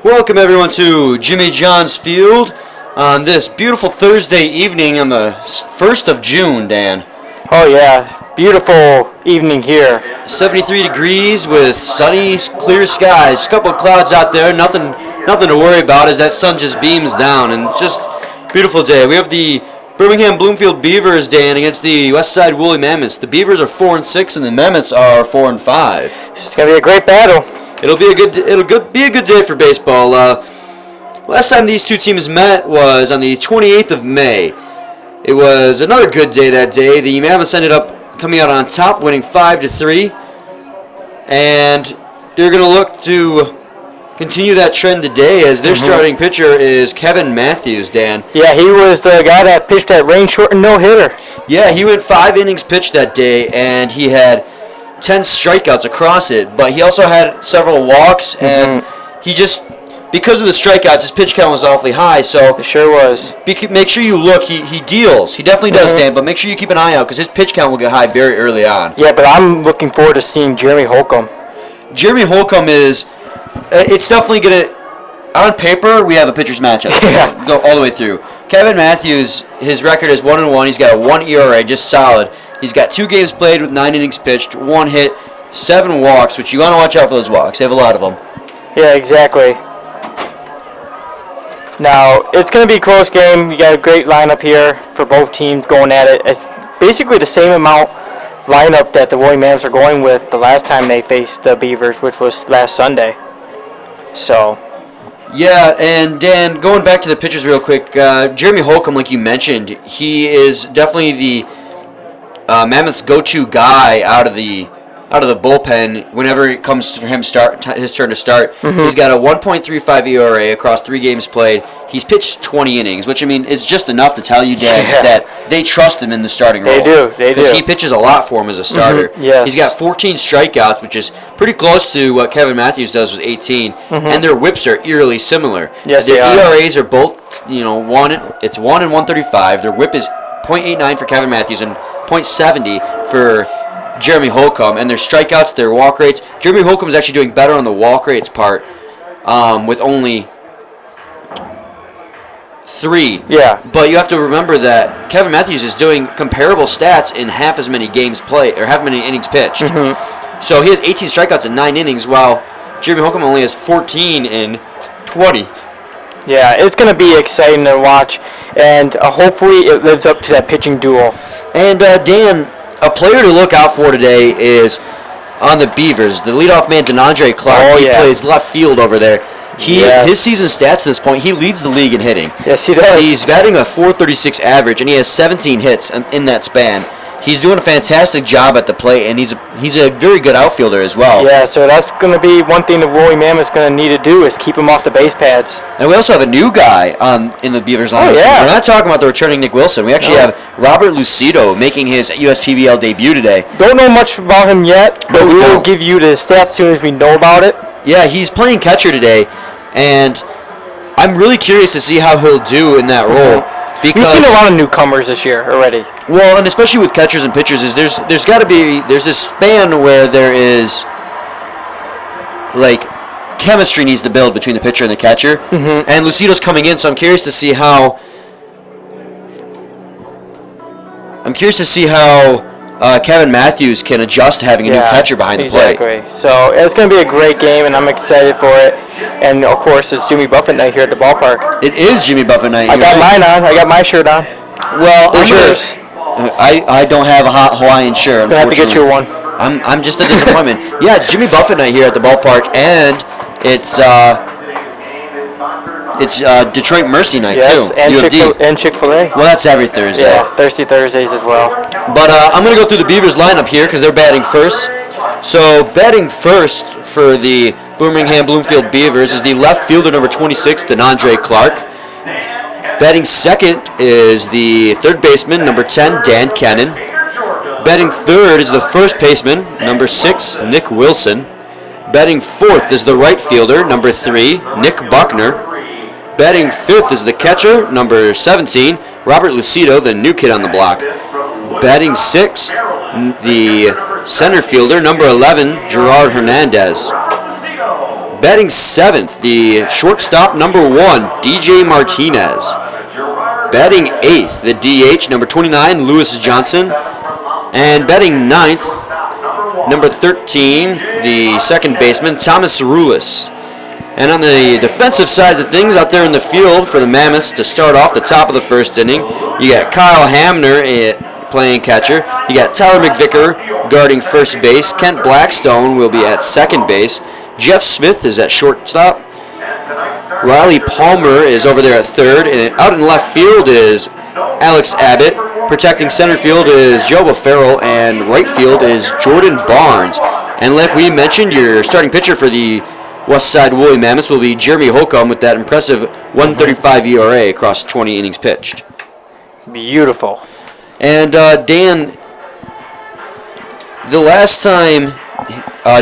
Welcome everyone to Jimmy John's Field on this beautiful Thursday evening on the 1st of June, Dan. Oh yeah, beautiful evening here. 73 degrees with sunny, clear skies. A couple of clouds out there, nothing to worry about as that sun just beams down, and just beautiful day. We have the Birmingham Bloomfield Beavers, Dan, against the Westside Woolly Mammoths. The Beavers are 4-6 and the Mammoths are 4-5. It's gonna be a great battle. It'll be a good day for baseball. Last time these two teams met was on the 28th of May. It was another good day that day. The Mammoths ended up coming out on top, winning 5-3, and they're going to look to continue that trend today as their starting pitcher is Kevin Matthews, Dan. Yeah, he was the guy that pitched that rain-shortened no-hitter. Yeah, he went 5 innings pitched that day, and he had 10 strikeouts across it, but he also had several walks, and he just, because of the strikeouts, his pitch count was awfully high, so it sure was. Make sure you look. He deals. He definitely does, Dan, but make sure you keep an eye out because his pitch count will get high very early on. Yeah, but I'm looking forward to seeing Jeremy Holcomb. Jeremy Holcomb is, it's definitely going to, on paper, we have a pitcher's matchup. Yeah. Go all the way through. Kevin Matthews, his record is 1-1. He's got a 1 ERA, just solid. He's got 2 games played with 9 innings pitched, 1 hit, 7 walks, which you want to watch out for those walks. They have a lot of them. Yeah, exactly. Now, it's going to be a close game. You got a great lineup here for both teams going at it. It's basically the same amount lineup that the Woolly Mammoths are going with the last time they faced the Beavers, which was last Sunday. So, yeah, and Dan, going back to the pitchers real quick, Jeremy Holcomb, like you mentioned, he is definitely the Mammoth's go-to guy out of the bullpen whenever it comes for him his turn to start. He's got a 1.35 ERA across 3 games played. He's pitched 20 innings, which, I mean, is just enough to tell you, Dan, that they trust him in the starting role. They do. Because he pitches a lot for him as a starter. Yes. He's got 14 strikeouts, which is pretty close to what Kevin Matthews does with 18. And their whips are eerily similar. Yes, their they are. ERAs are both, it's 1 and 135. Their whip is .89 for Kevin Matthews and .70 for Jeremy Holcomb, and their strikeouts, their walk rates. Jeremy Holcomb is actually doing better on the walk rates part with only 3. Yeah. But you have to remember that Kevin Matthews is doing comparable stats in half as many games played, or half as many innings pitched. So he has 18 strikeouts in 9 innings, while Jeremy Holcomb only has 14 in 20. Yeah, it's going to be exciting to watch, and hopefully it lives up to that pitching duel. And Dan, a player to look out for today is on the Beavers. The leadoff man, DeAndre Clark, he plays left field over there. His season stats at this point, he leads the league in hitting. Yes, he does. He's batting a .436 average, and he has 17 hits in that span. He's doing a fantastic job at the plate, and he's a very good outfielder as well. Yeah, so that's going to be one thing the Woolly Mammoths going to need to do is keep him off the base pads. And we also have a new guy in the Beavers lineup. We're not talking about the returning Nick Wilson. We actually have Robert Lucido making his USPBL debut today. Don't know much about him yet, but we will give you the stats as soon as we know about it. Yeah, he's playing catcher today, and I'm really curious to see how he'll do in that role. Because we've seen a lot of newcomers this year already. Well, and especially with catchers and pitchers, there's this span where there is like chemistry needs to build between the pitcher and the catcher. And Lucido's coming in, so I'm curious to see how Kevin Matthews can adjust to having a new catcher behind the plate. Exactly. So it's going to be a great game, and I'm excited for it. And, of course, it's Jimmy Buffett night here at the ballpark. It is Jimmy Buffett night. I got mine on. I got my shirt on. Well, where's yours? I don't have a hot Hawaiian shirt, I have to get you one. I'm just a disappointment. Yeah, it's Jimmy Buffett night here at the ballpark, and it's Detroit Mercy night too. And Chick-fil-A. Well, that's every Thursday. Yeah, Thirsty Thursdays as well. But I'm going to go through the Beavers lineup here because they're batting first. So batting first for the Birmingham Bloomfield Beavers is the left fielder number 26, DeAndre Clark. Batting second is the third baseman, number 10, Dan Kennan. Batting third is the first baseman, number 6, Nick Wilson. Batting fourth is the right fielder, number 3, Nick Buckner. Batting fifth is the catcher, number 17, Robert Lucido, the new kid on the block. Batting sixth, the center fielder, number 11, Gerard Hernandez. Batting 7th, the shortstop number 1, DJ Martinez. Batting 8th, the DH number 29, Lewis Johnson. And batting 9th, number 13, the second baseman, Thomas Rulis. And on the defensive side of things, out there in the field for the Mammoths to start off the top of the first inning, you got Kyle Hamner playing catcher. You got Tyler McVicker guarding first base. Kent Blackstone will be at second base. Jeff Smith is at shortstop. Riley Palmer is over there at third. And out in left field is Alex Abbott. Protecting center field is Joe Farrell. And right field is Jordan Barnes. And like we mentioned, your starting pitcher for the Westside Woolly Mammoths will be Jeremy Holcomb with that impressive 1.35 ERA across 20 innings pitched. Beautiful. And Dan, the last time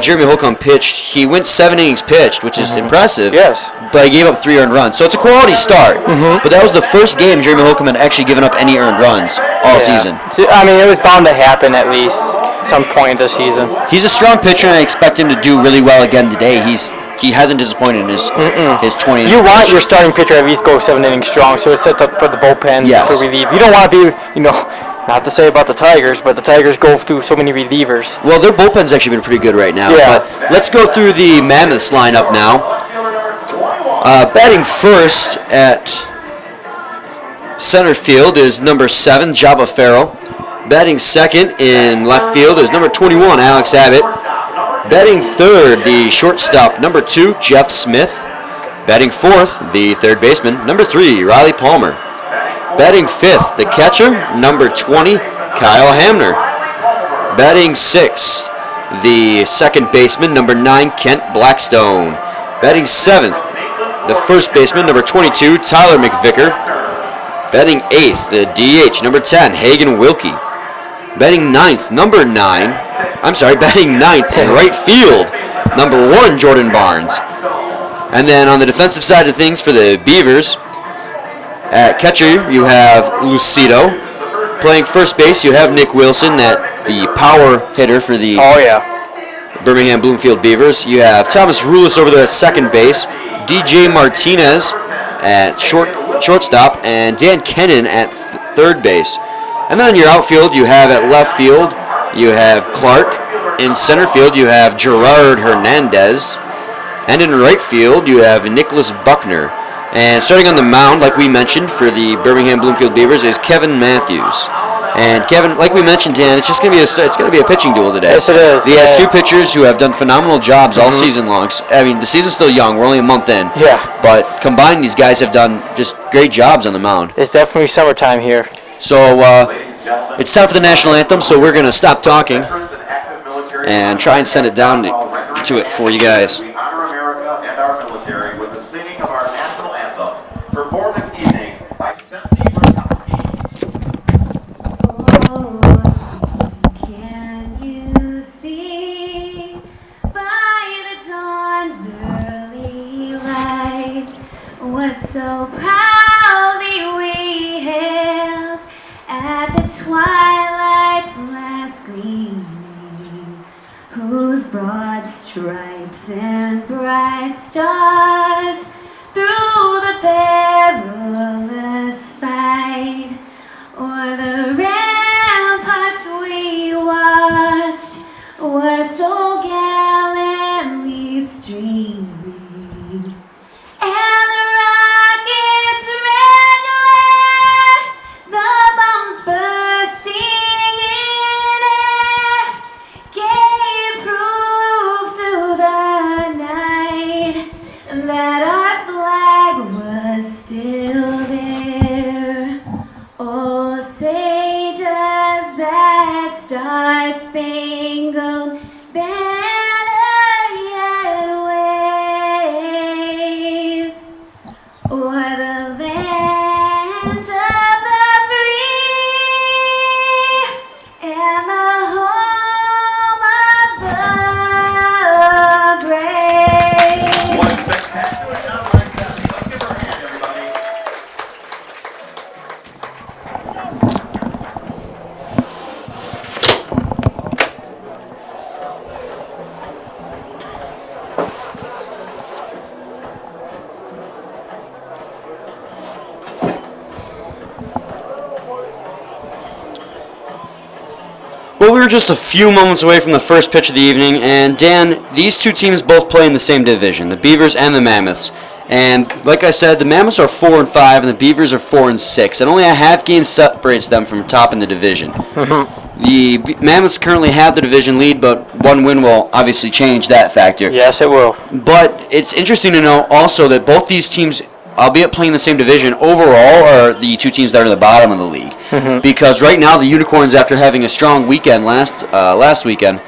Jeremy Holcomb pitched, he went 7 innings pitched, which is impressive. Yes. But he gave up 3 earned runs. So it's a quality start. But that was the first game Jeremy Holcomb had actually given up any earned runs all season. I mean, it was bound to happen at least some point this season. He's a strong pitcher, and I expect him to do really well again today. He hasn't disappointed in his 20 innings. You want your starting pitcher at least go 7 innings strong, so it's set up for the bullpen to relieve. You don't want to be, not to say about the Tigers, but the Tigers go through so many relievers. Well, their bullpen's actually been pretty good right now. Yeah. But let's go through the Mammoths lineup now. Batting first at center field is number 7, Jabba Farrell. Batting second in left field is number 21, Alex Abbott. Batting third, the shortstop, number 2, Jeff Smith. Batting fourth, the third baseman, number 3, Riley Palmer. Batting fifth, the catcher, number 20, Kyle Hamner. Batting sixth, the second baseman, number 9, Kent Blackstone. Batting seventh, the first baseman, number 22, Tyler McVicker. Batting eighth, the DH, number 10, Hagen Wilkie. Batting ninth in right field, number 1, Jordan Barnes. And then on the defensive side of things for the Beavers, at catcher you have Lucido. Playing first base you have Nick Wilson, the power hitter for the Birmingham Bloomfield Beavers. You have Thomas Rulis over there at second base, DJ Martinez at shortstop, and Dan Kennan at third base. And then in your outfield, you have at left field, you have Clark. In center field, you have Gerard Hernandez. And in right field, you have Nicholas Buckner. And starting on the mound, like we mentioned, for the Birmingham Bloomfield Beavers is Kevin Matthews. And Kevin, like we mentioned, Dan, it's going to be a pitching duel today. Yes, it is. We have 2 pitchers who have done phenomenal jobs all season long. I mean, the season's still young. We're only a month in. Yeah. But combined, these guys have done just great jobs on the mound. It's definitely summertime here. So it's time for the national anthem, so we're going to stop talking and try and send it down to it for you guys. We honor America and our military with the singing of our national anthem, performed this evening by Symphony Brzezinski. Can you see by the dawn's early light what so proudly we hailed at the twilight's last gleaming, whose broad stripes and bright stars through the perilous fight o'er the ramparts we watched were so gallantly streaming, and the rockets regular, the bombs bursting in air, gave proof through the night that our Well, we were just a few moments away from the first pitch of the evening, and Dan, these two teams both play in the same division, the Beavers and the Mammoths. And like I said, the Mammoths are 4-5, and the Beavers are 4-6, and only a half game separates them from top in the division. The Mammoths currently have the division lead, but one win will obviously change that factor. Yes, it will. But it's interesting to know also that both these teams, albeit playing the same division, overall are the two teams that are in the bottom of the league. Because right now the Unicorns, after having a strong weekend last weekend,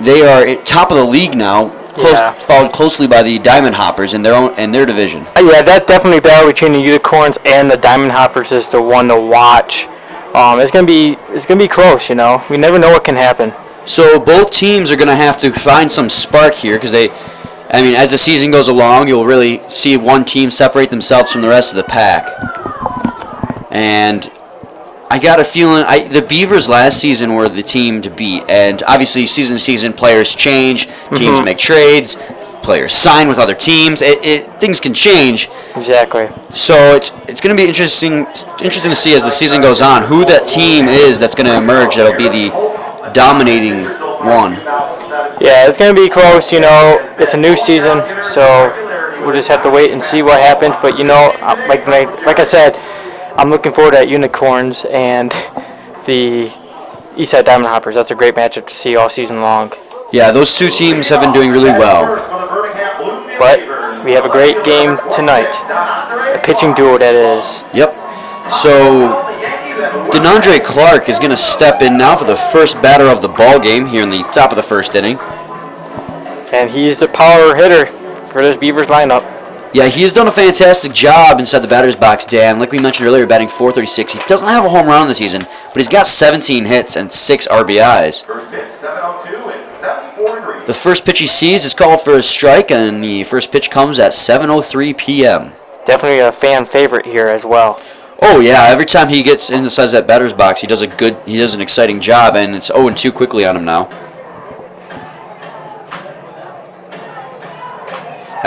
they are at top of the league now, followed closely by the Diamond Hoppers in their division. Yeah, that definitely battle between the Unicorns and the Diamond Hoppers is the one to watch. It's gonna be close. We never know what can happen. So both teams are gonna have to find some spark here because as the season goes along, you'll really see one team separate themselves from the rest of the pack. And I got a feeling the Beavers last season were the team to beat, and obviously season to season players change, teams make trades, players sign with other teams. Things can change. Exactly. So it's going to be interesting to see as the season goes on who that team is that's going to emerge that'll be the dominating one. Yeah, it's going to be close. It's a new season, so we'll just have to wait and see what happens. But like I said, I'm looking forward to Unicorns and the Eastside Diamond Hoppers. That's a great matchup to see all season long. Yeah, those two teams have been doing really well. But we have a great game tonight. A pitching duo, that is. Yep. So DeAndre Clark is going to step in now for the first batter of the ball game here in the top of the first inning. And he's the power hitter for this Beavers lineup. Yeah, he has done a fantastic job inside the batter's box, Dan. Like we mentioned earlier, batting .436. He doesn't have a home run this season, but he's got 17 hits and 6 RBIs. First pitch, 7:02 and 74 The first pitch he sees is called for a strike, and the first pitch comes at 7:03 p.m. Definitely a fan favorite here as well. Oh yeah, every time he gets inside that batter's box, he does an exciting job, and it's 0-2 quickly on him now.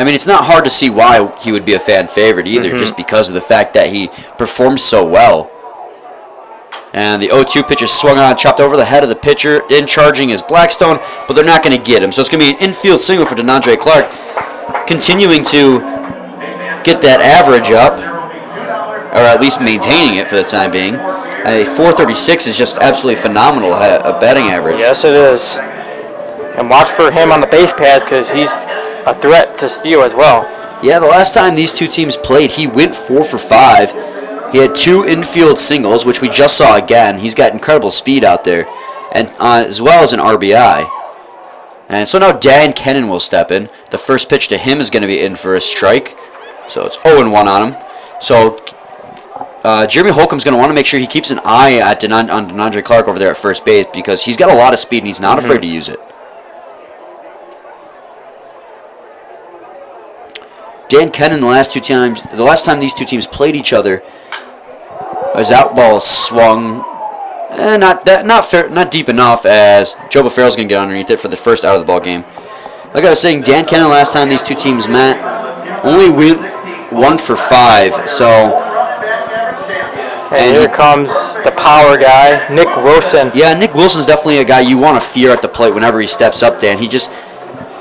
It's not hard to see why he would be a fan favorite either, just because of the fact that he performs so well. And the 0-2 pitch is swung on, chopped over the head of the pitcher. In charging is Blackstone, but they're not going to get him. So it's going to be an infield single for DeAndre Clark, continuing to get that average up, or at least maintaining it for the time being. A .436 is just absolutely phenomenal, a batting average. Yes, it is. And watch for him on the base paths because he's a threat to steal as well. Yeah, the last time these two teams played, he went 4 for 5. He had 2 infield singles, which we just saw again. He's got incredible speed out there, and as well as an RBI. And so now Dan Kennan will step in. The first pitch to him is going to be in for a strike. So it's 0-1 on him. So Jeremy Holcomb's going to want to make sure he keeps an eye on DeAndre Clark over there at first base because he's got a lot of speed and he's not afraid to use it. Dan Kennan, the last time these two teams played each other, his out ball swung, not deep enough as Joe Buffaro's going to get underneath it for the first out of the ball game. Like I was saying, Dan Kennan, last time these two teams met, only went 1 for 5. So, and here comes the power guy, Nick Wilson. Yeah, Nick Wilson's definitely a guy you want to fear at the plate whenever he steps up, Dan.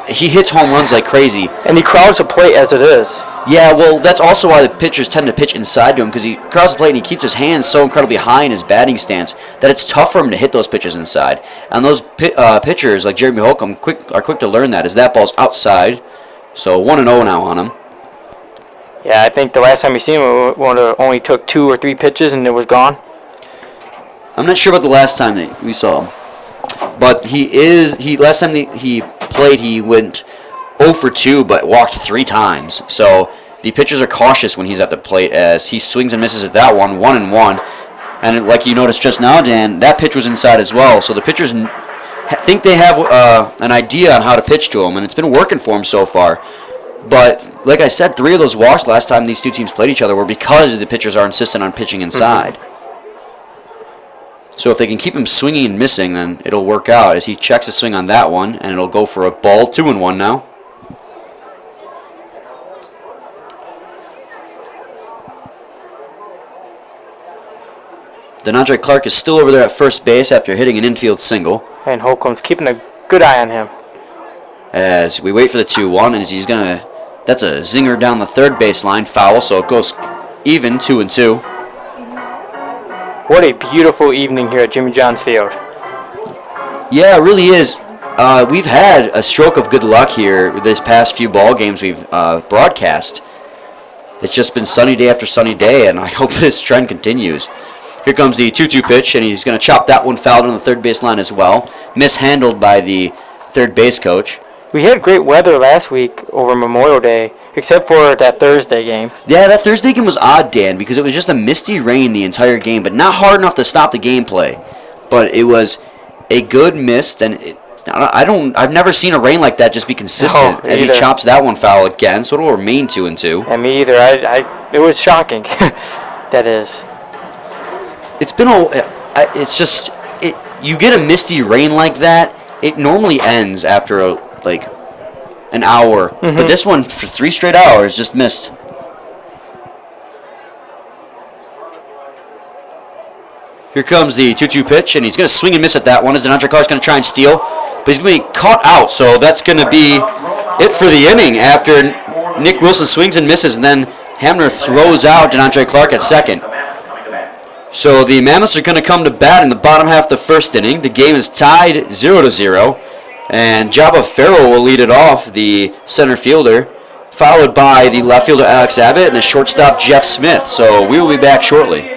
He hits home runs like crazy. And he crowds the plate as it is. Yeah, well, that's also why the pitchers tend to pitch inside to him because he crowds the plate and he keeps his hands so incredibly high in his batting stance that it's tough for him to hit those pitches inside. And those pitchers like Jeremy Holcomb are quick to learn that as that ball's outside. So 1-0 now on him. Yeah, I think the last time we seen him, it only took 2 or 3 pitches and it was gone. I'm not sure about the last time that we saw him. But last time he played, he went 0 for 2, but walked 3 times. So the pitchers are cautious when he's at the plate as he swings and misses at that one, 1-1. And like you noticed just now, Dan, that pitch was inside as well. So the pitchers think they have an idea on how to pitch to him, and it's been working for him so far. But like I said, 3 of those walks last time these two teams played each other were because the pitchers are insistent on pitching inside. So if they can keep him swinging and missing, then it'll work out as he checks a swing on that one, and it'll go for a ball, 2-1 now. DeAndre Clark is still over there at first base after hitting an infield single. And Holcomb's keeping a good eye on him. As we wait for the 2-1, and he's going to... That's a zinger down the third baseline, foul, so it goes even, 2-2. What a beautiful evening here at Jimmy John's Field. Yeah, it really is. We've had a stroke of good luck here this past few ball games we've broadcast. It's just been sunny day after sunny day, and I hope this trend continues. Here comes the 2-2 pitch, and he's going to chop that one foul on the third baseline as well. Mishandled by the third base coach. We had great weather last week over Memorial Day, except for that Thursday game. Yeah, that Thursday game was odd, Dan, because it was just a misty rain the entire game, but not hard enough to stop the gameplay. But it was a good mist, and I've never seen a rain like that just be consistent. As he chops that one foul again, so it'll remain 2-2. And me either. It was shocking. That is. It's been it's just you get a misty rain like that, it normally ends after an hour, but this one for 3 straight hours just missed. Here comes the 2-2 pitch, and he's going to swing and miss at that one as DeAndre Clark's going to try and steal, but he's going to be caught out, so that's going to be it for the inning after Nick Wilson swings and misses, and then Hamner throws out DeAndre Clark at second. So the Mammoths are going to come to bat in the bottom half of the first inning. The game is tied 0-0. And Jabba Farrell will lead it off, the center fielder, followed by the left fielder Alex Abbott and the shortstop Jeff Smith. So we will be back shortly.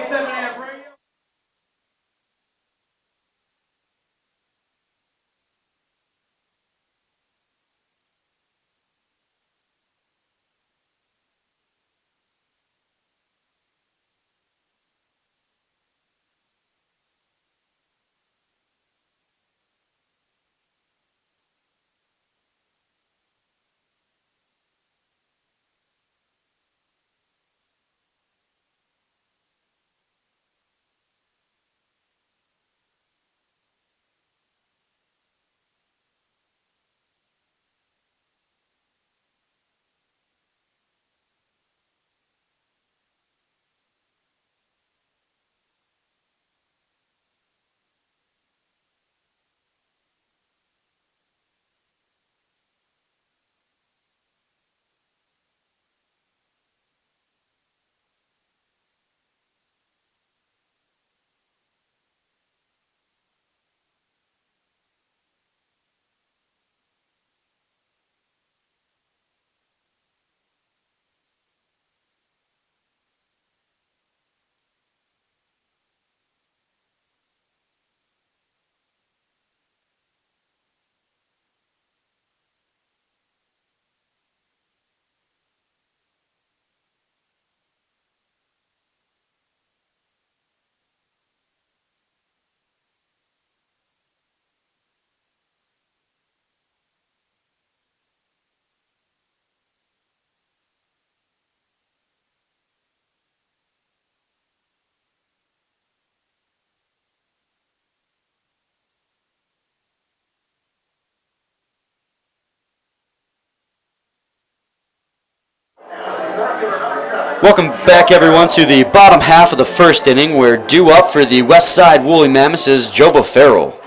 Welcome back, everyone, to the bottom half of the first inning, where due up for the Westside Woolly Mammoths is Joba Farrell.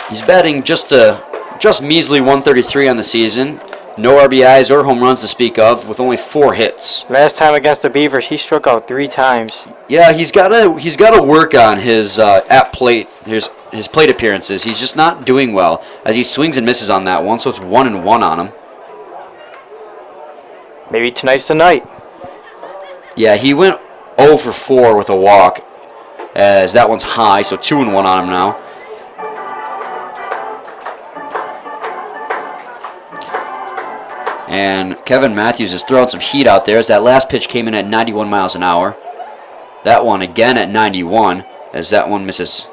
He's batting just measly 133 on the season. No RBIs or home runs to speak of, with only 4 hits. Last time against the Beavers, he struck out 3 times. Yeah, he's got to work on his at plate, his plate appearances. He's just not doing well as he swings and misses on that one, so it's 1-1 on him. Maybe tonight's the night. Yeah, he went 0 for 4 with a walk, as that one's high, so 2-1 on him now. And Kevin Matthews is throwing some heat out there as that last pitch came in at 91 miles an hour. That one again at 91 as that one misses.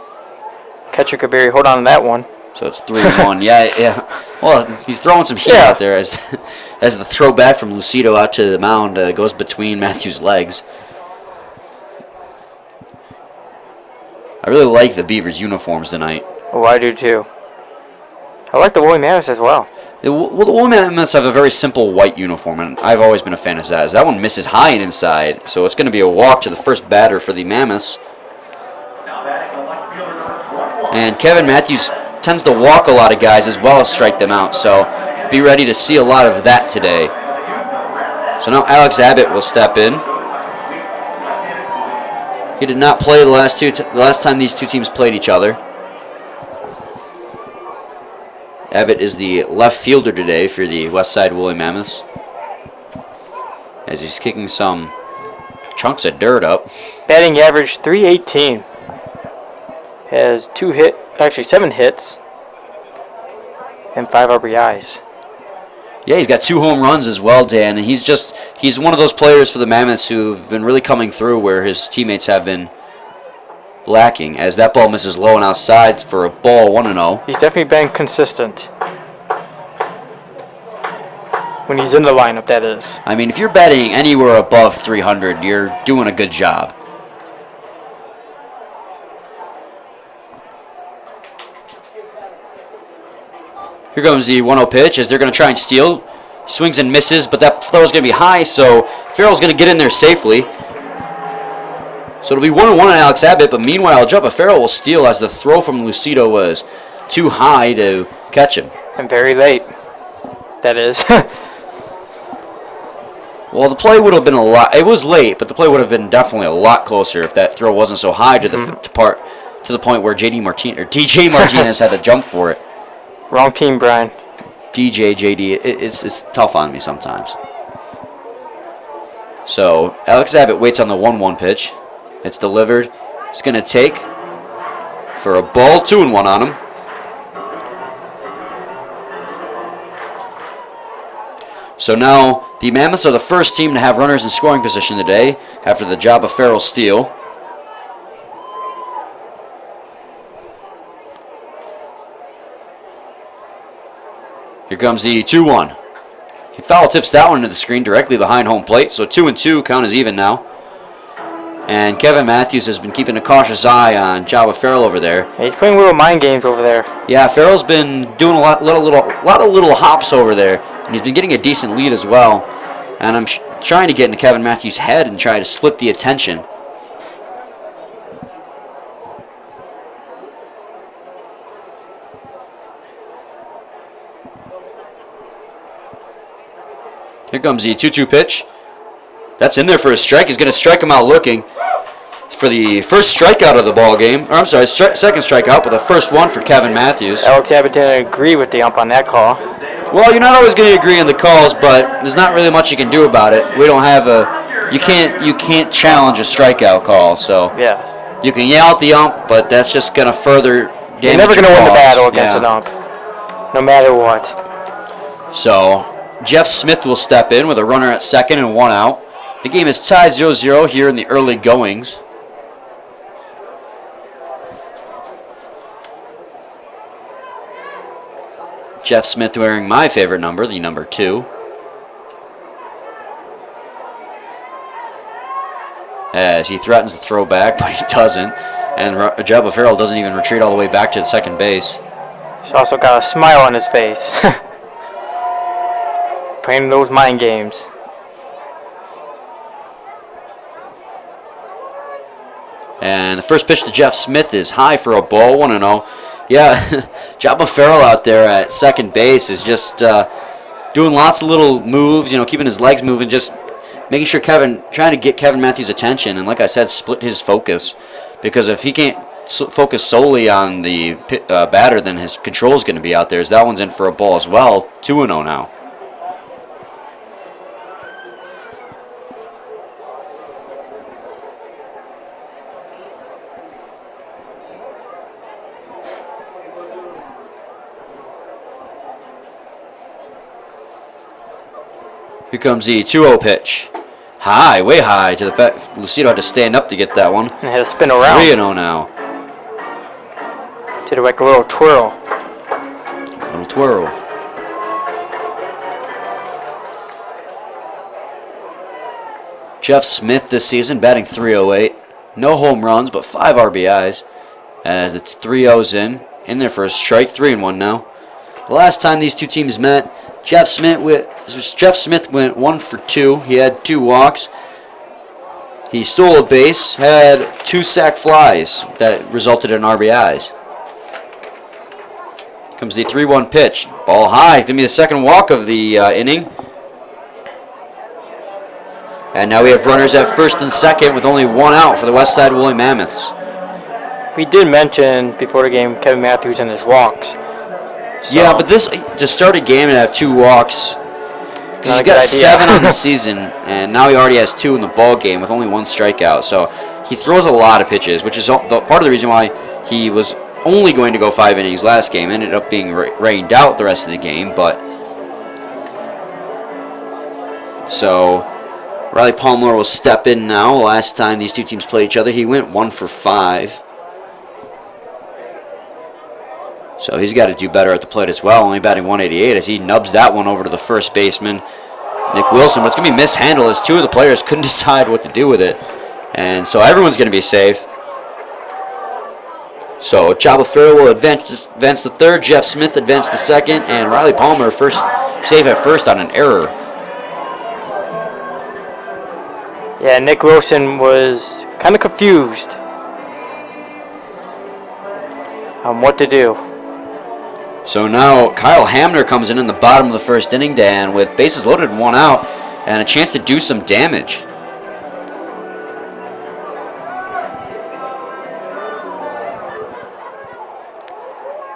Catcher Kabiri, hold on to that one. So it's 3-1. Yeah. Well, he's throwing some heat out there as the throw back from Lucido out to the mound goes between Matthews' legs. I really like the Beavers' uniforms tonight. Oh, I do too. I like the Woolly Mammoths as well. Well, the Woolly Mammoths have a very simple white uniform, and I've always been a fan of that. As that one misses high and inside, so it's going to be a walk to the first batter for the Mammoths. And Kevin Matthews tends to walk a lot of guys as well as strike them out, so be ready to see a lot of that today. So now Alex Abbott will step in. He did not play the last time these two teams played each other. Abbott is the left fielder today for the Westside Woolly Mammoths, as he's kicking some chunks of dirt up. Batting average 318. Has 7 hits and 5 RBIs. Yeah, he's got 2 home runs as well, Dan, and he's one of those players for the Mammoths who've been really coming through where his teammates have been lacking, as that ball misses low and outside for a ball 1-0. He's definitely been consistent when he's in the lineup, that is. I mean, if you're batting anywhere above 300, you're doing a good job. Here comes the 1-0 pitch as they're going to try and steal. Swings and misses, but that throw is going to be high, so Farrell's going to get in there safely. So it'll be 1-1 on Alex Abbott, but meanwhile, Jumpa Farrell will steal as the throw from Lucido was too high to catch him. And very late, that is. Well, the play would have been a lot. It was late, but the play would have been definitely a lot closer if that throw wasn't so high to the point where DJ Martinez had to jump for it. Wrong team, Brian. JD, it's tough on me sometimes. So Alex Abbott waits on the 1-1 pitch. It's delivered. He's going to take for a ball, 2-1 on him. So now the Mammoths are the first team to have runners in scoring position today after the Jabba Farrell steal. Here comes the 2-1. He foul tips that one into the screen directly behind home plate, so 2-2 count is even now. And Kevin Matthews has been keeping a cautious eye on Jabba Farrell over there. Yeah, he's playing little mind games over there. Yeah, Farrell's been doing a lot of little hops over there, and he's been getting a decent lead as well. And I'm trying to get into Kevin Matthews' head and try to split the attention. Here comes the 2-2 pitch. That's in there for a strike. He's going to strike him out looking for the first strikeout of the ball game. Or, I'm sorry, second strikeout, but the first one for Kevin Matthews. Alex Abbott didn't agree with the ump on that call. Well, you're not always going to agree on the calls, but there's not really much you can do about it. We don't have you can't challenge a strikeout call, so yeah, you can yell at the ump, but that's just going to further damage. You're never going to win the battle against an ump, no matter what. So Jeff Smith will step in with a runner at second and 1 out. The game is tied 0-0 here in the early goings. Jeff Smith wearing my favorite number, the number 2. As he threatens to throw back, but he doesn't. And Jabba Farrell doesn't even retreat all the way back to the second base. He's also got a smile on his face. Playing those mind games. And the first pitch to Jeff Smith is high for a ball, 1-0. Yeah, Jabba Farrell out there at second base is just doing lots of little moves, keeping his legs moving, just making sure trying to get Kevin Matthews' attention. And like I said, split his focus. Because if he can't focus solely on the batter, then his control is going to be out there. As that one's in for a ball as well, 2-0 now. Here comes the 2-0 pitch. High, way high to the back. Lucido had to stand up to get that one. And had to spin around. 3-0 now. Did like a little twirl. Little twirl. Jeff Smith this season batting .308. No home runs, but 5 RBIs. As it's 3-0s in there for a strike, 3-1 now. The last time these two teams met, Jeff Smith went 1 for 2. He had 2 walks. He stole a base, had 2 sac flies that resulted in RBIs. Comes the 3-1 pitch. Ball high. It's going to be the second walk of the inning. And now we have runners at first and second with only 1 out for the Westside Woolly Mammoths. We did mention before the game Kevin Matthews and his walks. So, Yeah, but this to start a game and have 2 walks. He's got 7 on the season, and now he already has 2 in the ball game with only 1 strikeout. So he throws a lot of pitches, which is part of the reason why he was only going to go 5 innings last game. Ended up being rained out the rest of the game, but so Riley Palmer will step in now. Last time these two teams played each other, he went 1 for 5. So he's got to do better at the plate as well, only batting 188 as he nubs that one over to the first baseman, Nick Wilson. But it's going to be mishandled as 2 of the players couldn't decide what to do with it. And so everyone's going to be safe. So Chaba Farrell will advance the third, Jeff Smith advanced the second, and Riley Palmer safe at first on an error. Yeah, Nick Wilson was kind of confused on what to do. So now Kyle Hamner comes in the bottom of the first inning, Dan, with bases loaded and 1 out, and a chance to do some damage.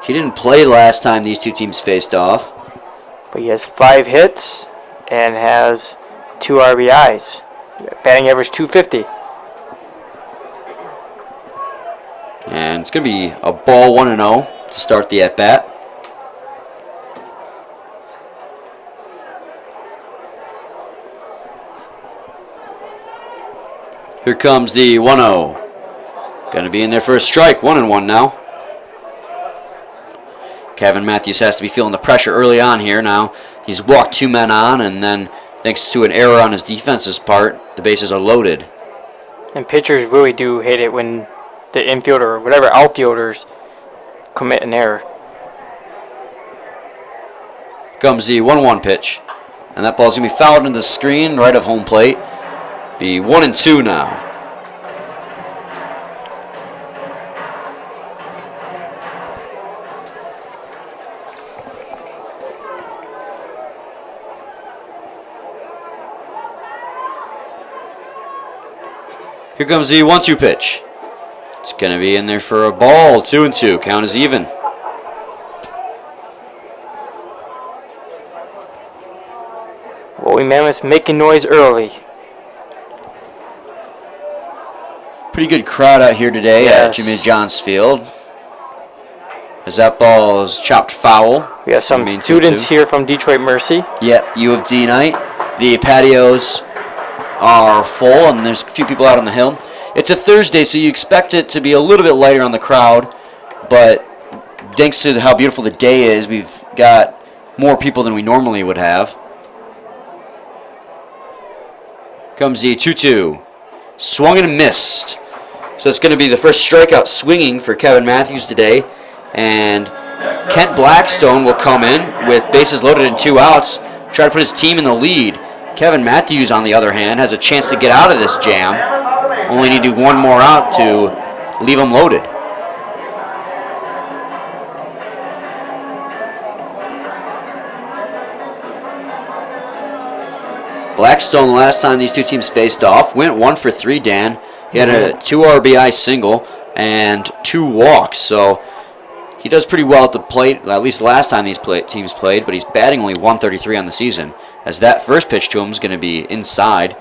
He didn't play last time these two teams faced off. But he has 5 hits and has 2 RBIs. Batting average 250. And it's going to be a ball 1-0 to start the at-bat. Here comes the 1-0. Going to be in there for a strike. 1-1 now. Kevin Matthews has to be feeling the pressure early on here now. He's walked 2 men on, and then thanks to an error on his defense's part, the bases are loaded. And pitchers really do hate it when the infielder or whatever outfielders commit an error. Comes the 1-1 pitch. And that ball's going to be fouled into the screen right of home plate. Be 1-2 now. Here comes the 1-2 pitch. It's going to be in there for a ball. 2-2. Count is even. Woolly Mammoths making noise early. Pretty good crowd out here today at Jimmy John's Field. As that ball is chopped foul. We have some students here from Detroit Mercy. Yep, U of D night. The patios are full, and there's a few people out on the hill. It's a Thursday, so you expect it to be a little bit lighter on the crowd, but thanks to how beautiful the day is, we've got more people than we normally would have. Comes the 2-2. Swung and missed. So it's going to be the first strikeout swinging for Kevin Matthews today, and Kent Blackstone will come in with bases loaded and 2 outs, try to put his team in the lead. Kevin Matthews, on the other hand, has a chance to get out of this jam. Only need to do 1 more out to leave him loaded. Blackstone, the last time these two teams faced off, went 1 for 3, Dan. He had a 2 RBI single and 2 walks, so he does pretty well at the plate, at least the last time these teams played, but he's batting only 133 on the season, as that first pitch to him is going to be inside.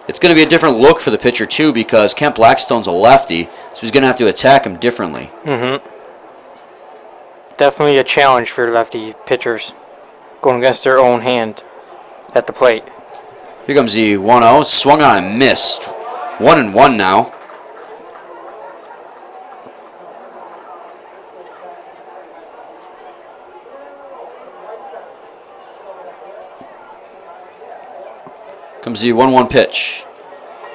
It's going to be a different look for the pitcher, too, because Kent Blackstone's a lefty, so he's going to have to attack him differently. Definitely a challenge for lefty pitchers going against their own hand at the plate. Here comes the 1-0, swung on and missed. 1-1 now. Comes the 1-1 pitch.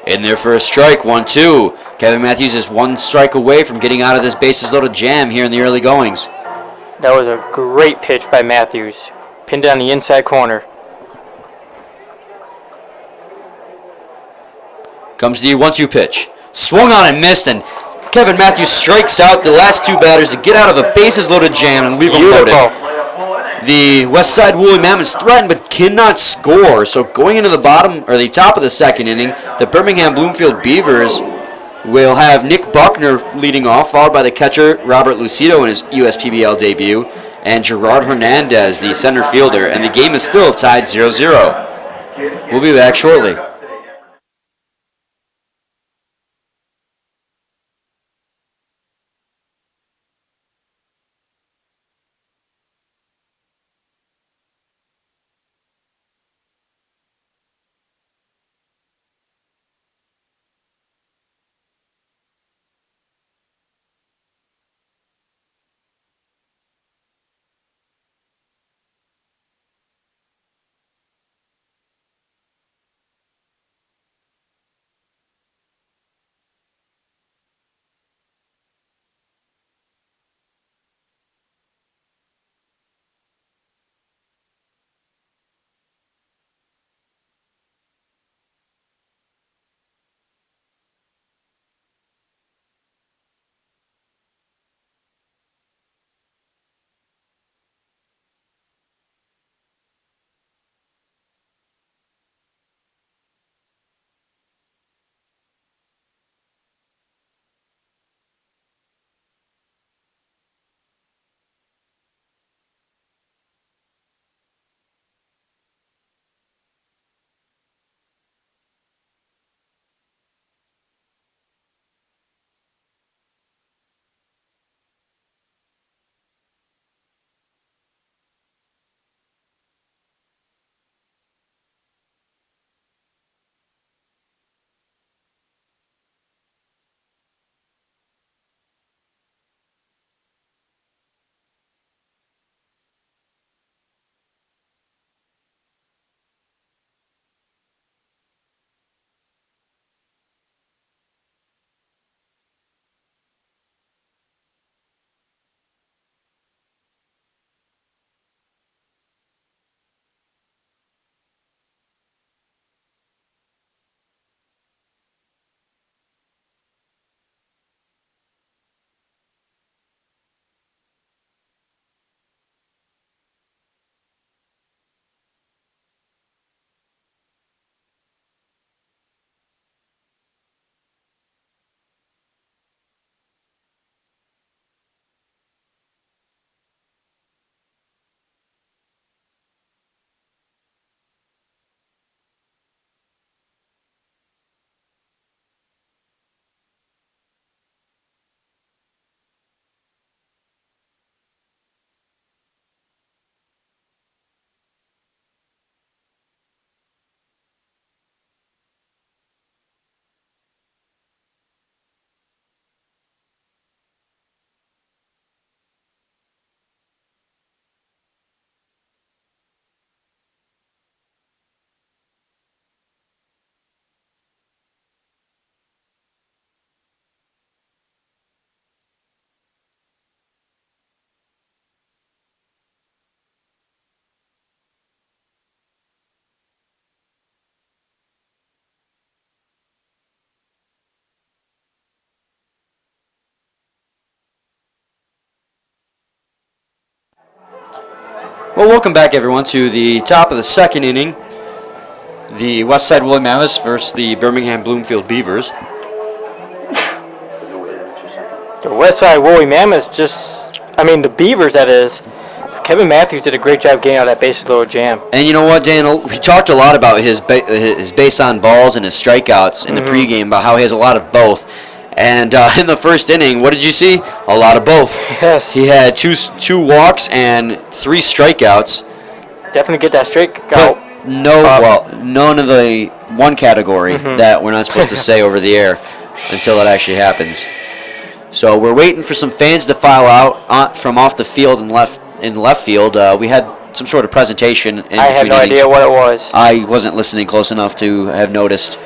In there for a strike, 1-2. Kevin Matthews is 1 strike away from getting out of this bases loaded jam here in the early goings. That was a great pitch by Matthews. Pinned down the inside corner. Comes the 1-2 pitch. Swung on and missed, and Kevin Matthews strikes out the last two batters to get out of a bases-loaded jam and leave them loaded. The Westside Woolly Mammoths threaten but cannot score. So going into the top of the second inning, the Birmingham Bloomfield Beavers will have Nick Buckner leading off, followed by the catcher Robert Lucido in his USPBL debut, and Gerard Hernandez, the center fielder. And the game is still tied 0-0. We'll be back shortly. Well, welcome back, everyone, to the top of the second inning. The Westside Woolly Mammoths versus the Birmingham Bloomfield Beavers. The Westside Woolly Mammoths the Beavers, that is. Kevin Matthews did a great job getting out of that bases loaded jam. And you know what, Dan? We talked a lot about his base on balls and his strikeouts in the pregame, about how he has a lot of both. And in the first inning, what did you see? A lot of both. Yes. He had two walks and 3 strikeouts. Definitely get that strikeout. None of the one category that we're not supposed to say over the air until it actually happens. So we're waiting for some fans to file out from off the field in left field. We had some sort of presentation. I had no idea what it was. I wasn't listening close enough to have noticed.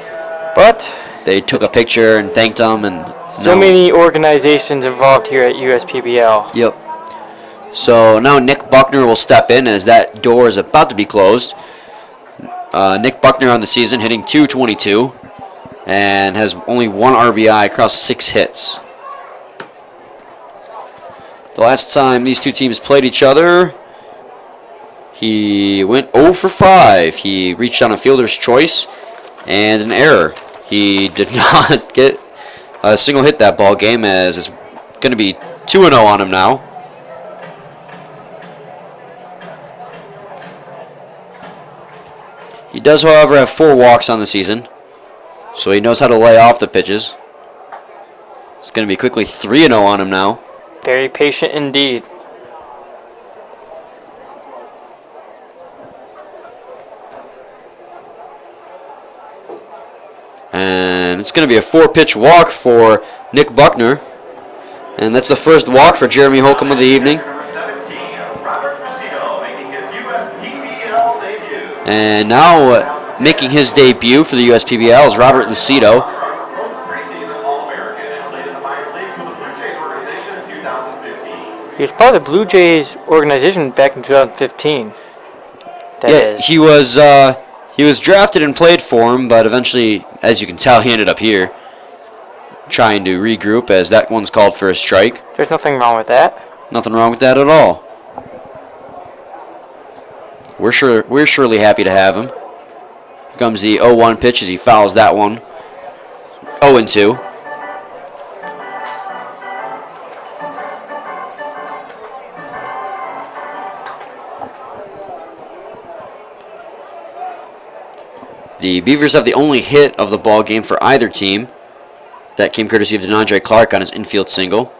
But they took a picture and thanked them, and so many organizations involved here at USPBL. Yep. So now Nick Buckner will step in as that door is about to be closed. Nick Buckner on the season hitting .222 and has only 1 RBI across 6 hits. The last time these two teams played each other, he went 0 for 5. He reached on a fielder's choice and an error. He did not get a single hit that ball game, as it's going to be 2-0 on him now. He does, however, have 4 walks on the season, so he knows how to lay off the pitches. It's going to be quickly 3-0 on him now. Very patient indeed. And it's going to be a 4-pitch walk for Nick Buckner. And that's the first walk for Jeremy Holcomb of the evening. Number 17, Robert Fucino, making his USPBL debut. And now making his debut for the USPBL is Robert Lucido. Preseason All-American and played in the minor league for the Blue Jays organization in 2015. He was part of the Blue Jays organization back in 2015. He was drafted and played for him, but eventually, as you can tell, he ended up here trying to regroup, as that one's called for a strike. There's nothing wrong with that. Nothing wrong with that at all. We're surely happy to have him. Here comes the 0-1 pitch as he fouls that one. 0-2. The Beavers have the only hit of the ball game for either team. That came courtesy of DeAndre Clark on his infield single.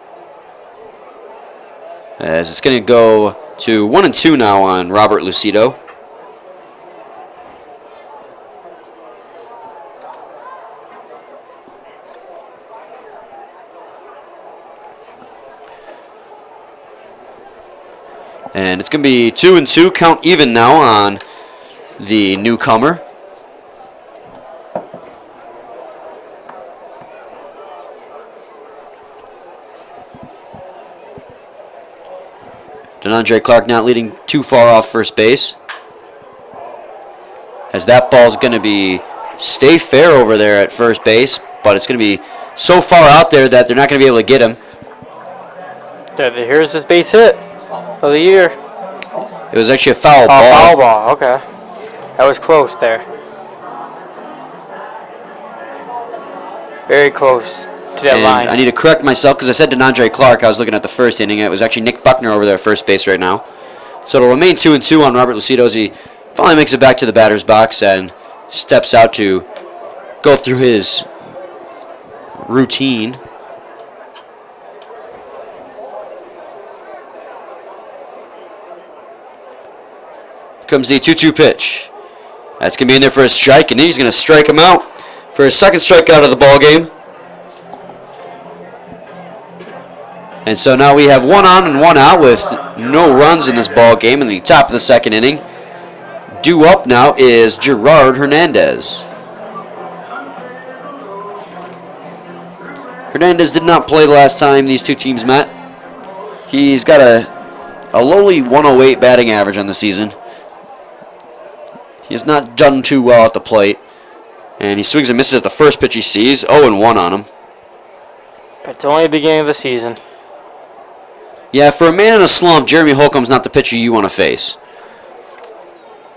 As it's going to go to 1-2 now on Robert Lucido. And it's going to be 2-2, count even now on the newcomer. DeAndre Clark not leading too far off first base, as that ball's going to stay fair over there at first base, but it's going to be so far out there that they're not going to be able to get him. Here's his base hit of the year. It was actually a foul ball. Foul ball, okay. That was close there. Very close to that line. I need to correct myself because I said DeAndre Clark. I was looking at the first inning. It was actually Nick Buckner over there at first base right now. So it'll remain 2-2 on Robert Lucido as he finally makes it back to the batter's box and steps out to go through his routine. Comes the 2-2 pitch. That's going to be in there for a strike, and he's going to strike him out for his second strikeout of the ball game. And so now we have 1 on and 1 out with no runs in this ball game in the top of the second inning. Due up now is Gerard Hernandez. Hernandez did not play the last time these two teams met. He's got a lowly 108 batting average on the season. He has not done too well at the plate. And he swings and misses at the first pitch he sees. 0-1 on him. But it's only the beginning of the season. Yeah, for a man in a slump, Jeremy Holcomb's not the pitcher you want to face.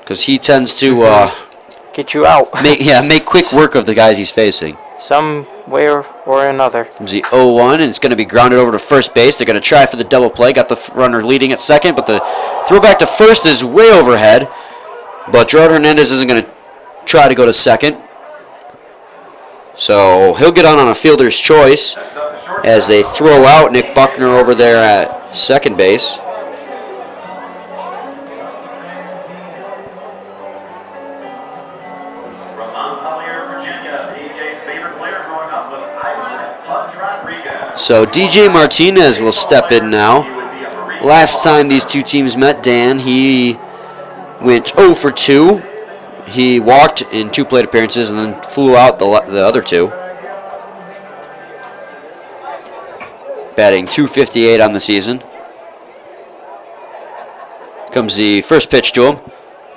Because he tends to get you out. make quick work of the guys he's facing. Some way or another. Comes the 0-1, and it's going to be grounded over to first base. They're going to try for the double play. Got the runner leading at second, but the throw back to first is way overhead. But Gerard Hernandez isn't going to try to go to second. So he'll get on a fielder's choice as they throw out Nick Buckner over there at second base. From Montpelier, Virginia, DJ's favorite player growing up was Ivan Pudge Rodriguez. So DJ Martinez will step in now. Last time these two teams met, Dan, he went 0 for 2. He walked in 2 plate appearances and then flew out the other 2. Batting .258 on the season. Comes the first pitch to him.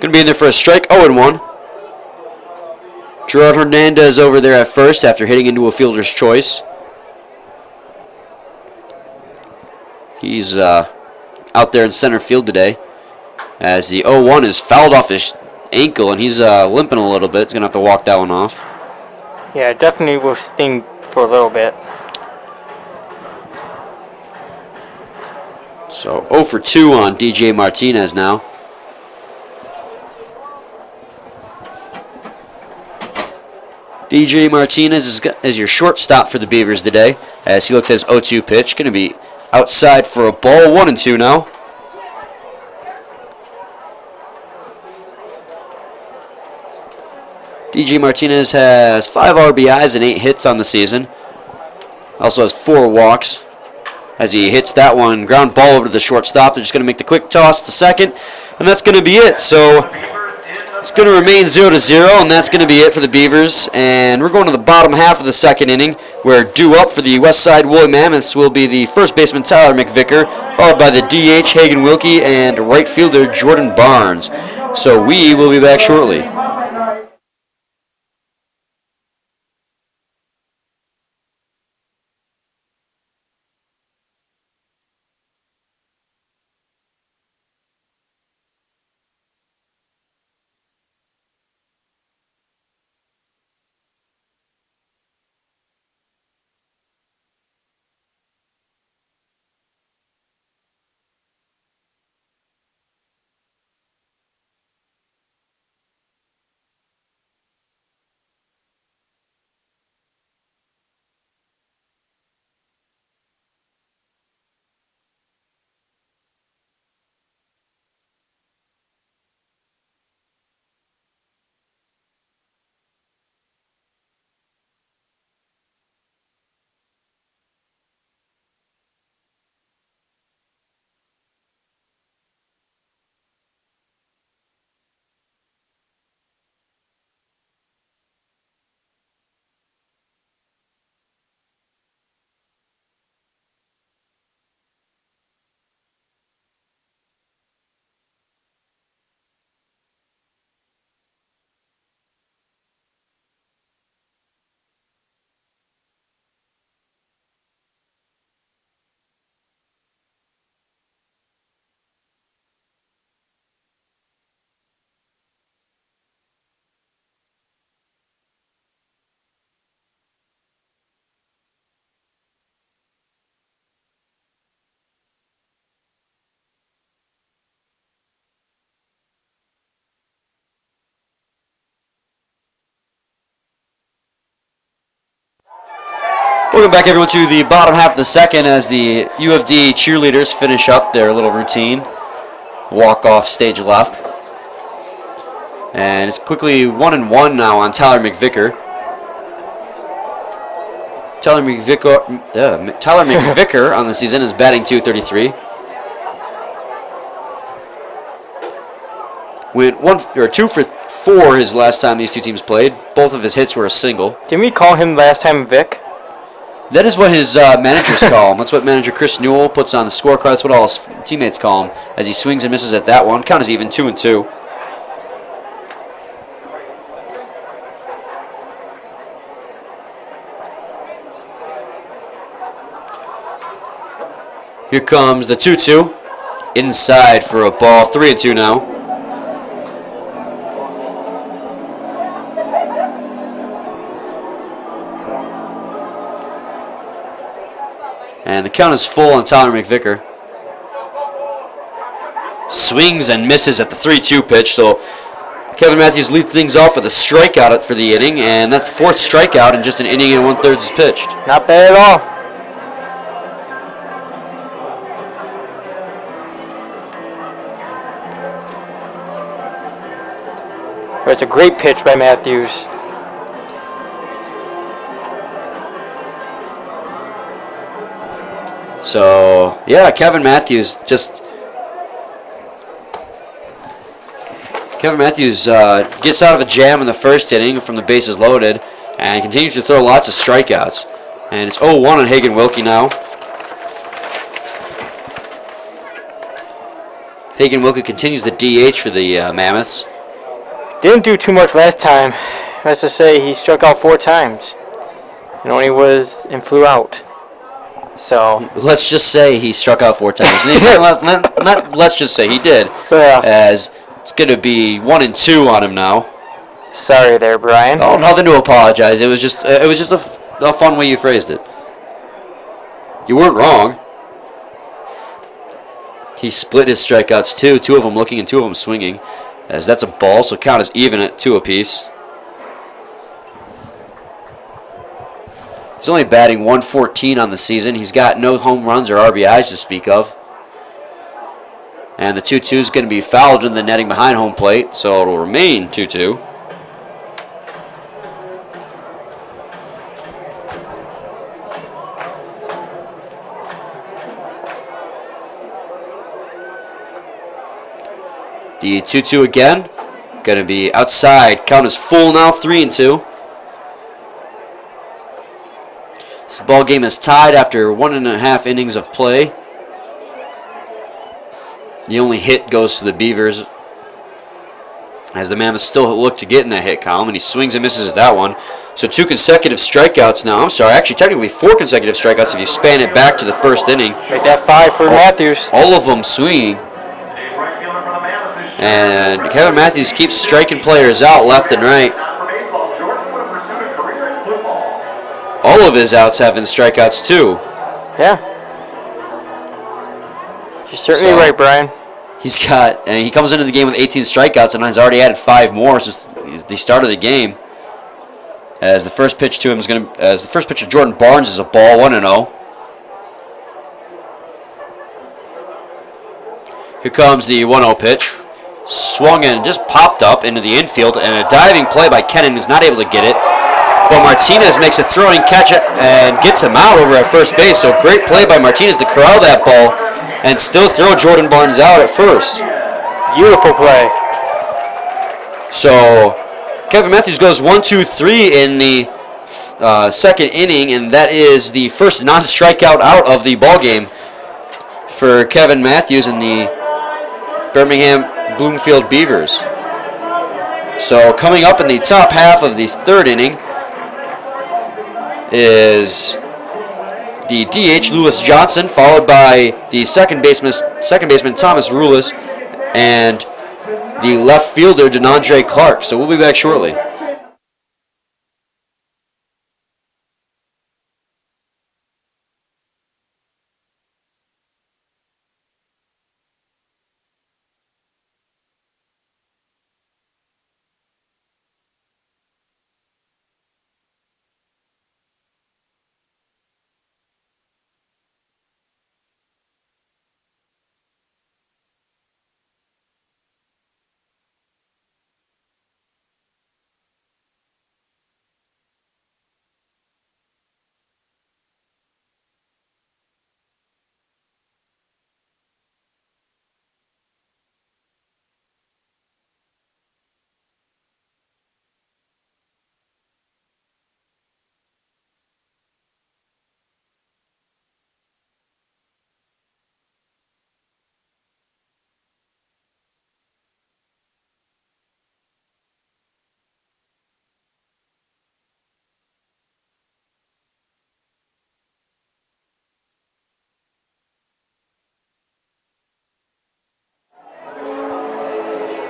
Going to be in there for a strike, 0-1. Gerard Hernandez over there at first after hitting into a fielder's choice. He's out there in center field today as the 0-1 is fouled off his ankle and he's limping a little bit. He's going to have to walk that one off. Yeah, definitely will sting for a little bit. So 0 for 2 on DJ Martinez now. DJ Martinez is your shortstop for the Beavers today as he looks at his 0-2 pitch. Going to be outside for a ball, 1-2 now. DJ Martinez has 5 RBIs and 8 hits on the season. Also has 4 walks. As he hits that one, ground ball over to the shortstop. They're just going to make the quick toss to second, and that's going to be it. So it's going to remain 0-0, and that's going to be it for the Beavers. And we're going to the bottom half of the second inning, where due up for the Westside Woolly Mammoths will be the first baseman Tyler McVicker, followed by the DH Hagen Wilkie and right fielder Jordan Barnes. So we will be back shortly. Welcome back, everyone, to the bottom half of the second as the UFD cheerleaders finish up their little routine. Walk-off stage left. And it's quickly 1-1 now on Tyler McVicker. Tyler McVicker on the season is batting .233. Went 2 for 4 his last time these two teams played. Both of his hits were a single. Didn't we call him last time Vic? That is what his managers call him. That's what manager Chris Newell puts on the scorecard. That's what all his teammates call him as he swings and misses at that one. Count is even, 2-2. Here comes the 2-2. Inside for a ball, 3-2 now. And the count is full on Tyler McVicker. Swings and misses at the 3-2 pitch. So Kevin Matthews leads things off with a strikeout for the inning. And that's the 4th strikeout in just an inning and 1/3 is pitched. Not bad at all. It's a great pitch by Matthews. So, yeah, Kevin Matthews gets out of a jam in the first inning from the bases loaded and continues to throw lots of strikeouts. And it's 0-1 on Hagen Wilkie now. Hagen Wilke continues the DH for the Mammoths. Didn't do too much last time. As to say, he struck out 4 times and only flew out. So Let's just say he struck out 4 times. Let's just say he did. Yeah. As it's going to be 1 and 2 on him now. sorry there, Brian. Oh, nothing to apologize. It was just a fun way you phrased it. You weren't wrong. He split his strikeouts too. 2 of them looking and 2 of them swinging. As that's a ball, so count is even at 2 apiece. He's only batting .114 on the season. He's got no home runs or RBIs to speak of. And the 2-2 is going to be fouled in the netting behind home plate, so it will remain 2-2. The 2-2 again. Going to be outside. Count is full now, 3-2. This ball game is tied after 1.5 innings of play. The only hit goes to the Beavers, as the Mammoths still look to get in that hit column, and he swings and misses at that one. So 2 consecutive strikeouts now. I'm sorry, actually technically 4 consecutive strikeouts if you span it back to the first inning. Make that 5 for Matthews. All of them swinging. And Kevin Matthews keeps striking players out left and right. All of his outs have been strikeouts too. Yeah. You're certainly right, Brian. He's got, and he comes into the game with 18 strikeouts and has already added 5 more since the start of the game. As the first pitch to him is going to, as the first pitch of Jordan Barnes is a ball, 1-0. Here comes the 1-0 pitch. Swung and just popped up into the infield, and a diving play by Kennan, who's not able to get it. But Martinez makes a throwing catch and gets him out over at first base. So great play by Martinez to corral that ball and still throw Jordan Barnes out at first. Beautiful play. So Kevin Matthews goes 1-2-3 in the second inning, and that is the first non-strikeout out of the ball game for Kevin Matthews and the Birmingham Bloomfield Beavers. So coming up in the top half of the third inning is the DH Lewis Johnson, followed by the second baseman Thomas Rulis, and the left fielder DeAndre Clark. So we'll be back shortly.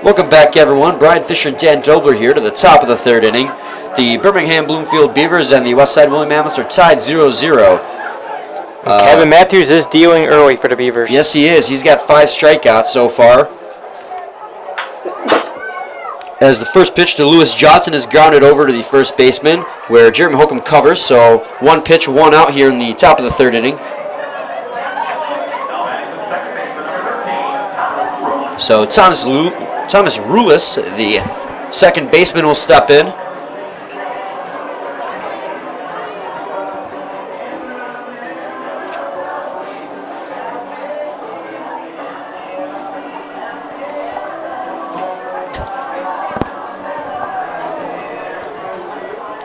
Welcome back, everyone. Brian Fisher and Dan Dobler here to the top of the third inning. The Birmingham Bloomfield Beavers and the Westside William Mammoths are tied 0-0. Kevin Matthews is dealing early for the Beavers. Yes, he is. He's got 5 strikeouts so far. As the first pitch to Lewis Johnson is grounded over to the first baseman, where Jeremy Holcomb covers. So 1 pitch, 1 out here in the top of the third inning. So Thomas Rulis, the second baseman, will step in.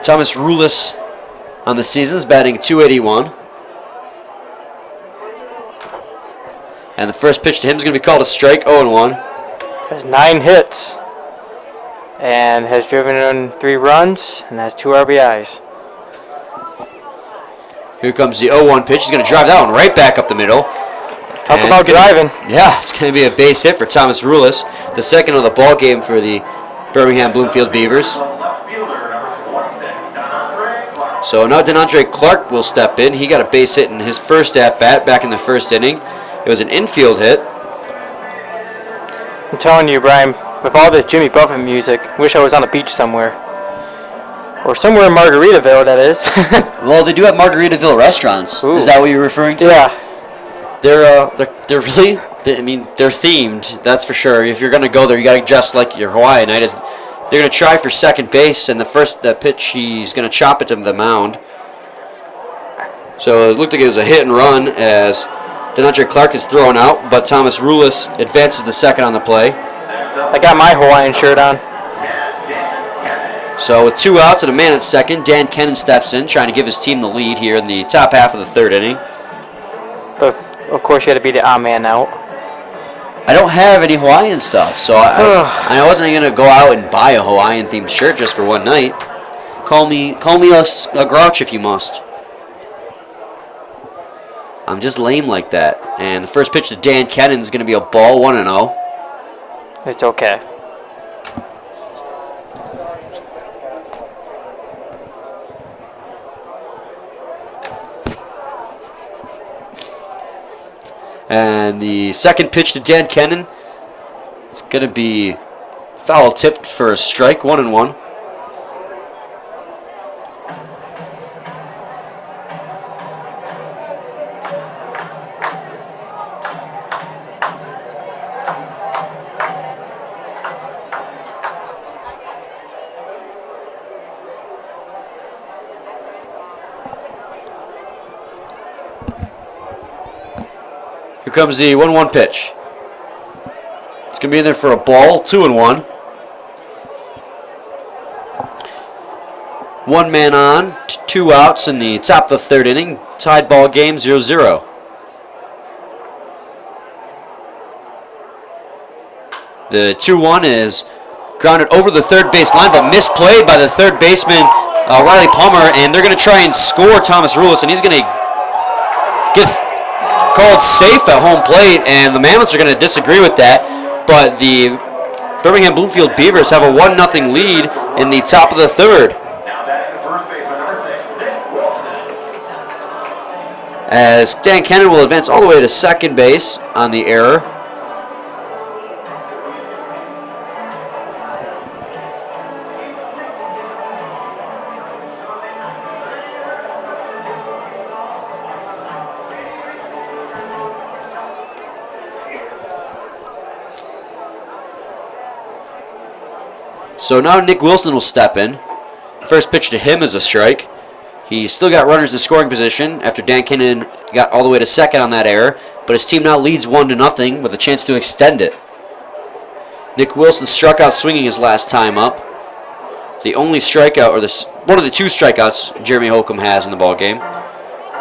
Thomas Rulis on the season is batting .281. And the first pitch to him is going to be called a strike, 0-1. Has 9 hits and has driven in 3 runs and has 2 RBIs. Here comes the 0-1 pitch. He's going to drive that one right back up the middle. Talk And about driving. Yeah, it's going to be a base hit for Thomas Rulis, the second of the ball game for the Birmingham Bloomfield Beavers. Left fielder, number 26, DeAndre Clark. So now DeAndre Clark will step in. He got a base hit in his first at-bat back in the first inning. It was an infield hit. I'm telling you, Brian, with all this Jimmy Buffett music, wish I was on a beach somewhere. Or somewhere in Margaritaville, that is. Well, they do have Margaritaville restaurants. Ooh. Is that what you're referring to? Yeah. They're really, they're themed, that's for sure. If you're going to go there, you got to dress like your Hawaii night. They're going to try for second base, and that pitch, he's going to chop it to the mound. So it looked like it was a hit and run as DeAndre Clark is thrown out, but Thomas Rulis advances the second on the play. I got my Hawaiian shirt on. So with 2 outs and a man at second, Dan Kennan steps in, trying to give his team the lead here in the top half of the third inning. But, of course, you had to be the odd man out. I don't have any Hawaiian stuff, so I wasn't going to go out and buy a Hawaiian-themed shirt just for one night. Call me a grouch if you must. I'm just lame like that. And the first pitch to Dan Kennan is going to be a ball, 1-0. It's okay. And the second pitch to Dan Kennan is going to be foul tipped for a strike, 1-1. Here comes the 1-1 pitch. It's going to be in there for a ball, 2-1. One man on, 2 outs in the top of the third inning. Tied ball game, 0-0. The 2-1 is grounded over the third base line, but misplayed by the third baseman, Riley Palmer, and they're going to try and score Thomas Rulis, and he's going to get called safe at home plate, and the Mammoths are going to disagree with that, but the Birmingham Bloomfield Beavers have a 1-0 lead in the top of the third. Now batting the first baseman, number 6, Nick Wilson. As Dan Kennan will advance all the way to second base on the error. So now Nick Wilson will step in. First pitch to him is a strike. He's still got runners in scoring position after Dan Kennan got all the way to second on that error, but his team now leads 1-0 with a chance to extend it. Nick Wilson struck out swinging his last time up. The only strikeout, or one of the 2 strikeouts Jeremy Holcomb has in the ball game.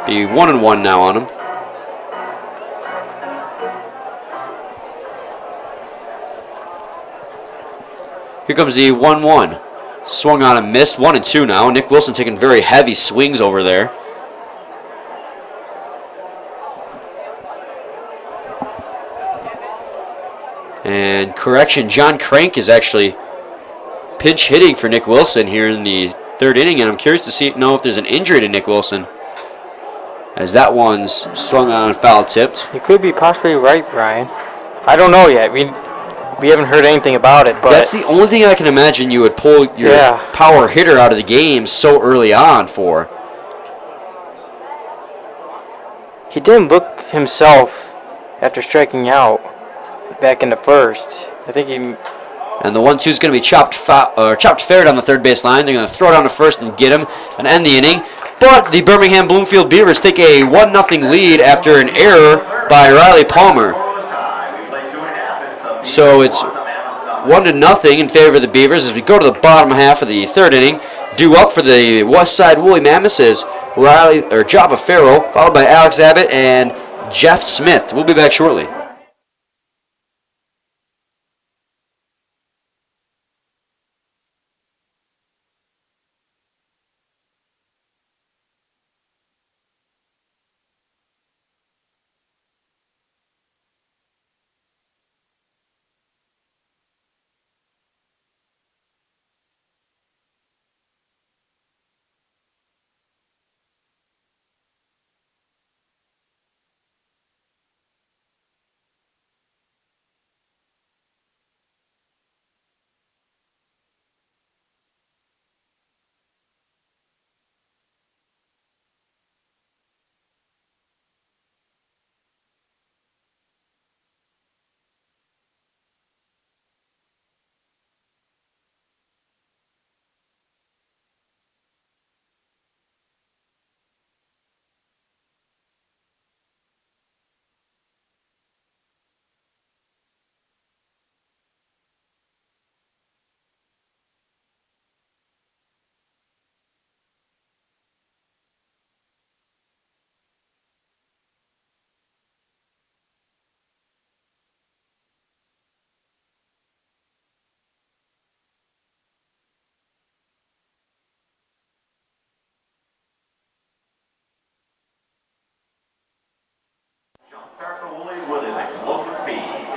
Be 1-1 now on him. Here comes the 1-1. Swung on and missed. 1-2 now. Nick Wilson taking very heavy swings over there. And correction, John Crank is actually pinch hitting for Nick Wilson here in the third inning, and I'm curious to know if there's an injury to Nick Wilson, as that one's swung on and foul tipped. You could be possibly right, Brian. I don't know yet. We haven't heard anything about it, but that's the only thing I can imagine you would pull your power hitter out of the game so early on for. he didn't look himself after striking out back in the first. I think he. And the 1-2 is going to be chopped fair down the third base line. They're going to throw it down to first and get him and end the inning. But the Birmingham Bloomfield Beavers take a 1-0 lead after an error by Riley Palmer. So it's 1-0 in favor of the Beavers as we go to the bottom half of the third inning. Due up for the Westside Woolly Mammoths is Jabba Farrell, followed by Alex Abbott and Jeff Smith. We'll be back shortly.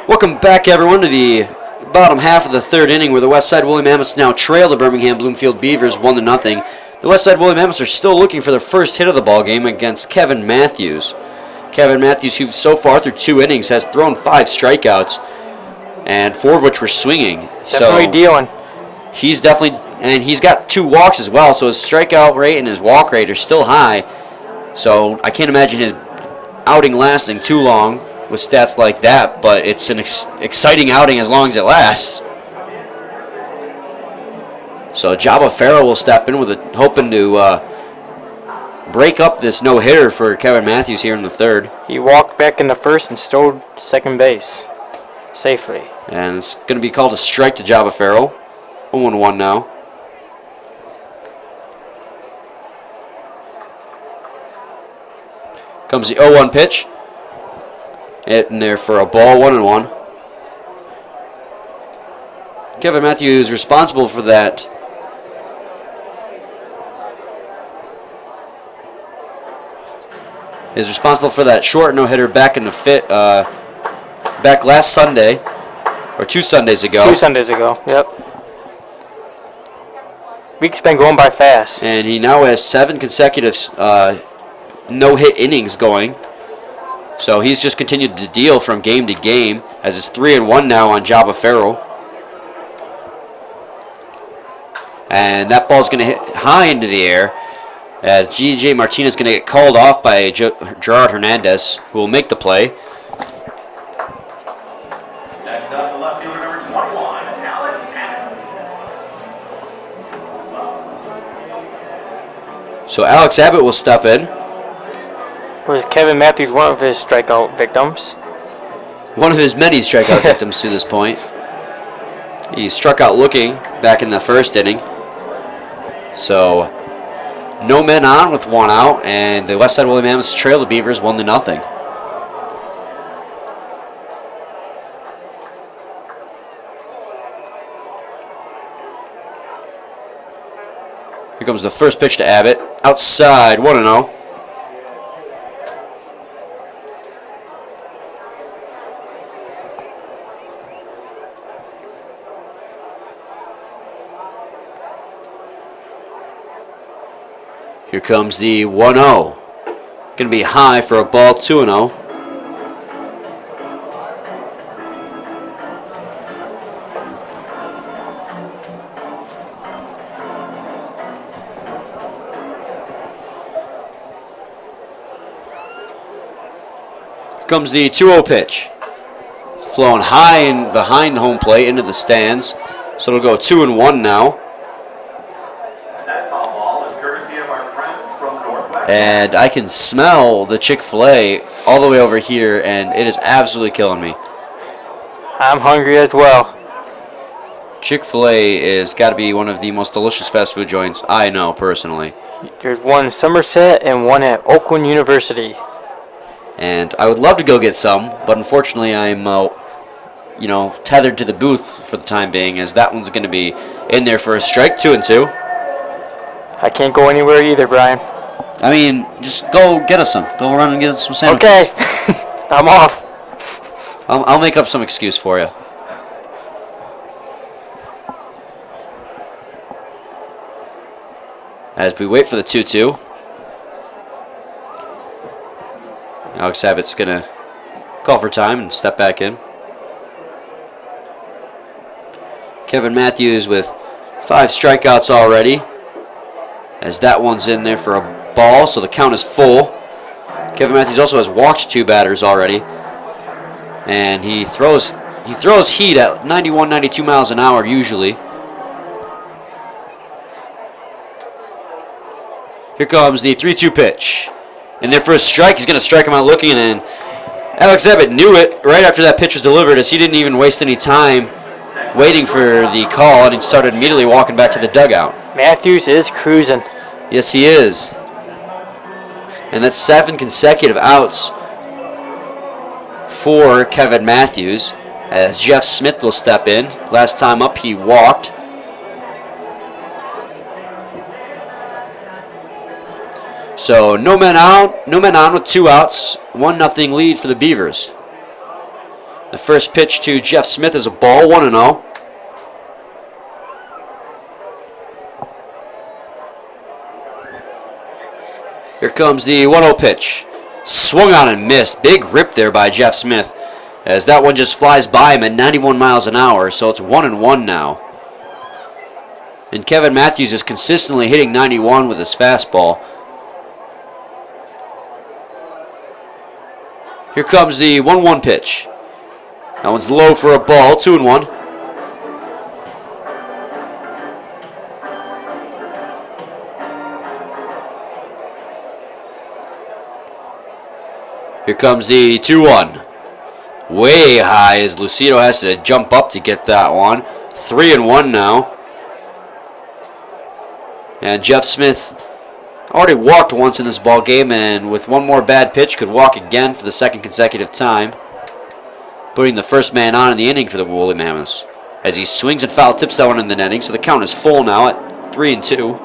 Welcome back, everyone, to the bottom half of the third inning, where the Westside Woolly Mammoths now trail the Birmingham Bloomfield Beavers 1-0. The Westside Woolly Mammoths are still looking for their first hit of the ball game against Kevin Matthews. Kevin Matthews, who so far through 2 innings has thrown 5 strikeouts, and 4 of which were swinging. Definitely dealing. He's definitely, and he's got 2 walks as well, so his strikeout rate and his walk rate are still high. So I can't imagine his outing lasting too long with stats like that, but it's an exciting outing as long as it lasts. So Jabba Farrow will step in with hoping to break up this no-hitter for Kevin Matthews here in the third. He walked back in the first and stole second base safely. And it's going to be called a strike to Jabba Farrow. 0-1 now. Comes the 0-1 pitch. In there for a ball, 1-1. Kevin Matthews responsible for that. Is responsible for that short no-hitter back in the back last Sunday, or 2 Sundays ago. 2 Sundays ago, yep. Week's been going by fast. And he now has 7 consecutive no-hit innings going. So he's just continued to deal from game to game, as it's 3-1 now on Jabba Farrow. And that ball's going to hit high into the air, as G.J. Martinez is going to get called off by Gerard Hernandez, who will make the play. Next up, the left fielder number 21, Alex Abbott. So Alex Abbott will step in. Was Kevin Matthews one of his strikeout victims? One of his many strikeout victims to this point. He struck out looking back in the first inning. So no men on with 1 out, and the Westside Woolly Mammoths trail the Beavers 1-0. Here comes the first pitch to Abbott. Outside, 1-0. Here comes the 1-0. Going to be high for a ball, 2-0. Here comes the 2-0 pitch. Flowing high and behind home plate into the stands. So it'll go 2-1 now. And I can smell the Chick-fil-A all the way over here, and it is absolutely killing me. I'm hungry as well. Chick-fil-A is got to be one of the most delicious fast food joints I know personally. There's one in Somerset and one at Oakland University. And I would love to go get some, but unfortunately I'm, tethered to the booth for the time being, as that one's going to be in there for a strike, 2-2. I can't go anywhere either, Brian. I mean, just go get us some. Go run and get us some sandwiches. Okay. I'm off. I'll make up some excuse for you. As we wait for the 2-2. Alex Abbott's going to call for time and step back in. Kevin Matthews with 5 strikeouts already, as that one's in there for a ball, so the count is full. Kevin Matthews also has walked 2 batters already, and he throws heat at 91, 92 miles an hour usually. Here comes the 3-2 pitch, and there for a strike. He's going to strike him out looking, and Alex Abbott knew it right after that pitch was delivered, as he didn't even waste any time waiting for the call, and he started immediately walking back to the dugout. Matthews is cruising. Yes, he is. And that's 7 consecutive outs for Kevin Matthews, as Jeff Smith will step in. Last time up, he walked. So no men on with 2 outs, 1-0 lead for the Beavers. The first pitch to Jeff Smith is a ball, 1-0. Here comes the 1-0 pitch. Swung on and missed. Big rip there by Jeff Smith, as that one just flies by him at 91 miles an hour, so it's 1-1 now. And Kevin Matthews is consistently hitting 91 with his fastball. Here comes the 1-1 pitch. That one's low for a ball, 2-1. Here comes the 2-1. Way high as Lucido has to jump up to get that one. 3-1 now. And Jeff Smith already walked once in this ball game, and with one more bad pitch could walk again for the second consecutive time, putting the first man on in the inning for the Woolly Mammoths. As he swings and foul tips that one in the netting, so the count is full now at 3-2.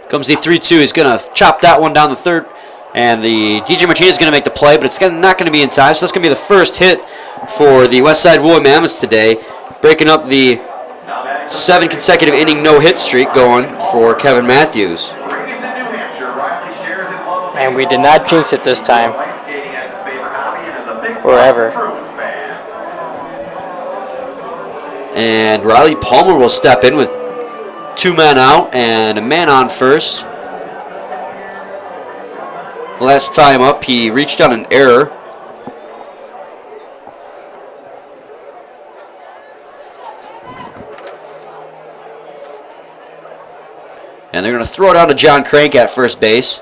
Comes the 3-2. He's going to chop that one down the third. And the DJ Martinez is going to make the play, but it's not going to be in time. So that's going to be the first hit for the Westside Woolly Mammoths today, breaking up the 7 consecutive inning no-hit streak going for Kevin Matthews. And we did not jinx it this time. Or ever. And Riley Palmer will step in with 2 men out and a man on first. Last time up, he reached on an error. And they're going to throw it out to John Crank at first base.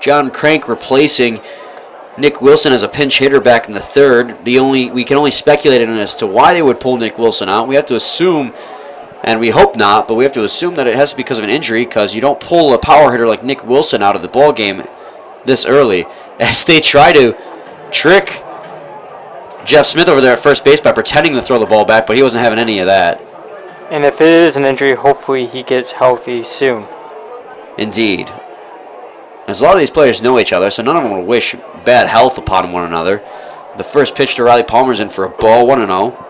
John Crank replacing Nick Wilson as a pinch hitter back in the third. We can only speculate on as to why they would pull Nick Wilson out. We have to assume, and we hope not, but we have to assume that it has to be because of an injury, because you don't pull a power hitter like Nick Wilson out of the ball game this early, as they try to trick Jeff Smith over there at first base by pretending to throw the ball back, but he wasn't having any of that. And if it is an injury, hopefully he gets healthy soon. Indeed. As a lot of these players know each other, so none of them will wish bad health upon one another. The first pitch to Riley Palmer's in for a ball, 1-0.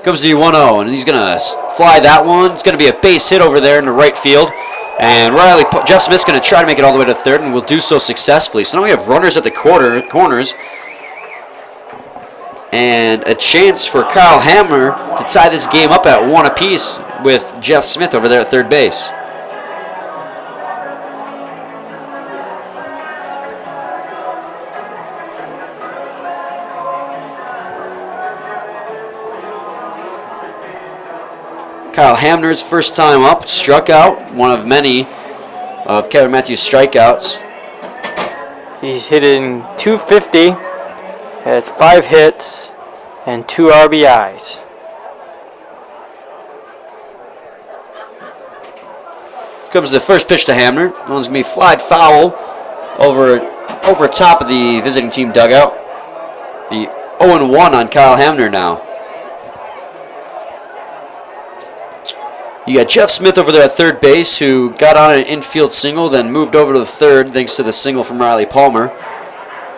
Comes the 1-0, and he's going to fly that one. It's going to be a base hit over there in the right field. And Jeff Smith's going to try to make it all the way to third, and will do so successfully. So now we have runners at the corners. And a chance for Kyle Hamner to tie this game up at 1 apiece with Jeff Smith over there at third base. Kyle Hamner's first time up, struck out, one of many of Kevin Matthews' strikeouts. He's hitting .250, has 5 hits, and 2 RBIs. Comes the first pitch to Hamner. That one's going to be flied foul over top of the visiting team dugout. The 0-1 on Kyle Hamner now. You got Jeff Smith over there at third base, who got on an infield single, then moved over to the third thanks to the single from Riley Palmer.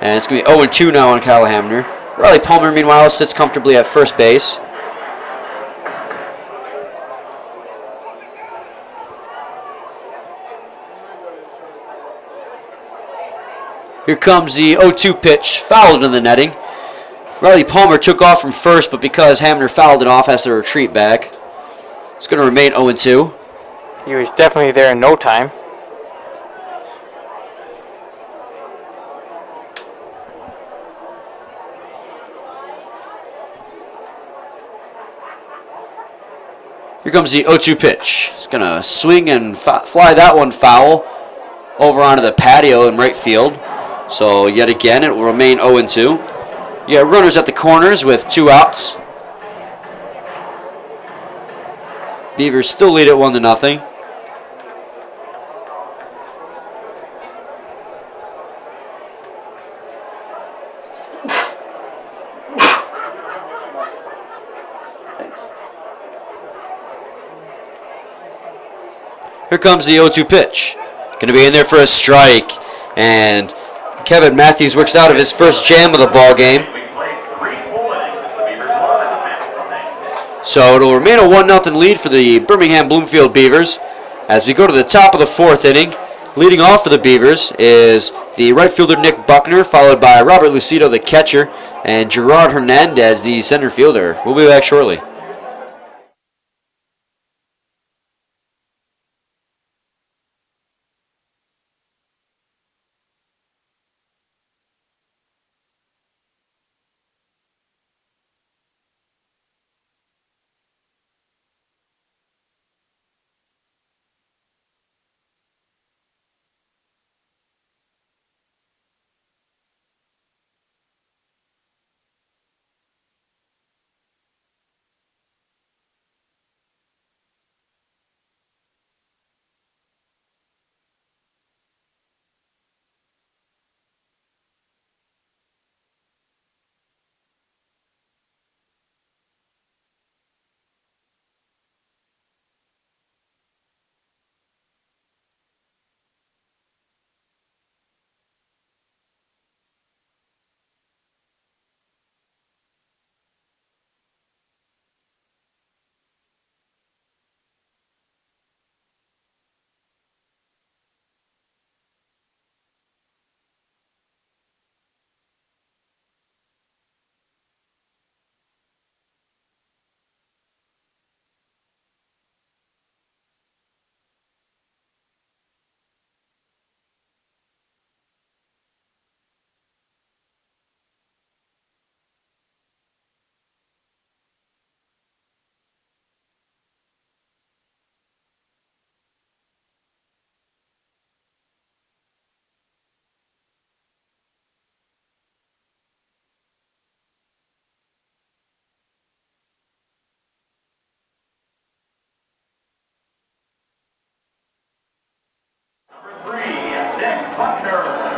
And it's going to be 0-2 now on Kyle Hamner. Riley Palmer, meanwhile, sits comfortably at first base. Here comes the 0-2 pitch, fouled in the netting. Riley Palmer took off from first, but because Hamner fouled it off, has to retreat back. It's going to remain 0-2. He was definitely there in no time. Here comes the 0-2 pitch. He's going to swing and fly that one foul over onto the patio in right field. So yet again, it will remain 0-2. You got runners at the corners with 2 outs. Beavers still lead it 1-0. Here comes the 0-2 pitch. Going to be in there for a strike. And Kevin Matthews works out of his first jam of the ball game. So it'll remain a 1-0 lead for the Birmingham Bloomfield Beavers. As we go to the top of the 4th inning, leading off for the Beavers is the right fielder Nick Buckner, followed by Robert Lucido, the catcher, and Gerard Hernandez, the center fielder. We'll be back shortly.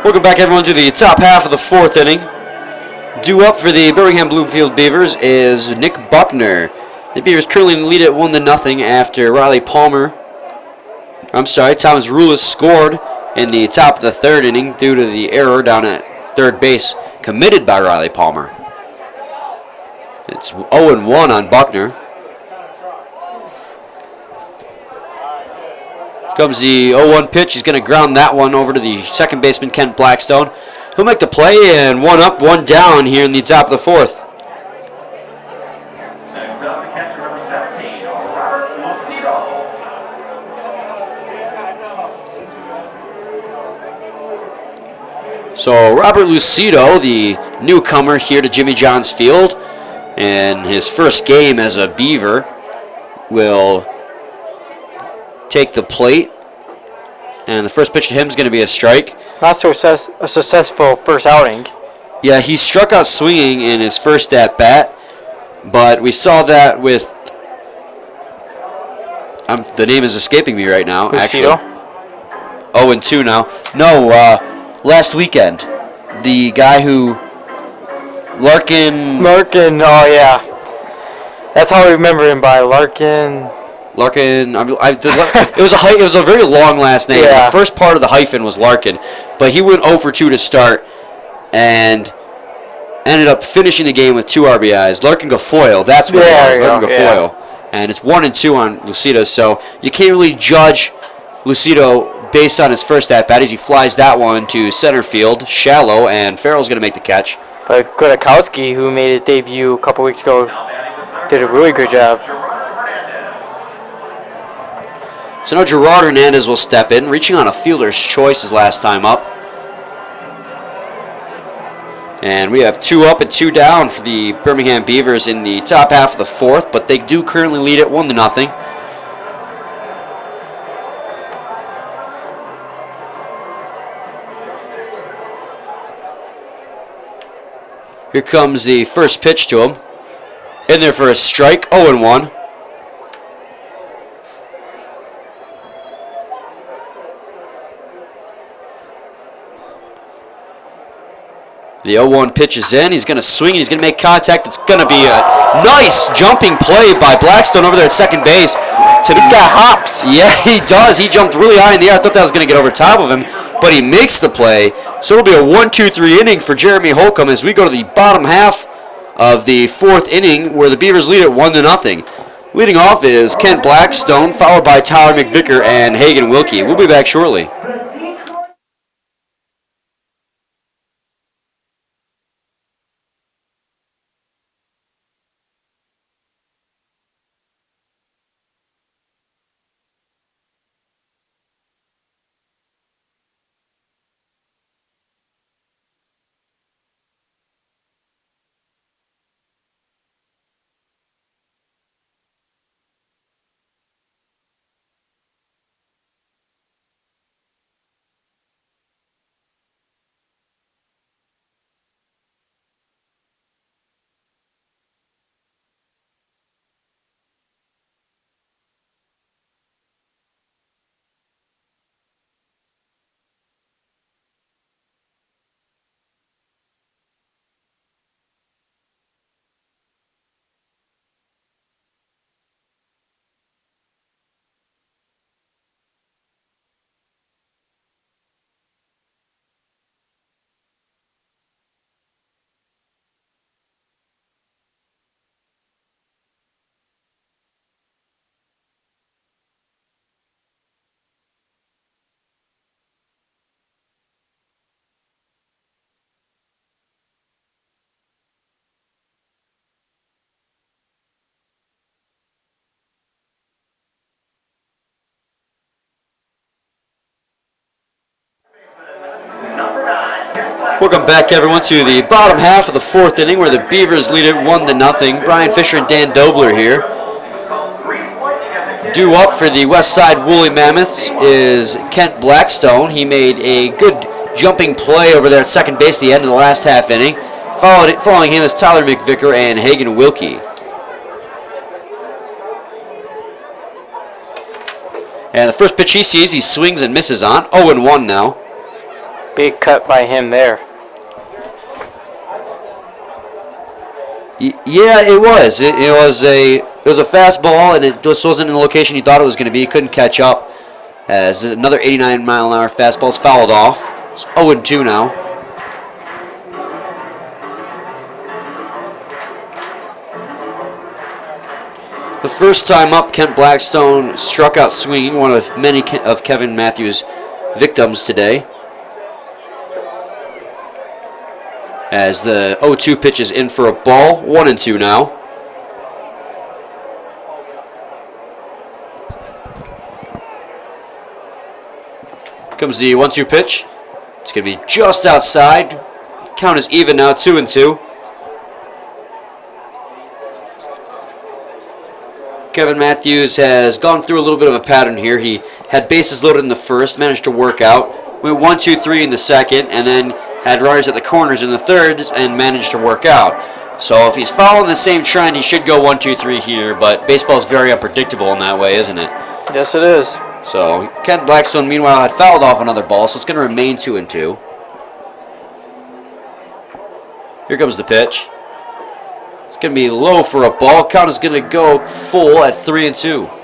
Welcome back, everyone, to the top half of the 4th inning. Due up for the Birmingham Bloomfield Beavers is Nick Buckner. The Beavers currently lead it 1-0 after Thomas Rulis scored in the top of the 3rd inning due to the error down at third base committed by Riley Palmer. It's 0-1 on Buckner. Comes the 0-1 pitch. He's going to ground that one over to the second baseman, Kent Blackstone. He'll make the play, and 1 up, 1 down here in the top of the 4th. Next up, the catcher number 17, Robert Lucido. So Robert Lucido, the newcomer here to Jimmy John's Field, and his first game as a Beaver, will take the plate, and the first pitch to him is going to be a strike. Not so a successful first outing. Yeah, he struck out swinging in his first at bat, but we saw that with the name is escaping me right now. Lucido? Actually, 0-2 now. No, last weekend, the guy who Larkin. Oh yeah, that's how I remember him by Larkin. It was a very long last name. Yeah. The first part of the hyphen was Larkin, but he went 0-2 to start and ended up finishing the game with 2 RBIs. Larkin Gafoyle, that's what it was. Larkin Gafoyle. And it's 1-2 on Lucido, so you can't really judge Lucido based on his first at bat as he flies that one to center field, shallow, and Farrell's going to make the catch. But Gudakowski, who made his debut a couple weeks ago, did a really good job. So now Gerard Hernandez will step in, reaching on a fielder's choice his last time up. And we have 2 up and 2 down for the Birmingham Beavers in the top half of the 4th, but they do currently lead it 1-0. Here comes the first pitch to him. In there for a strike, 0-1. The 0-1 pitch is in. He's going to swing. He's going to make contact. It's going to be a nice jumping play by Blackstone over there at second base. He's got hops. Yeah, he does. He jumped really high in the air. I thought that was going to get over top of him, but he makes the play. So it'll be a 1-2-3 inning for Jeremy Holcomb as we go to the bottom half of the fourth inning where the Beavers lead at 1-0. Leading off is Kent Blackstone, followed by Tyler McVicker and Hagen Wilkie. We'll be back shortly. Welcome back, everyone, to the bottom half of the fourth inning where the Beavers lead it 1-0. Brian Fisher and Dan Dobler here. Due up for the Westside Woolly Mammoths is Kent Blackstone. He made a good jumping play over there at second base at the end of the last half inning. Following him is Tyler McVicker and Hagen Wilkie. And the first pitch he sees, he swings and misses on. 0-1 now. Big cut by him there. Yeah, it was. It was a fastball, and it just wasn't in the location he thought it was going to be. He couldn't catch up. As another 89-mile-an-hour fastball is fouled off. It's 0-2 now. The first time up, Kent Blackstone struck out swinging, one of many of Kevin Matthews' victims today. As the 0-2 pitch is in for a ball, 1-2 now. Comes the 1-2 pitch. It's going to be just outside. Count is even now, 2-2. Kevin Matthews has gone through a little bit of a pattern here. He had bases loaded in the first, managed to work out. Went 1-2-3 in the second, and then had runners at the corners in the third and managed to work out. So if he's following the same trend, he should go 1-2-3 here, but baseball is very unpredictable in that way, isn't it? Yes, it is. So Kent Blackstone, meanwhile, had fouled off another ball, so it's going to remain 2-2. Here comes the pitch. It's going to be low for a ball. Count is going to go full at 3-2.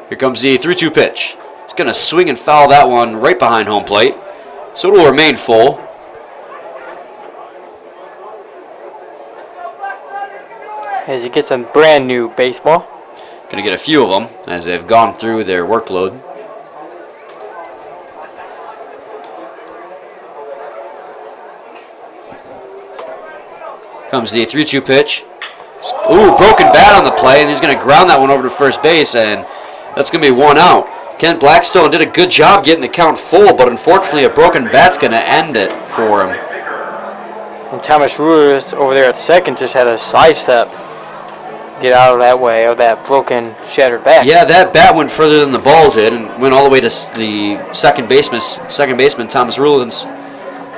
Here comes the 3-2 pitch. It's going to swing and foul that one right behind home plate. So it will remain full. As he gets a brand new baseball. Going to get a few of them as they've gone through their workload. Comes the 3-2 pitch. Ooh, broken bat on the play, and he's going to ground that one over to first base, and that's going to be one out. Kent Blackstone did a good job getting the count full, but unfortunately a broken bat's going to end it for him. And Thomas Ruiz over there at second just had a sidestep. Get out of that way of that broken, shattered bat. Yeah, that bat went further than the ball did and went all the way to the second baseman Thomas Ruiz,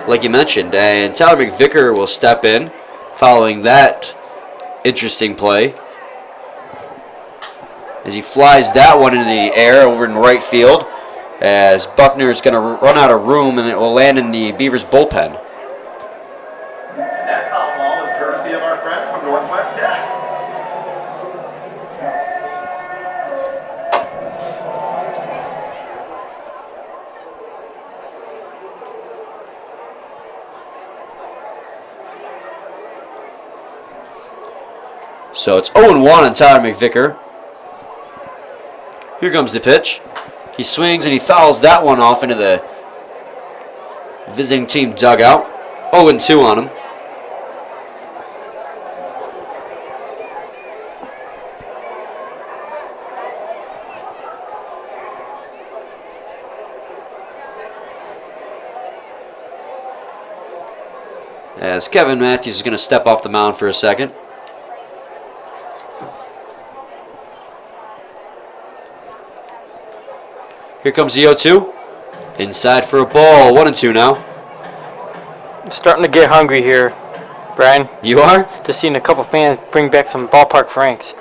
like you mentioned. And Tyler McVicker will step in following that interesting play. as he flies that one into the air over in right field, as Buckner is going to run out of room and it will land in the Beavers bullpen. That foul ball is courtesy of our friends from Northwest Tech. So it's 0-1 on Tyler McVicker. Here comes the pitch. He swings and he fouls that one off into the visiting team dugout. 0-2 on him. As Kevin Matthews is going to step off the mound for a second. Here comes the 0-2. Inside for a ball. 1-2 now. Starting to get hungry here, Brian. You are? Just seeing a couple fans bring back some ballpark Franks.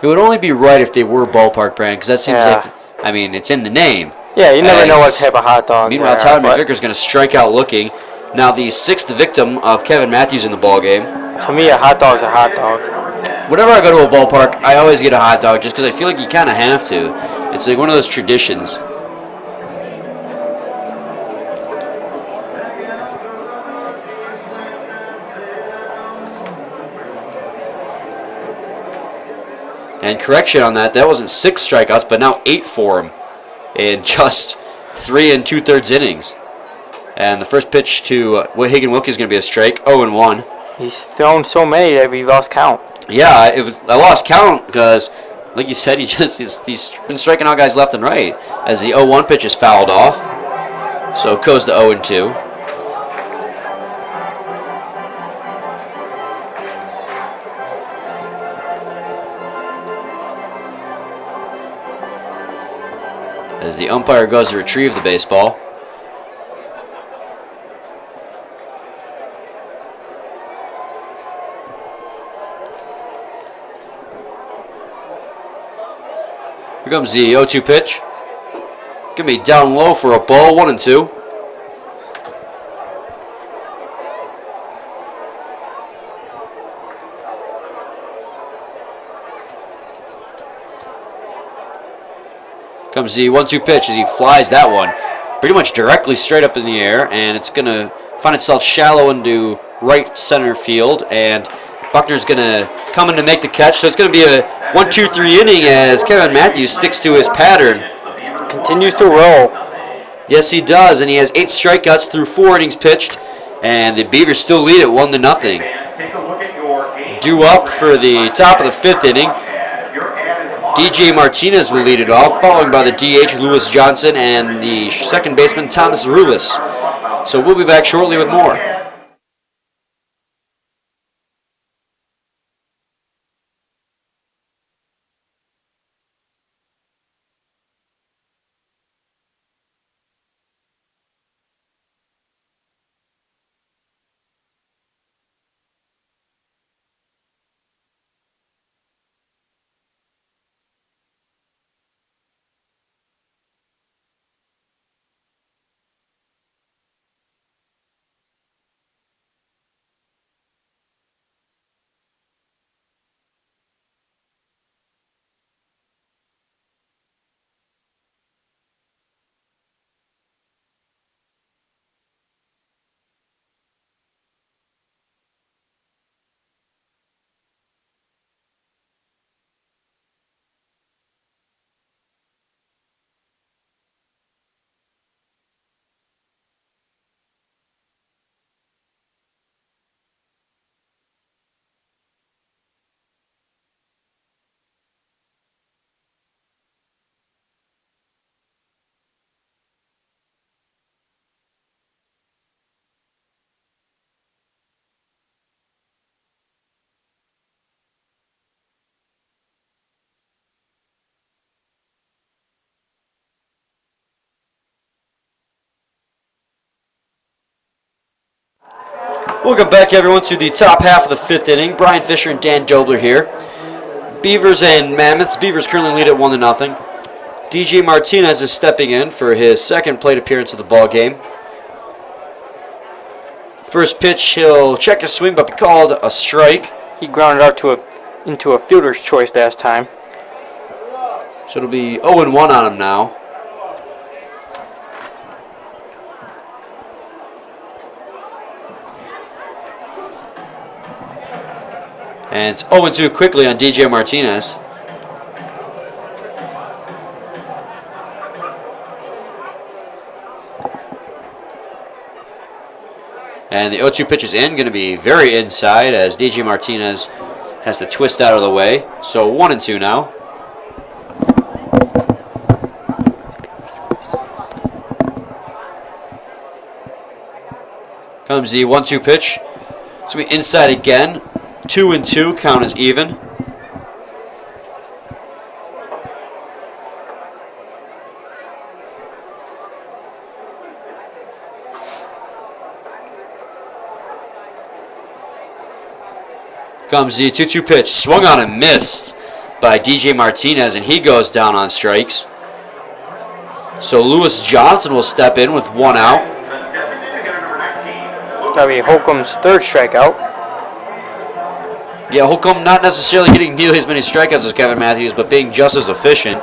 It would only be right if they were ballpark brand, because that seems Yeah. like, I mean, it's in the name. Yeah, you never know what type of hot dog. Meanwhile, Tyler McVicker is going to strike out looking. Now the 6th victim of Kevin Matthews in the ballgame. To me, a hot dog's a hot dog. Whenever I go to a ballpark, I always get a hot dog just because I feel like you kind of have to. It's like one of those traditions. And correction on that, that wasn't 6 strikeouts, but now 8 for him in just 3 2/3 innings. And the first pitch to Hagen Wilkie is going to be a strike, 0-1. He's thrown so many that we lost count. Yeah, I lost count because, like you said, he's been striking out guys left and right as the 0-1 pitch is fouled off. So it goes to 0-2. As the umpire goes to retrieve the baseball. Here comes the 0-2 pitch. Gonna be down low for a ball, 1-2. Comes the 1-2 pitch as he flies that one pretty much directly straight up in the air, and it's gonna find itself shallow into right center field, and Buckner's gonna come in to make the catch. So it's gonna be a 1-2-3 inning as Kevin Matthews sticks to his pattern. Continues to roll. Yes, he does, and he has 8 strikeouts through 4 innings pitched, and the Beavers still lead it 1-0. Due up for the top of the 5th inning. DJ Martinez will lead it off, followed by the DH Lewis Johnson and the second baseman Thomas Rulis. So we'll be back shortly with more. Welcome back, everyone, to the top half of the 5th inning. Brian Fisher and Dan Dobler here. Beavers and Mammoths. Beavers currently lead at 1-0. DJ Martinez is stepping in for his second plate appearance of the ball game. First pitch, he'll check his swing, but be called a strike. He grounded out into a fielder's choice last time. So it'll be 0-1 on him now. And it's 0-2 quickly on DJ Martinez. And the 0-2 pitch is in, going to be very inside as DJ Martinez has to twist out of the way. So 1-2 now. Comes the 1-2 pitch. It's going to be inside again. 2-2, count is even. Comes the 2-2 pitch. Swung on and missed by DJ Martinez, and he goes down on strikes. So Lewis Johnson will step in with 1 out. That'll be Holcomb's third strikeout. Yeah, Holcomb not necessarily getting nearly as many strikeouts as Kevin Matthews, but being just as efficient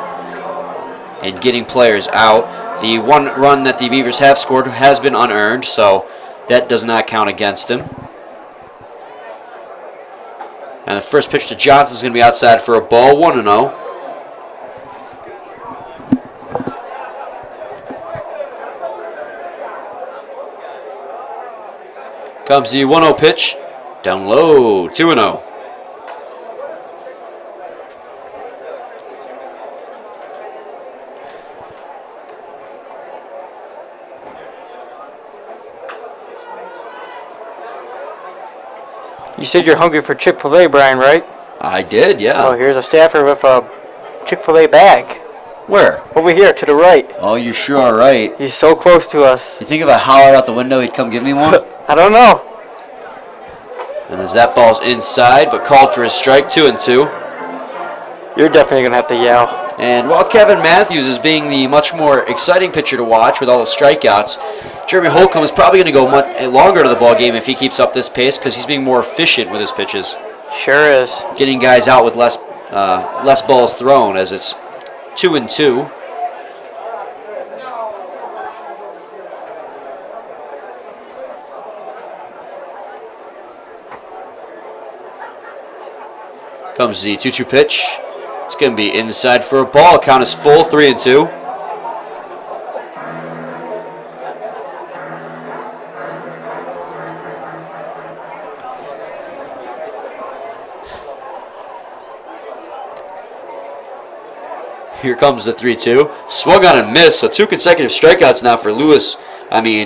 in getting players out. The 1 run that the Beavers have scored has been unearned, so that does not count against him. And the first pitch to Johnson is going to be outside for a ball, 1-0. Comes the 1-0 pitch, down low, 2-0. You said you're hungry for Chick-fil-A, Brian, right? I did, yeah. Oh, here's a staffer with a Chick-fil-A bag. Where? Over here, to the right. Oh, you sure are right. He's so close to us. You think if I hollered out the window, he'd come give me one? I don't know. And as that ball's inside, but called for a strike, 2-2. You're definitely going to have to yell. And while Kevin Matthews is being the much more exciting pitcher to watch with all the strikeouts, Jeremy Holcomb is probably going to go much longer to the ball game if he keeps up this pace because he's being more efficient with his pitches. Sure is. Getting guys out with less balls thrown as it's 2-2. Comes the 2-2 pitch. It's going to be inside for a ball. Count is full, 3-2. Here comes the 3-2. Swung on and missed, so 2 consecutive strikeouts now for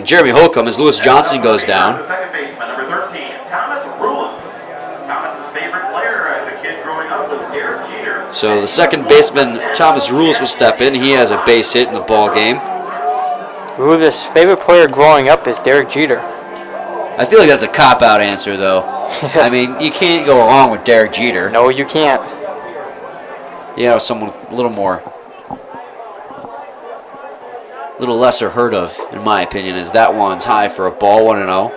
Jeremy Holcomb as Lewis Johnson goes down. The second baseman, number 13, Thomas Rulis. Thomas's favorite player as a kid growing up was Derek Jeter. So the second baseman, Thomas Rules, will step in. He has a base hit in the ball game. Rulis' favorite player growing up is Derek Jeter. I feel like that's a cop-out answer, though. I mean, you can't go wrong with Derek Jeter. No, you can't. Yeah, someone a little lesser heard of, in my opinion, as that one's high for a ball, 1-0.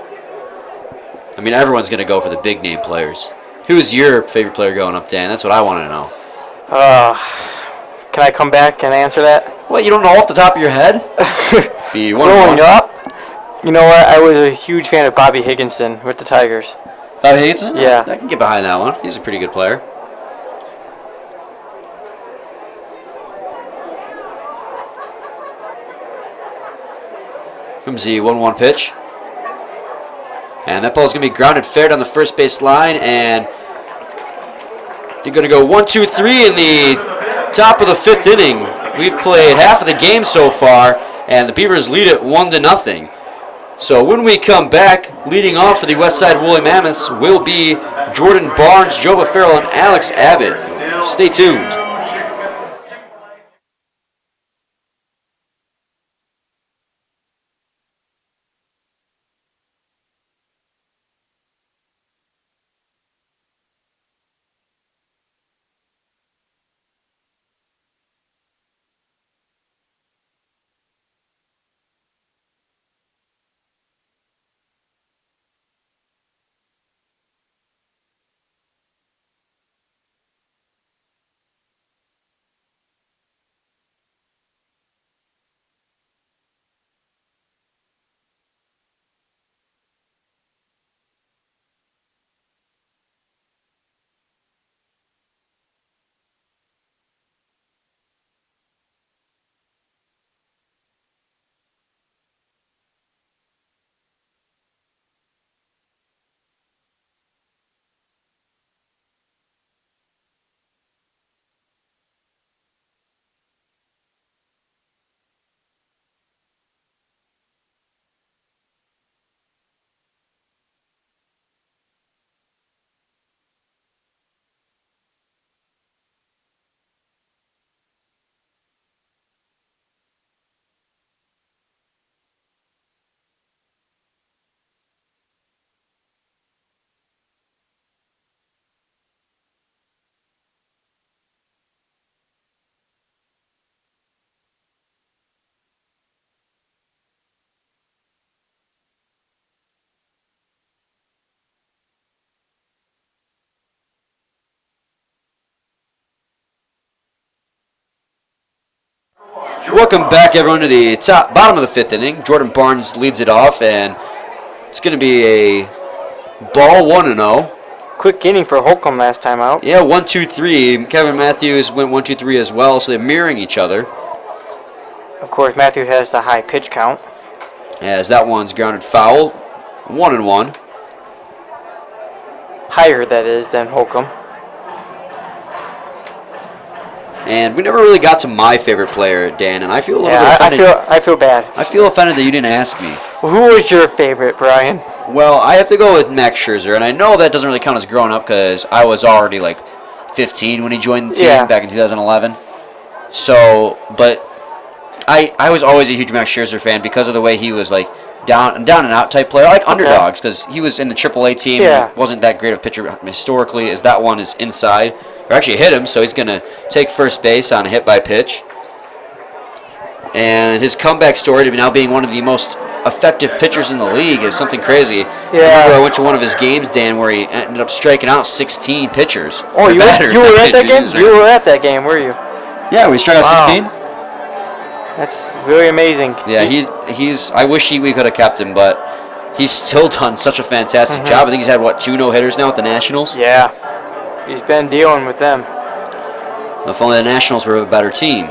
I mean, everyone's going to go for the big-name players. Who is your favorite player going up, Dan? That's what I want to know. Can I come back and answer that? What, you don't know off the top of your head? Be Growing up, you know what? I was a huge fan of Bobby Higginson with the Tigers. Bobby Higginson? Yeah. I can get behind that one. He's a pretty good player. Comes the 1-1 pitch. And that ball's going to be grounded fair down the first base line. And they're going to go 1-2-3 in the top of the 5th inning. We've played half of the game so far, and the Beavers lead it 1-0. So when we come back, leading off for the Westside Woolly Mammoths will be Jordan Barnes, Joe Farrell, and Alex Abbott. Stay tuned. Welcome back, everyone, to the bottom of the 5th inning. Jordan Barnes leads it off, and it's going to be a ball 1-0. Quick inning for Holcomb last time out. Yeah, 1-2-3. Kevin Matthews went 1-2-3 as well, so they're mirroring each other. Of course, Matthew has the high pitch count. As that one's grounded foul. 1-1. Higher, that is, than Holcomb. And we never really got to my favorite player, Dan, and I feel a little bit offended. I feel bad. I feel offended that you didn't ask me. Who was your favorite, Brian? Well, I have to go with Max Scherzer, and I know that doesn't really count as growing up because I was already like 15 when he joined the team back in 2011. So, but I was always a huge Max Scherzer fan because of the way he was like down and out type player. I like underdogs because he was in the AAA team and wasn't that great of a pitcher historically as that one is inside. Or actually hit him, so he's going to take first base on a hit by pitch. And his comeback story to now being one of the most effective pitchers in the league is something crazy. Yeah. I remember I went to one of his games, Dan, where he ended up striking out 16 pitchers. Oh, you were at that game? You were at that game, were you? Yeah, we struck out 16. That's really amazing. Yeah, he's. I wish we could have kept him, but he's still done such a fantastic job. I think he's had, 2 no-hitters now with the Nationals? Yeah. He's been dealing with them. If only the Nationals were a better team.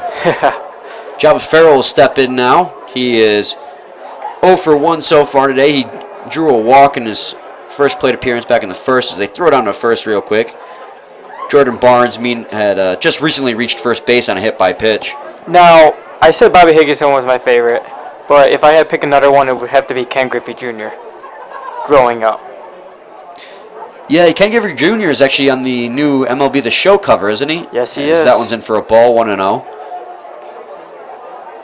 Jabba Farrell will step in now. He is 0 for 1 so far today. He drew a walk in his first plate appearance back in the first as they throw it down to first real quick. Jordan Barnes had just recently reached first base on a hit by pitch. Now, I said Bobby Higginson was my favorite, but if I had to pick another one, it would have to be Ken Griffey Jr. growing up. Yeah, Ken Griffey Jr. is actually on the new MLB The Show cover, isn't he? Yes, he is. That one's in for a ball, 1-0.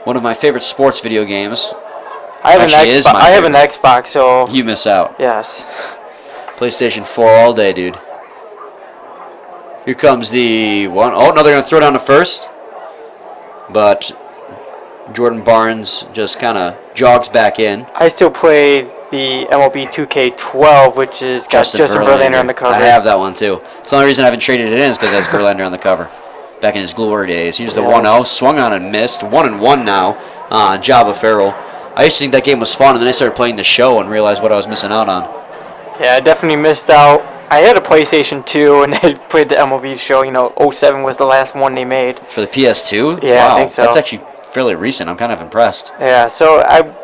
One of my favorite sports video games. I have an Xbox, so... You miss out. Yes. PlayStation 4 all day, dude. Here comes the one. Oh, no, they're going to throw it down to first. But Jordan Barnes just kind of jogs back in. I still play the MLB 2K12, which is got Justin Verlander on the cover. I have that one, too. It's the only reason I haven't traded it in is because it has Verlander on the cover. Back in his glory days. Here's the 1-0. Swung on and missed. 1-1 now on Jabba Farrell. I used to think that game was fun, and then I started playing the show and realized what I was missing out on. Yeah, I definitely missed out. I had a PlayStation 2, and I played the MLB show. 07 was the last one they made. For the PS2? Yeah, wow, I think so. That's actually fairly recent. I'm kind of impressed. Yeah, so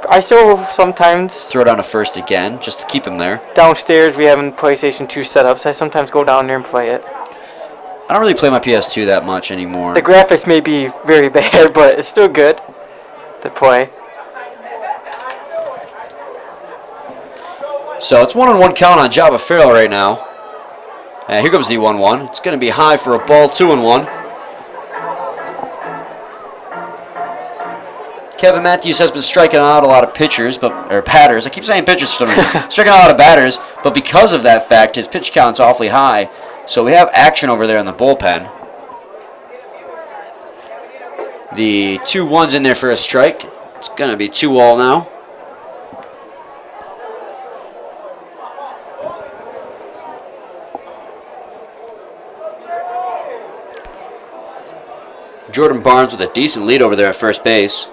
I still sometimes... Throw down to first again, just to keep him there. Downstairs, we have a PlayStation 2 setup, so I sometimes go down there and play it. I don't really play my PS2 that much anymore. The graphics may be very bad, but it's still good to play. So it's 1-1 count on Jabba Farrell right now. And here comes the 1-1. It's going to be high for a ball, 2-1. Kevin Matthews has been striking out a lot of pitchers, or batters. I keep saying pitchers for some reason. Striking out a lot of batters, but because of that fact, his pitch count's awfully high. So we have action over there in the bullpen. The 2-1's in there for a strike. It's going to be 2-all now. Jordan Barnes with a decent lead over there at first base.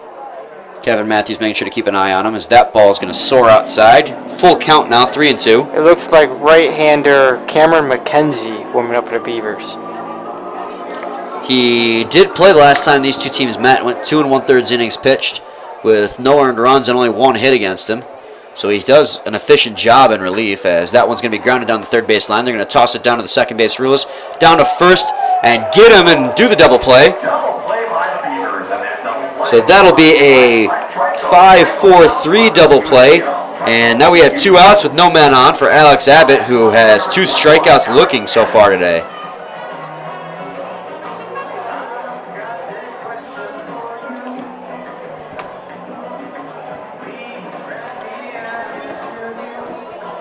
Kevin Matthews making sure to keep an eye on him as that ball is going to soar outside. Full count now, 3-2. It looks like right-hander Cameron McKenzie warming up for the Beavers. He did play the last time these two teams met. Went 2 1/3 innings pitched with no earned runs and only 1 hit against him. So he does an efficient job in relief as that one's going to be grounded down the third base line. They're going to toss it down to the second base rulers, down to first, and get him and do the double play. So that'll be a 5-4-3 double play. And now we have 2 outs with no men on for Alex Abbott, who has 2 strikeouts looking so far today.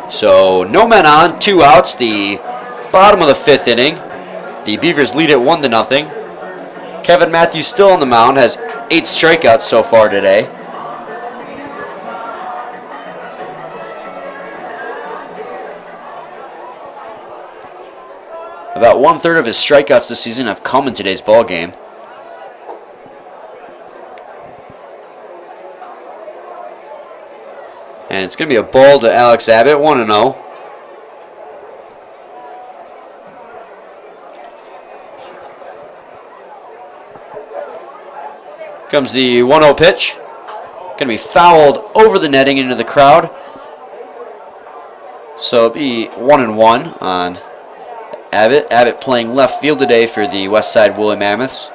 So no men on, 2 outs, the bottom of the 5th inning. The Beavers lead it 1-0. Kevin Matthews still on the mound, has 8 strikeouts so far today. About 1/3 of his strikeouts this season have come in today's ball game. And it's going to be a ball to Alex Abbott, 1-0. Comes the 1-0 pitch. Going to be fouled over the netting into the crowd. So it'll be 1-1 on Abbott. Abbott playing left field today for the Westside Woolly Mammoths.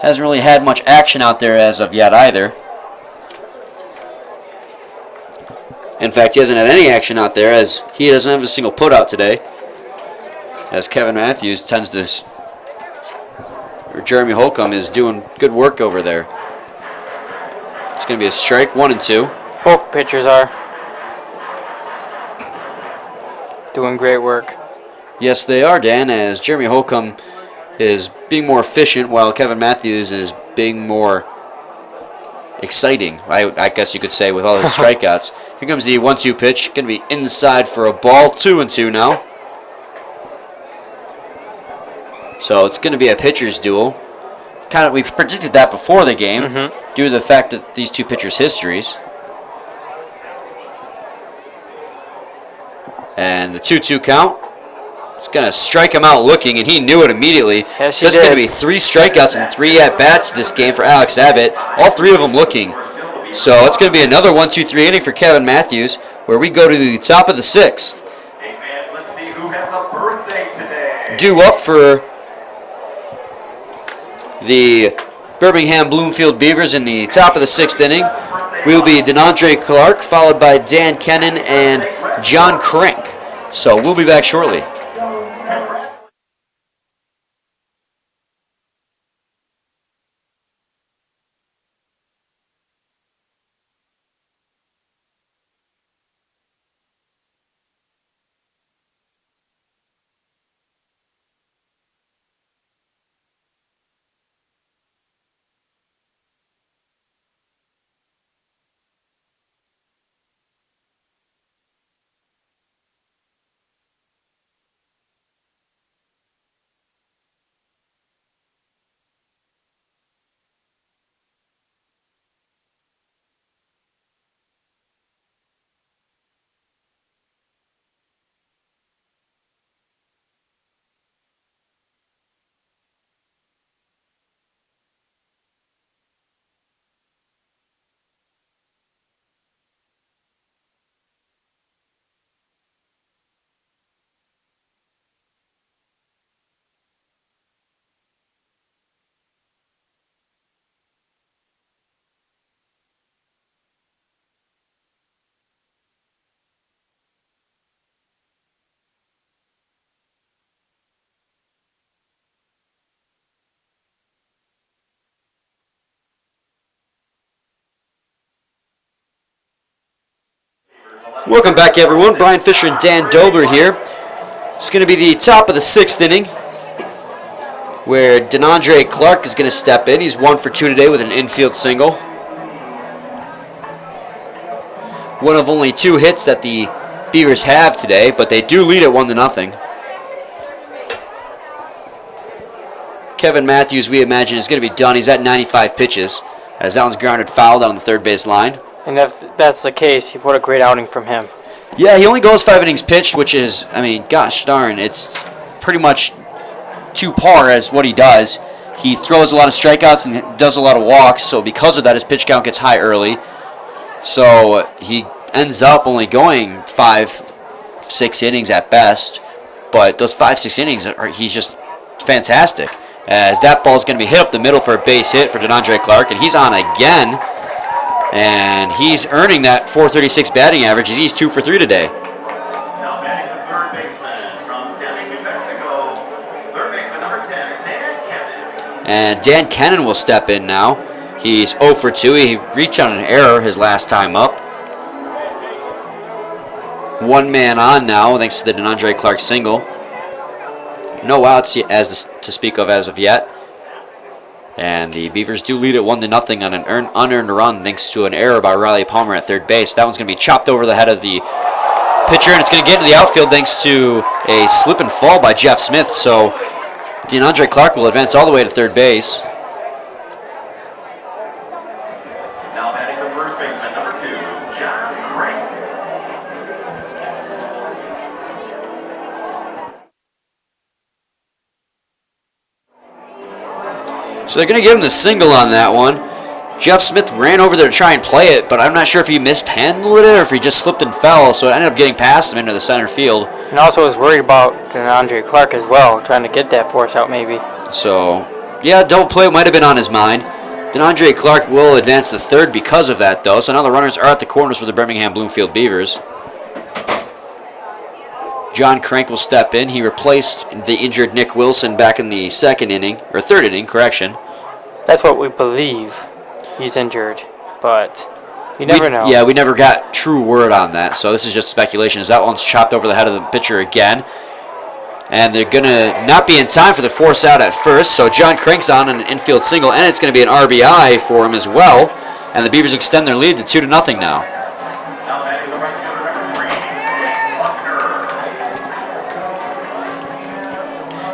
Hasn't really had much action out there as of yet either. In fact, he hasn't had any action out there as he doesn't have a single put out today. As Kevin Matthews tends to, or Jeremy Holcomb is doing good work over there. It's going to be a strike, 1-2. Both pitchers are doing great work. Yes, they are, Dan, as Jeremy Holcomb is being more efficient while Kevin Matthews is being more exciting, I guess you could say, with all his strikeouts. Here comes the 1-2 pitch. Going to be inside for a ball. 2-2 now. So it's going to be a pitcher's duel. We predicted that before the game due to the fact that these two pitchers' histories. And the 2-2 count. It's going to strike him out looking, and he knew it immediately. Yes, so it's going to be 3 strikeouts and 3 at-bats this game for Alex Abbott. All 3 of them looking. So it's going to be another 1-2-3 inning for Kevin Matthews, where we go to the top of the 6th. Hey fans, let's see who has a birthday today. Due up for the Birmingham Bloomfield Beavers in the top of the 6th inning will be DeAndre Clark, followed by Dan Kennan and John Crank. So we'll be back shortly. Welcome back, everyone. Brian Fisher and Dan Dobler here. It's going to be the top of the 6th inning, where DeAndre Clark is going to step in. He's 1 for 2 today with an infield single. One of only 2 hits that the Beavers have today, but they do lead at 1-0. Kevin Matthews, we imagine, is going to be done. He's at 95 pitches, as that one's grounded foul down on the third base line. And if that's the case, what a great outing from him. Yeah, he only goes 5 innings pitched, which is, I mean, gosh darn, it's pretty much to par as what he does. He throws a lot of strikeouts and does a lot of walks, so because of that, his pitch count gets high early. So he ends up only going 5-6 innings at best, but those 5-6 innings, he's just fantastic. As that ball is going to be hit up the middle for a base hit for DeAndre Clark, and he's on again. And he's earning that .436 batting average as he's 2 for 3 today. Now batting the third baseman from Deming, New Mexico. Third baseman number 10, Dan Kennan. And Dan Kennan will step in now. He's 0 for 2. He reached on an error his last time up. 1 man on now thanks to the DeAndre Clark single. No outs to speak of as of yet. And the Beavers do lead at 1-0 on an unearned run thanks to an error by Riley Palmer at third base. That one's going to be chopped over the head of the pitcher, and it's going to get into the outfield thanks to a slip and fall by Jeff Smith. So DeAndre Clark will advance all the way to third base. Now batting the first baseman, So they're going to give him the single on that one. Jeff Smith ran over there to try and play it, but I'm not sure if he mishandled it or if he just slipped and fell, so it ended up getting past him into the center field. And also was worried about Andre Clark as well, trying to get that force out maybe. So, yeah, double play might have been on his mind. Andre Clark will advance to third because of that, though. So now the runners are at the corners for the Birmingham Bloomfield Beavers. John Crank will step in. He replaced the injured Nick Wilson back in the third inning, correction. That's what we believe. He's injured, but you never know. Yeah, we never got true word on that, so this is just speculation. As that one's chopped over the head of the pitcher again. And they're going to not be in time for the force out at first, so John Crank's on an infield single, and it's going to be an RBI for him as well. And the Beavers extend their lead to 2-0 now.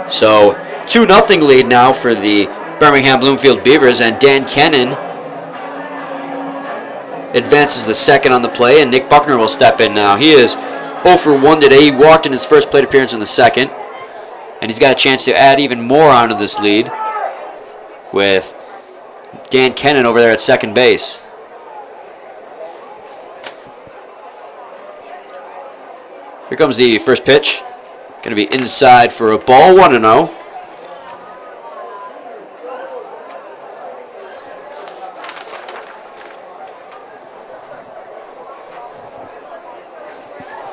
So 2-0 lead now for the Birmingham Bloomfield Beavers, and Dan Kennan advances the second on the play, and Nick Buckner will step in now. He is 0 for 1 today. He walked in his first plate appearance in the second. And he's got a chance to add even more onto this lead with Dan Kennan over there at second base. Here comes the first pitch. Going to be inside for a ball, 1-0.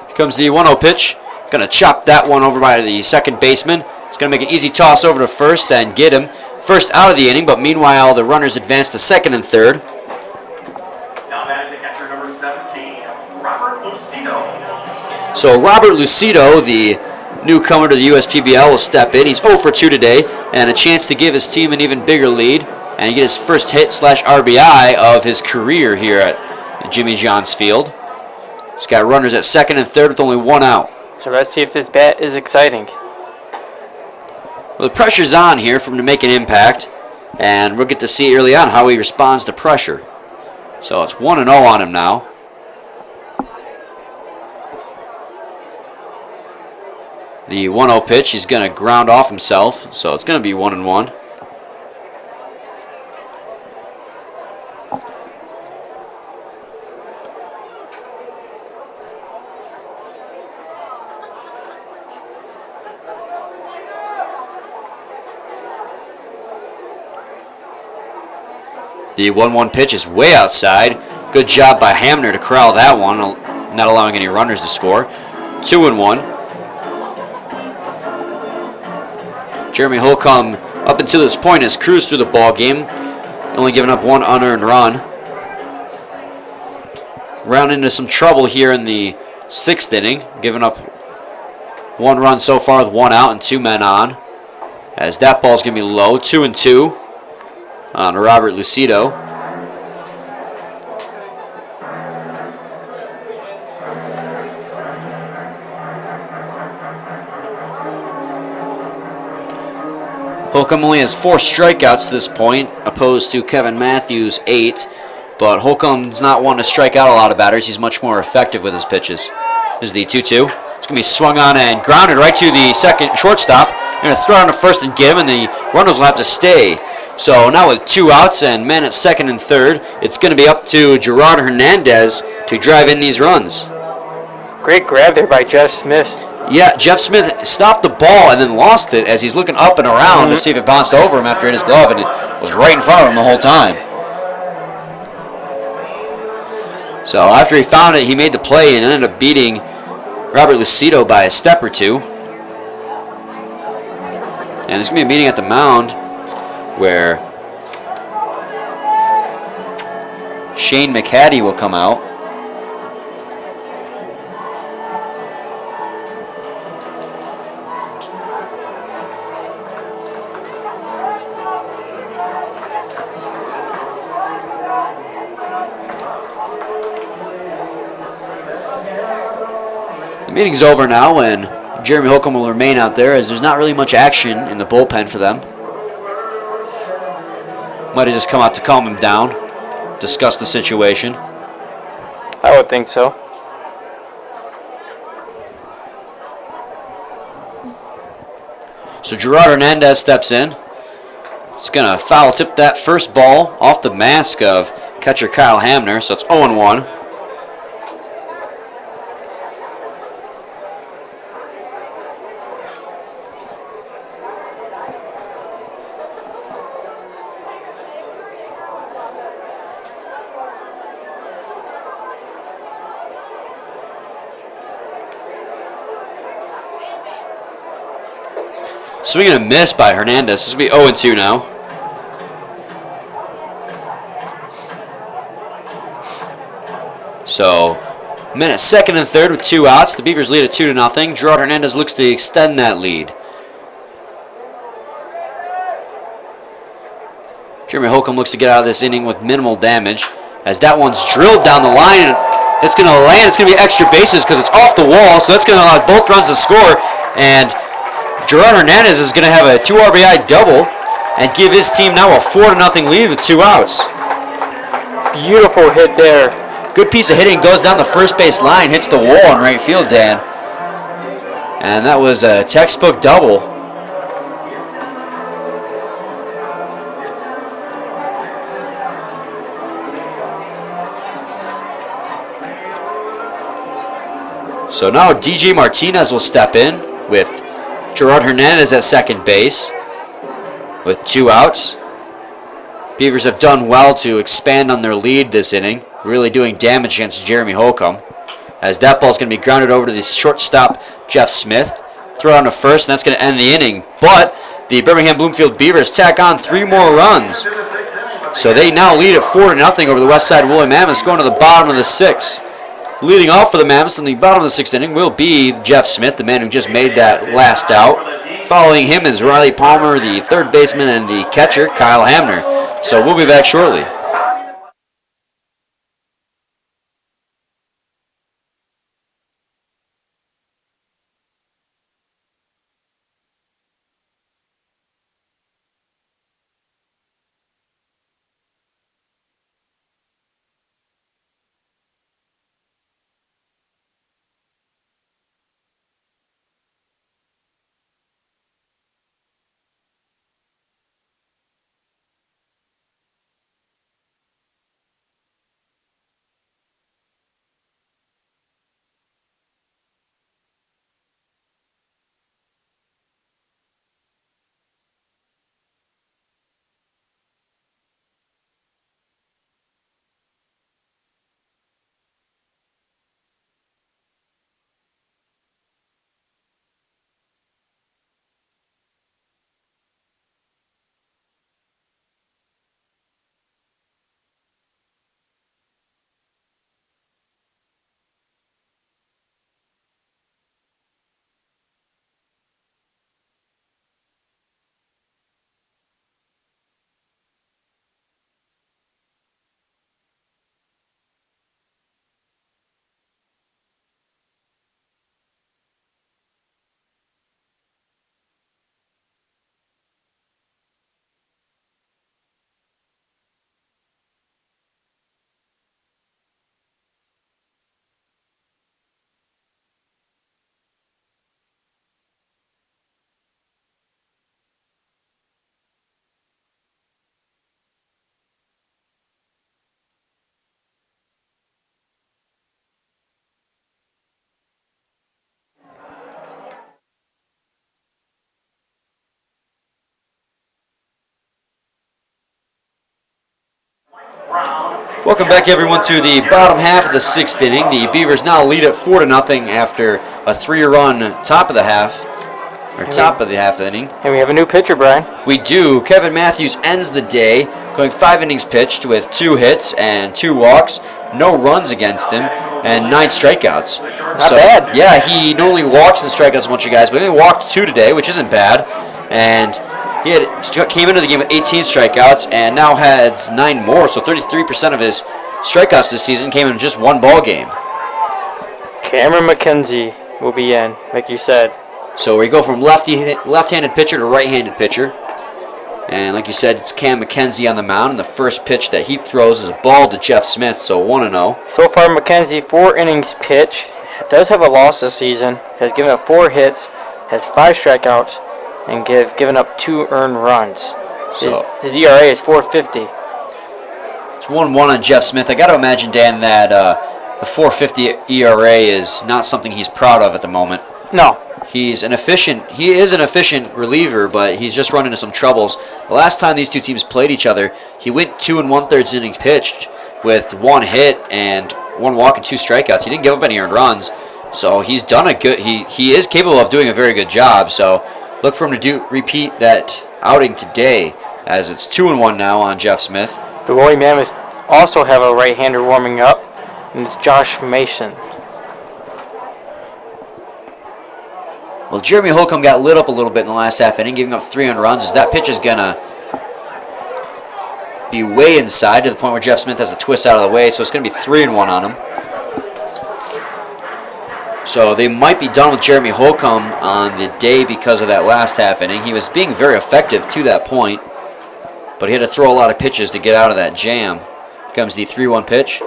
Here comes the 1-0 pitch. Going to chop that one over by the second baseman. He's going to make an easy toss over to first and get him first out of the inning, but meanwhile the runners advance to second and third. Now batting the catcher, number 17, Robert Lucido. So Robert Lucido, the newcomer to the USPBL, will step in. He's 0 for 2 today, and a chance to give his team an even bigger lead and get his first hit / RBI of his career here at Jimmy John's Field. He's got runners at second and third with only one out. So let's see if this bat is exciting. Well, the pressure's on here for him to make an impact, and we'll get to see early on how he responds to pressure. So it's 1-0 on him now. The 1-0 pitch, he's going to ground off himself, so it's going to be 1-1. The 1-1 pitch is way outside. Good job by Hamner to corral that one, not allowing any runners to score. 2-1. Jeremy Holcomb, up until this point, has cruised through the ball game, only giving up one unearned run. Round into some trouble here in the sixth inning, giving up one run so far with one out and two men on. As that ball's going to be low, 2-2 on Robert Lucido. Holcomb only has 4 strikeouts to this point, opposed to Kevin Matthews' 8. But Holcomb's not one to strike out a lot of batters. He's much more effective with his pitches. This is the 2-2. It's going to be swung on and grounded right to the second shortstop. They're going to throw it on to first and give him, and the runners will have to stay. So now with 2 outs and men at second and third, it's going to be up to Gerard Hernandez to drive in these runs. Great grab there by Jeff Smith. Yeah, Jeff Smith stopped the ball and then lost it as he's looking up and around to see if it bounced over him after it hit his glove, and it was right in front of him the whole time. So after he found it, he made the play and ended up beating Robert Lucido by a step or two. And there's going to be a meeting at the mound where Shane McCaddy will come out. The meeting's over now, and Jeremy Holcomb will remain out there as there's not really much action in the bullpen for them. Might have just come out to calm him down, discuss the situation. I would think so. So Gerard Hernandez steps in. It's going to foul tip that first ball off the mask of catcher Kyle Hamner, so it's 0-1. Swing and a miss by Hernandez. This will be 0-2 now. So, minute second and third with 2 outs. The Beavers lead at 2-0. Gerard Hernandez looks to extend that lead. Jeremy Holcomb looks to get out of this inning with minimal damage. As that one's drilled down the line, it's going to land. It's going to be extra bases because it's off the wall, so that's going to allow both runs to score. And Gerard Hernandez is going to have a 2 RBI double and give his team now a 4-0 lead with 2 outs. Beautiful hit there. Good piece of hitting, goes down the first base line, hits the wall in right field, Dan. And that was a textbook double. So now DJ Martinez will step in with Gerard Hernandez at second base with 2 outs. Beavers have done well to expand on their lead this inning, really doing damage against Jeremy Holcomb. As that ball's going to be grounded over to the shortstop, Jeff Smith. Throw on to first, and that's going to end the inning. But the Birmingham Bloomfield Beavers tack on 3 more runs. So they now lead at 4-0 over the Westside Woolly Mammoths, going to the bottom of the 6th. Leading off for the Mammoths in the bottom of the 6th inning will be Jeff Smith, the man who just made that last out. Following him is Riley Palmer, the third baseman, and the catcher, Kyle Hamner. So we'll be back shortly. Welcome back, everyone, to the bottom half of the 6th inning. The Beavers now lead at 4-0 after a 3-run top of the half inning. And we have a new pitcher, Brian. We do. Kevin Matthews ends the day going 5 innings pitched with 2 hits and 2 walks, no runs against him, and 9 strikeouts. Not bad. Yeah, he normally walks and strikeouts a bunch of guys, but he only walked 2 today, which isn't bad. And he came into the game with 18 strikeouts and now has 9 more, so 33% of his strikeouts this season came in just 1 ball game. Cameron McKenzie will be in, like you said. So we go from left-handed pitcher to right-handed pitcher. And like you said, it's Cam McKenzie on the mound, and the first pitch that he throws is a ball to Jeff Smith, so 1-0. So far, McKenzie, 4 innings pitched, does have a loss this season, has given up 4 hits, has 5 strikeouts, and given up 2 earned runs. So His ERA is 4.50. it's 1-1 on Jeff Smith. I got to imagine, Dan, that the 4.50 ERA is not something he's proud of at the moment. No. He is an efficient reliever, but he's just run into some troubles. The last time these two teams played each other, he went 2 1/3 innings pitched with 1 hit and 1 walk and 2 strikeouts. He didn't give up any earned runs, so he's done a good. He is capable of doing a very good job. So look for him to repeat that outing today, as it's 2-1 now on Jeff Smith. The Woolly Mammoths also have a right-hander warming up, and it's Josh Mason. Well, Jeremy Holcomb got lit up a little bit in the last half inning, giving up 3 earned runs, as that pitch is going to be way inside to the point where Jeff Smith has a twist out of the way, so it's going to be 3-1 on him. So they might be done with Jeremy Holcomb on the day because of that last half inning. He was being very effective to that point, but he had to throw a lot of pitches to get out of that jam. Here comes the 3-1 pitch.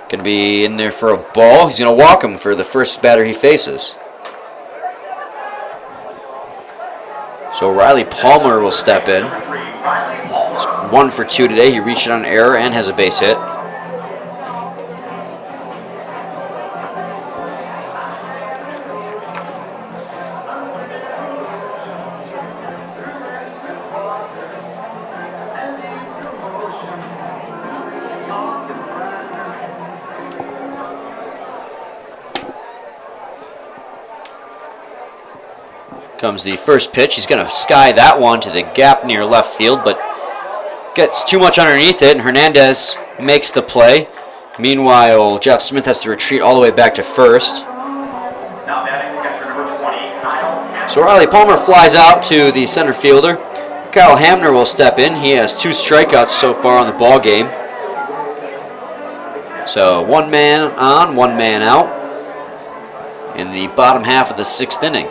Going to be in there for a ball. He's going to walk him for the first batter he faces. So Riley Palmer will step in. It's 1 for 2 today. He reached it on error and has a base hit. Comes the first pitch. He's going to sky that one to the gap near left field, but gets too much underneath it, and Hernandez makes the play. Meanwhile, Jeff Smith has to retreat all the way back to first. So Riley Palmer flies out to the center fielder. Kyle Hamner will step in. He has 2 strikeouts so far on the ball game. So 1 man on, 1 man out in the bottom half of the 6th inning.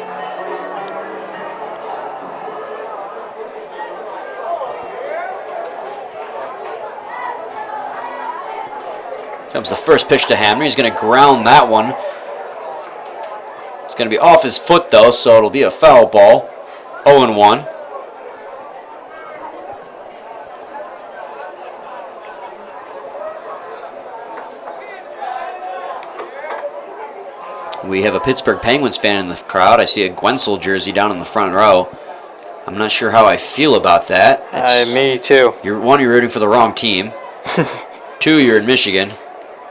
Comes the first pitch to Hamner. He's going to ground that one. It's going to be off his foot, though, so it'll be a foul ball. 0-1. We have a Pittsburgh Penguins fan in the crowd. I see a Gwensel jersey down in the front row. I'm not sure how I feel about that. Me too. You're rooting for the wrong team. 2, you're in Michigan.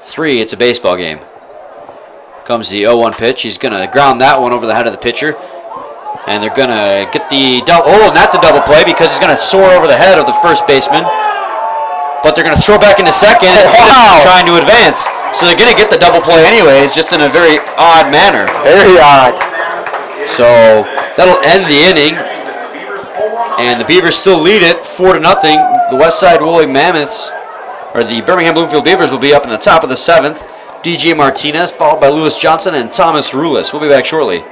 3, it's a baseball game. Comes the 0-1 pitch. He's going to ground that one over the head of the pitcher. And they're going to get the double. Oh, not the double play because he's going to soar over the head of the first baseman. But they're going to throw back into second and trying to advance. So they're going to get the double play anyways, just in a very odd manner. Very odd. So that'll end the inning. And the Beavers still lead it 4-0. The Westside Woolly Mammoths, or the Birmingham Bloomfield Beavers, will be up in the top of the 7th. DJ Martinez, followed by Lewis Johnson and Thomas Rulis. We'll be back shortly.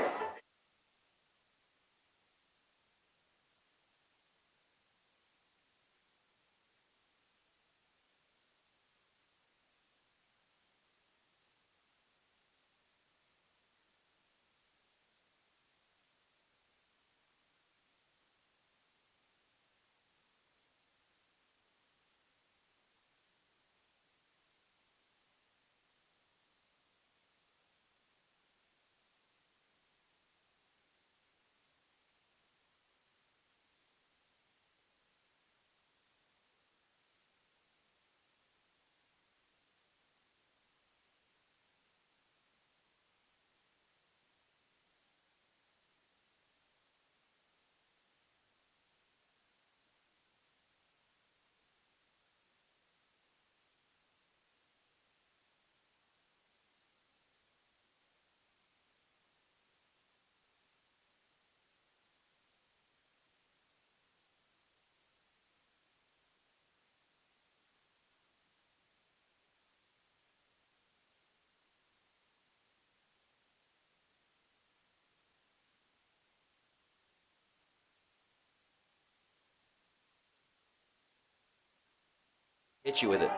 Hit you with it.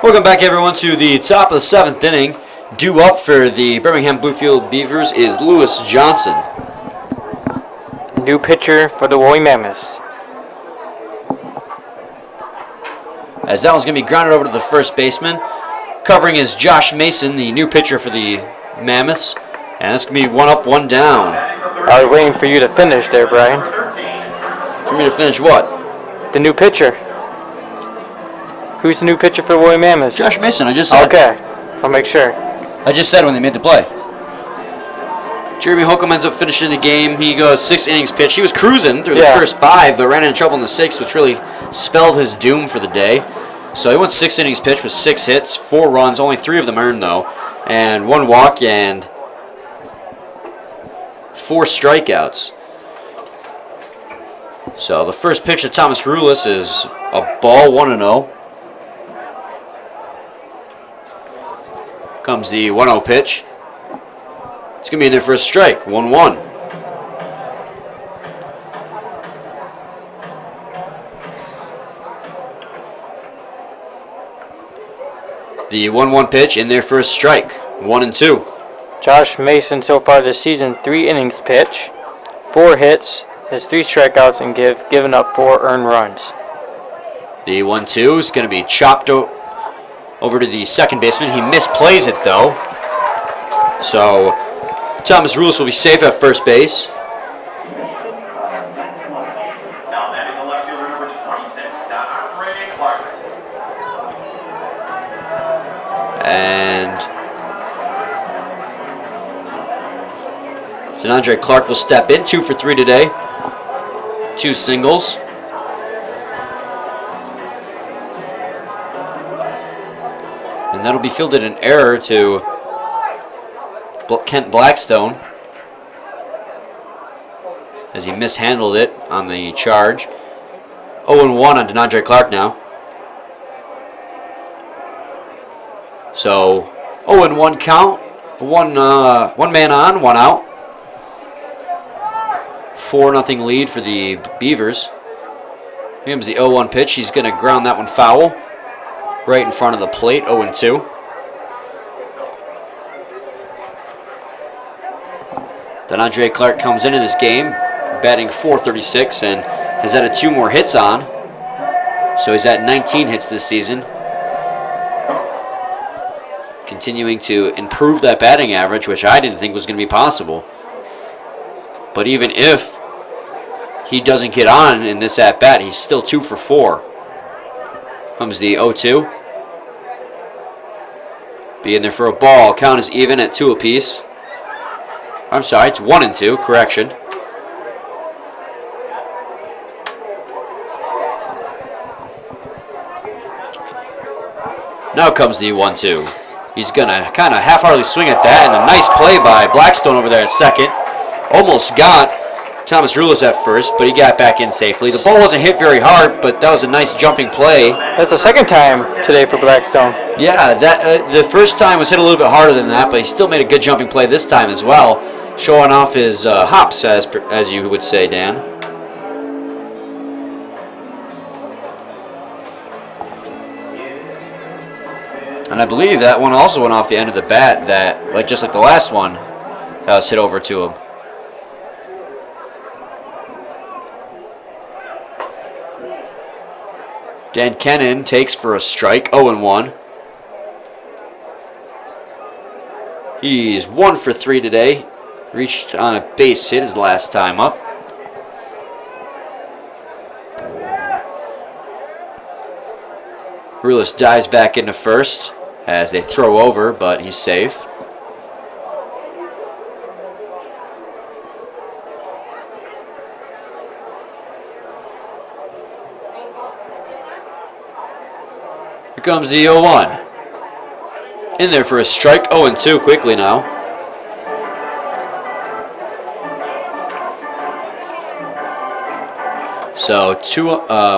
Welcome back, everyone, to the top of the 7th inning. Due up for the Birmingham Bloomfield Beavers is Lewis Johnson. New pitcher for the Woolly Mammoths. As that one's going to be grounded over to the first baseman. Covering is Josh Mason, the new pitcher for the Mammoths. And it's going to be 1 up, 1 down. I was waiting for you to finish there, Brian. For me to finish what? The new pitcher. Who's the new pitcher for the Woolly Mammoths? Josh Mason, I just said. Okay, I'll make sure. I just said when they made the play. Jeremy Holcomb ends up finishing the game. He goes 6 innings pitched. He was cruising through the first 5, but ran into trouble in the 6th, which really spelled his doom for the day. So he went 6 innings pitched with 6 hits, 4 runs, only 3 of them earned though, and 1 walk and 4 strikeouts. So the first pitch to Thomas Rulis is a ball, 1-0. Comes the 1-0 pitch. It's going to be in there for a strike, 1-1. The 1-1 pitch in there for a strike, 1-2. Josh Mason so far this season, 3 innings pitch, 4 hits, has 3 strikeouts, and given up 4 earned runs. The 1-2 is going to be chopped over to the second baseman. He misplays it though. So Thomas Rulis will be safe at first base. Now batting the left fielder, number 26, DeAndre Clark. And DeAndre Clark will step in, 2 for 3 today. 2 singles. And that'll be fielded an error to Kent Blackstone as he mishandled it on the charge. 0-1 on DeAndre Clark now. So 0-1 count. One man on, 1 out. 4-0 lead for the Beavers. Here comes the 0-1 pitch. He's going to ground that one foul right in front of the plate. 0-2. DeAndre Clark comes into this game batting .436 and has added 2 more hits on. So he's at 19 hits this season. Continuing to improve that batting average, which I didn't think was going to be possible. But even if he doesn't get on in this at-bat, he's still 2 for 4. Comes the 0-2. Be in there for a ball. Count is even at 2 apiece. I'm sorry, it's 1-2. Correction. Now comes the 1-2. He's going to kind of half-heartedly swing at that, and a nice play by Blackstone over there at second. Almost got Thomas Rulis at first, but he got back in safely. The ball wasn't hit very hard, but that was a nice jumping play. That's the second time today for Blackstone. Yeah, that the first time was hit a little bit harder than that, but he still made a good jumping play this time as well, showing off his hops, as you would say, Dan. And I believe that one also went off the end of the bat, that just like the last one, that was hit over to him. Dan Kennan takes for a strike, 0-1. He's 1 for 3 today. Reached on a base hit his last time up. Rulis dives back into first as they throw over, but he's safe. Here comes the 0-1. In there for a strike, 0-2 quickly now. So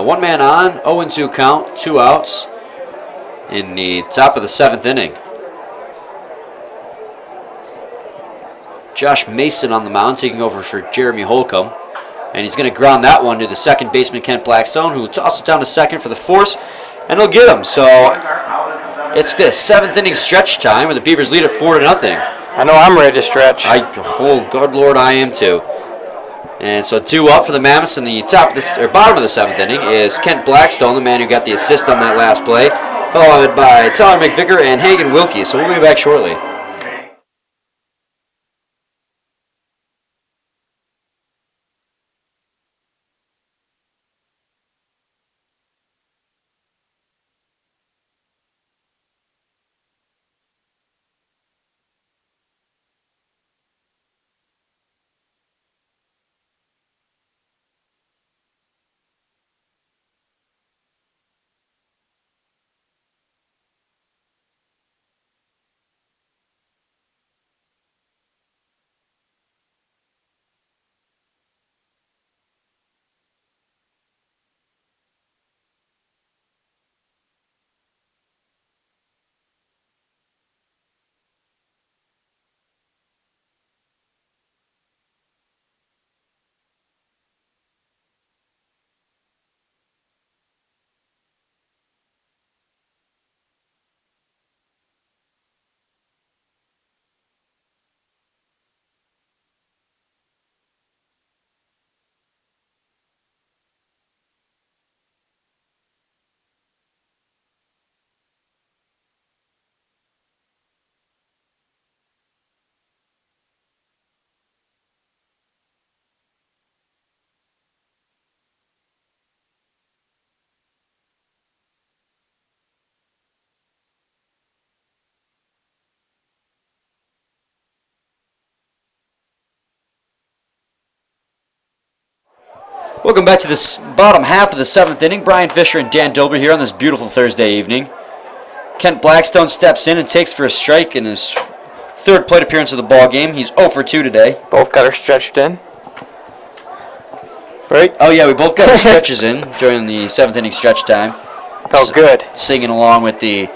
1 man on, 0-2 count, 2 outs in the top of the 7th inning. Josh Mason on the mound taking over for Jeremy Holcomb. And he's going to ground that one to the second baseman, Kent Blackstone, who tosses it down to second for the force, and he'll get him. So It's the 7th inning stretch time where the Beavers lead at 4-0. I know I'm ready to stretch. Oh, good Lord, I am too. And so 2 up for the Mammoths in the bottom of the 7th inning is Kent Blackstone, the man who got the assist on that last play, followed by Tyler McVicker and Hagen Wilkie. So we'll be back shortly. Welcome back to this bottom half of the 7th inning. Brian Fisher and Dan Dilber here on this beautiful Thursday evening. Kent Blackstone steps in and takes for a strike in his 3rd plate appearance of the ball game. He's 0 for 2 today. Both got our stretched in. Right? Oh yeah, we both got our stretches in during the 7th inning stretch time. Felt good. Singing along with the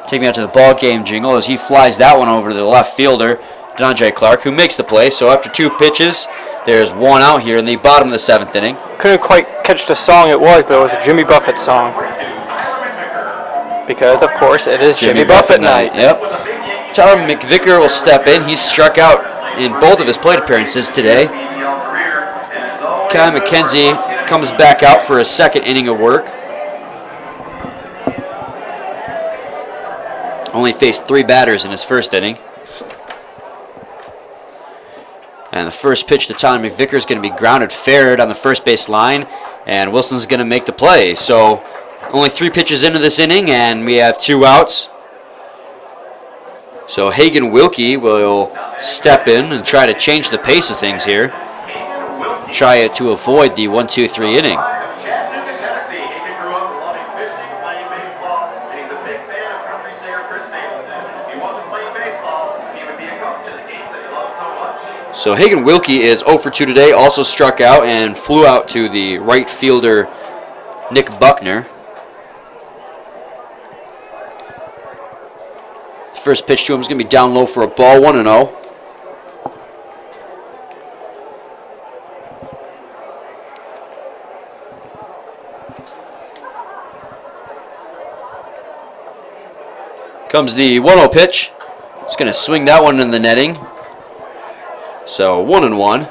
"Take Me Out to the Ball Game" jingle as he flies that one over to the left fielder, DeAndre Clark, who makes the play. So after 2 pitches, there's 1 out here in the bottom of the 7th inning. Couldn't quite catch the song it was, but it was a Jimmy Buffett song. Because, of course, it is Jimmy Buffett night. Yep. Tyler McVicker will step in. He's struck out in both of his plate appearances today. Kyle McKenzie comes back out for a 2nd inning of work. Only faced 3 batters in his 1st inning. And the first pitch to Tyler McVicker is going to be grounded fair on the first base line, and Wilson's going to make the play. So only 3 pitches into this inning, and we have 2 outs. So Hagen Wilkie will step in and try to change the pace of things here. Try to avoid the 1-2-3 inning. So Hagen Wilkie is 0 for 2 today, also struck out and flew out to the right fielder Nick Buckner. First pitch to him is going to be down low for a ball, 1-0. Comes the 1-0 pitch. He's going to swing that one in the netting. So 1-1.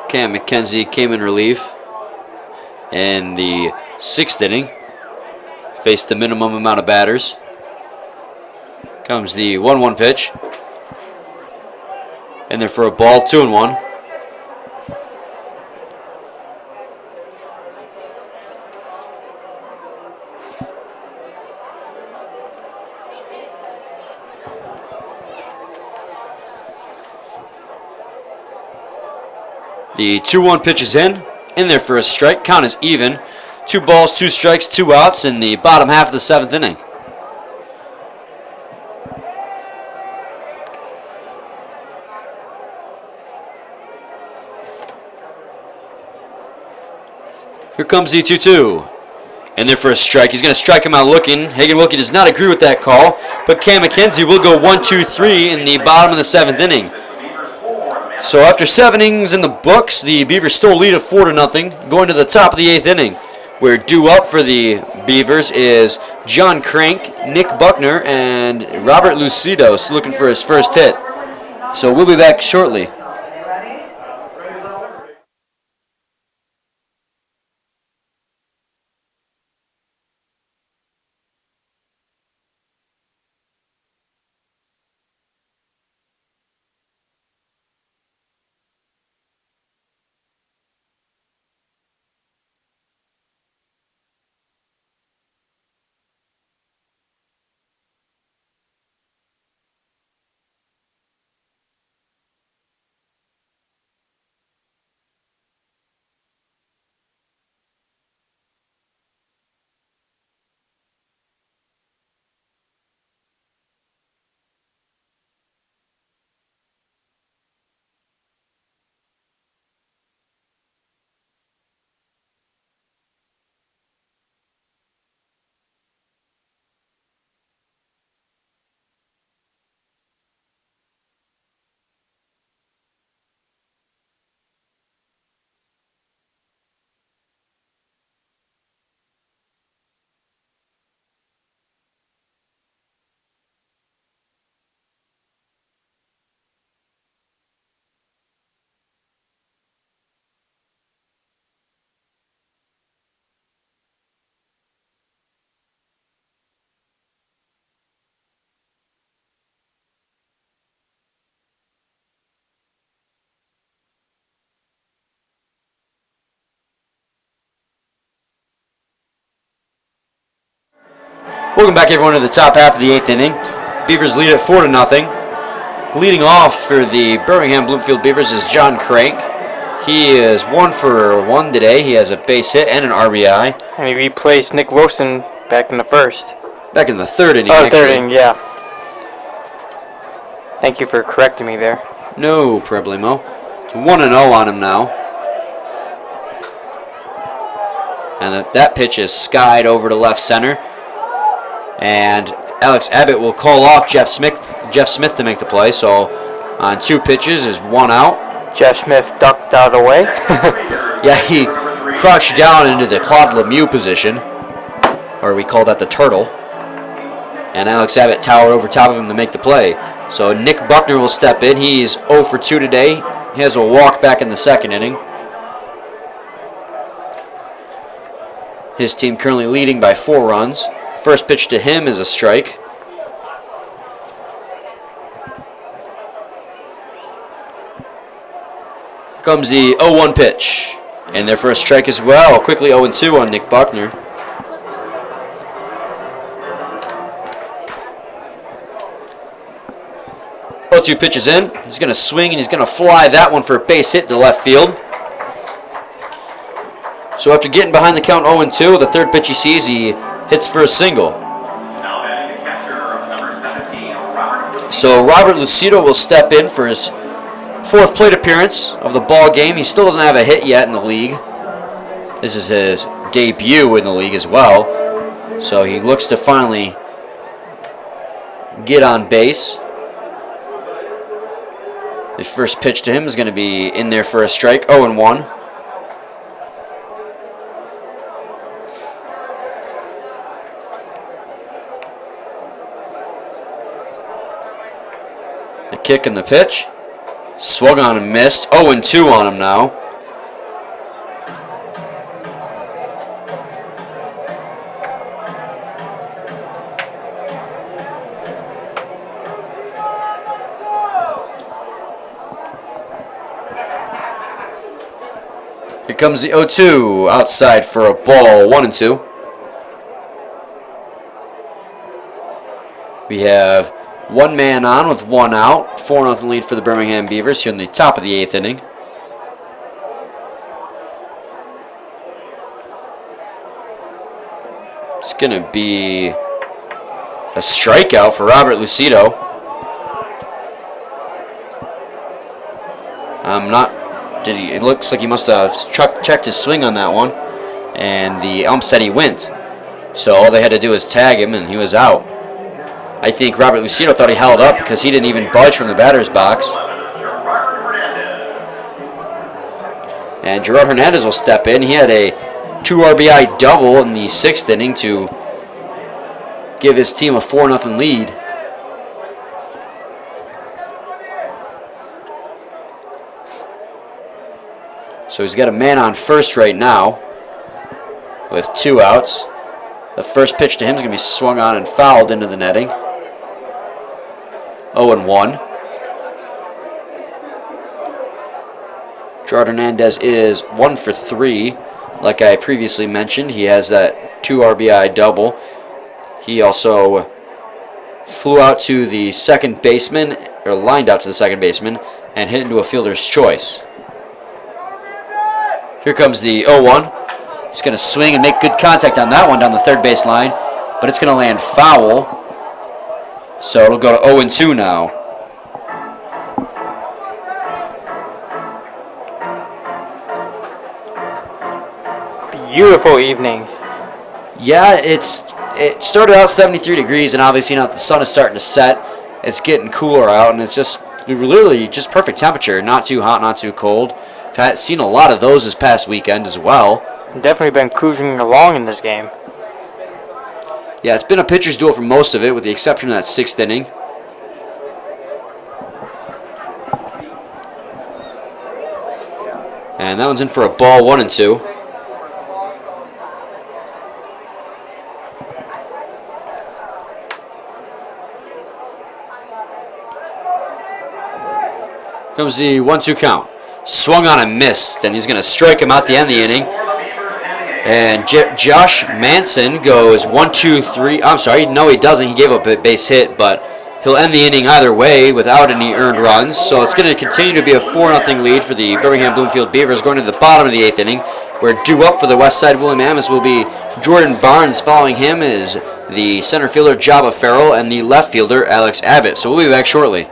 Cam McKenzie came in relief in the 6th inning. Faced the minimum amount of batters. Comes the 1-1 pitch. And then for a ball, 2-1. The 2-1 pitch is in there for a strike. Count is even. 2 balls, 2 strikes, 2 outs in the bottom half of the 7th inning. Here comes the 2-2. In there for a strike. He's going to strike him out looking. Hagen Wilkie does not agree with that call, but Cam McKenzie will go 1-2-3 in the bottom of the 7th inning. So after 7 innings in the books, the Beavers still lead at 4-0, going to the top of the 8th inning, where due up for the Beavers is John Crank, Nick Buckner, and Robert Lucidos looking for his first hit. So we'll be back shortly. Welcome back, everyone, to the top half of the 8th inning. Beavers lead at 4-0. Leading off for the Birmingham Bloomfield Beavers is John Crank. He is 1 for 1 today. He has a base hit and an RBI. And he replaced Nick Wilson back in the first. Back in the 3rd inning. Oh, 3rd inning, yeah. Thank you for correcting me there. No problemo. It's 1-0 on him now. And that pitch is skied over to left center. And Alex Abbott will call off Jeff Smith to make the play. So on 2 pitches is 1 out. Jeff Smith ducked out of the way. Yeah, he crouched down into the Claude Lemieux position, or we call that the turtle. And Alex Abbott towered over top of him to make the play. So Nick Buckner will step in. He's 0 for 2 today. He has a walk back in the 2nd inning. His team currently leading by 4 runs. First pitch to him is a strike. Here comes the 0-1 pitch. And their first strike as well. Quickly 0-2 on Nick Buckner. Oh, 2 pitches in. He's going to swing and he's going to fly that one for a base hit to left field. So after getting behind the count 0-2, the 3rd pitch he sees, he hits for a single. Now batting the catcher, number 17, Robert Lucido. So Robert Lucido will step in for his 4th plate appearance of the ball game. He still doesn't have a hit yet in the league. This is his debut in the league as well. So he looks to finally get on base. The first pitch to him is going to be in there for a strike, 0-1. The kick and the pitch. Swung on and missed. 0-2 on him now. Here comes the 0-2 outside for a ball. 1-2. We have 1 man on with 1 out. 4-0 lead for the Birmingham Beavers here in the top of the 8th inning. It's going to be a strikeout for Robert Lucido. It looks like he must have checked his swing on that one. And the ump said he went. So all they had to do was tag him and he was out. I think Robert Lucido thought he held up because he didn't even budge from the batter's box. And Gerard Hernandez will step in. He had a 2 RBI double in the 6th inning to give his team a 4-0 lead. So he's got a man on first right now with 2 outs. The first pitch to him is going to be swung on and fouled into the netting. 0-1. Gerard Hernandez is 1 for 3. Like I previously mentioned, he has that 2 RBI double. He also flew out to the second baseman, or lined out to the second baseman, and hit into a fielder's choice. Here comes the 0-1. He's going to swing and make good contact on that one down the third base line, but it's going to land foul. So it'll go to 0-2 now. Beautiful evening. Yeah, it started out 73 degrees, and obviously now that the sun is starting to set, it's getting cooler out, and it's just literally just perfect temperature. Not too hot, not too cold. I've seen a lot of those this past weekend as well. Definitely been cruising along in this game. Yeah, it's been a pitcher's duel for most of it, with the exception of that 6th inning. And that one's in for a ball, 1-2. Comes the 1-2 count. Swung on and missed, and he's going to strike him out the end of the inning. And Josh Manson goes 1-2-3. I'm sorry, no, he doesn't. He gave up a base hit, but he'll end the inning either way without any earned runs. So it's going to continue to be a 4-0 lead for the Birmingham Bloomfield Beavers going to the bottom of the 8th inning, where due up for the Westside Woolly Mammoths will be Jordan Barnes. Following him is the center fielder Jabba Farrell and the left fielder Alex Abbott. So we'll be back shortly.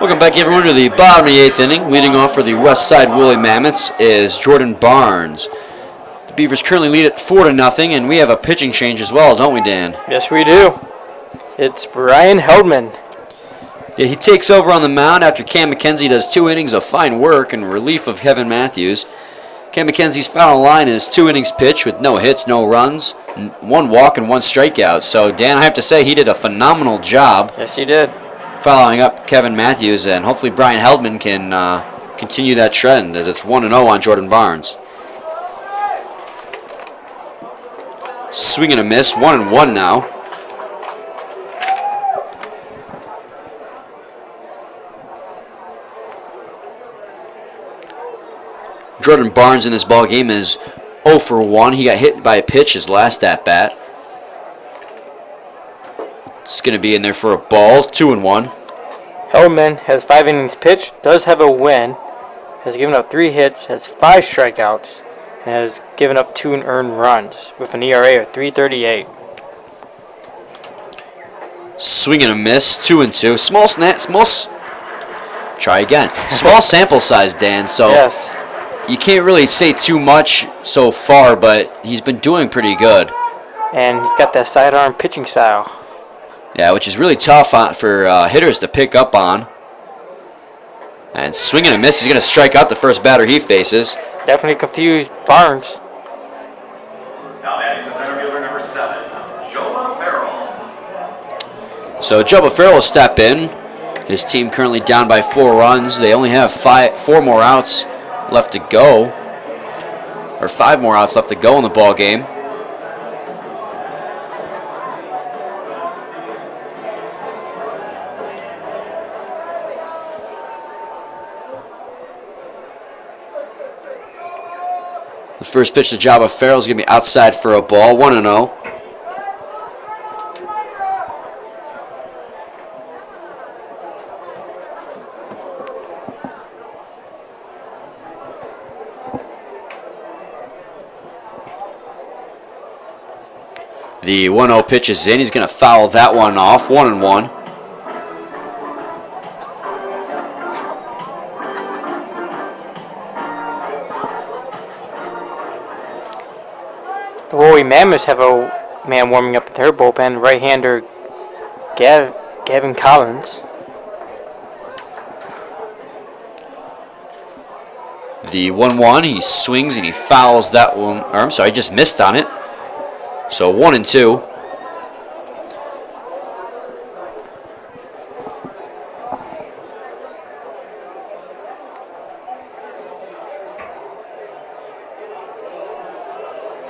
Welcome back, everyone, to the bottom of the 8th inning. Leading off for the Westside Woolly Mammoths is Jordan Barnes. The Beavers currently lead at 4-0, and we have a pitching change as well, don't we, Dan? Yes, we do. It's Brian Heldman. Yeah, he takes over on the mound after Cam McKenzie does 2 innings of fine work in relief of Kevin Matthews. Cam McKenzie's final line is 2 innings pitched with no hits, no runs, 1 walk, and 1 strikeout. So, Dan, I have to say he did a phenomenal job. Yes, he did. Following up Kevin Matthews, and hopefully Brian Heldman can continue that trend as it's 1-0 on Jordan Barnes. Swing and a miss, 1-1 now. Jordan Barnes in this ball game is 0 for 1. He got hit by a pitch his last at bat. It's going to be in there for a ball, 2-1. Hellman has 5 innings pitched, does have a win, has given up 3 hits, has 5 strikeouts, and has given up 2 earned runs with an ERA of 3.38. Swing and a miss, 2-2. Try again. Small sample size, Dan. So Yes. you can't really say too much so far, but he's been doing pretty good. And he's got that sidearm pitching style. Yeah, which is really tough for hitters to pick up on. And swing and a miss. He's going to strike out the first batter he faces. Definitely confused Barnes. Now batting the center fielder number 7, Joe Farrell. So Joe Farrell will step in. His team currently down by 4 runs. They only have 4 more outs left to go. Or 5 more outs left to go in the ball game. The first pitch to Jabba Farrell is going to be outside for a ball, 1-0. The 1-0 pitch is in. He's going to foul that one off, 1-1. The Woolly Mammoths have a man warming up in their bullpen, right-hander Gavin Collins. The 1-1, he swings and he fouls that one. Or I'm sorry, just missed on it. So 1-2.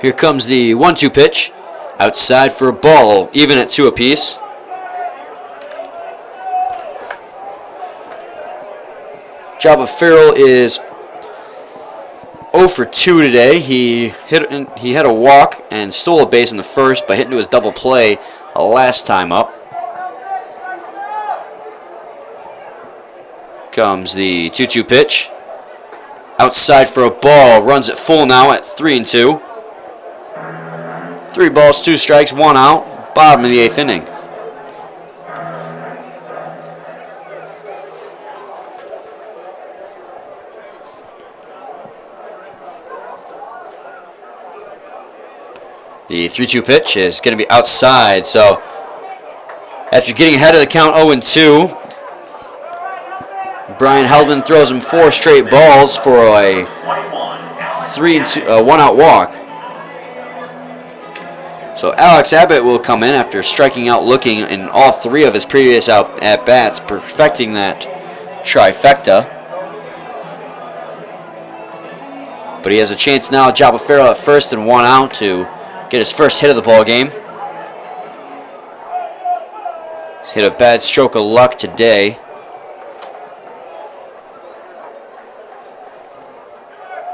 Here comes the 1-2 pitch. Outside for a ball, even at 2 apiece. Jabba Farrell is 0 for 2 today. He had a walk and stole a base in the first by hitting to his double play last time up. Comes the 2-2 pitch. Outside for a ball. Runs it full now at 3-2. 3 balls, 2 strikes, 1 out. Bottom of the 8th inning. The 3-2 pitch is going to be outside. So after getting ahead of the count 0-2, Brian Heldman throws him 4 straight balls for a 1-out walk. So Alex Abbott will come in after striking out looking in all 3 of his previous at-bats, perfecting that trifecta. But he has a chance now. Jabba Farrell at first and 1 out to get his first hit of the ball game. He's hit a bad stroke of luck today.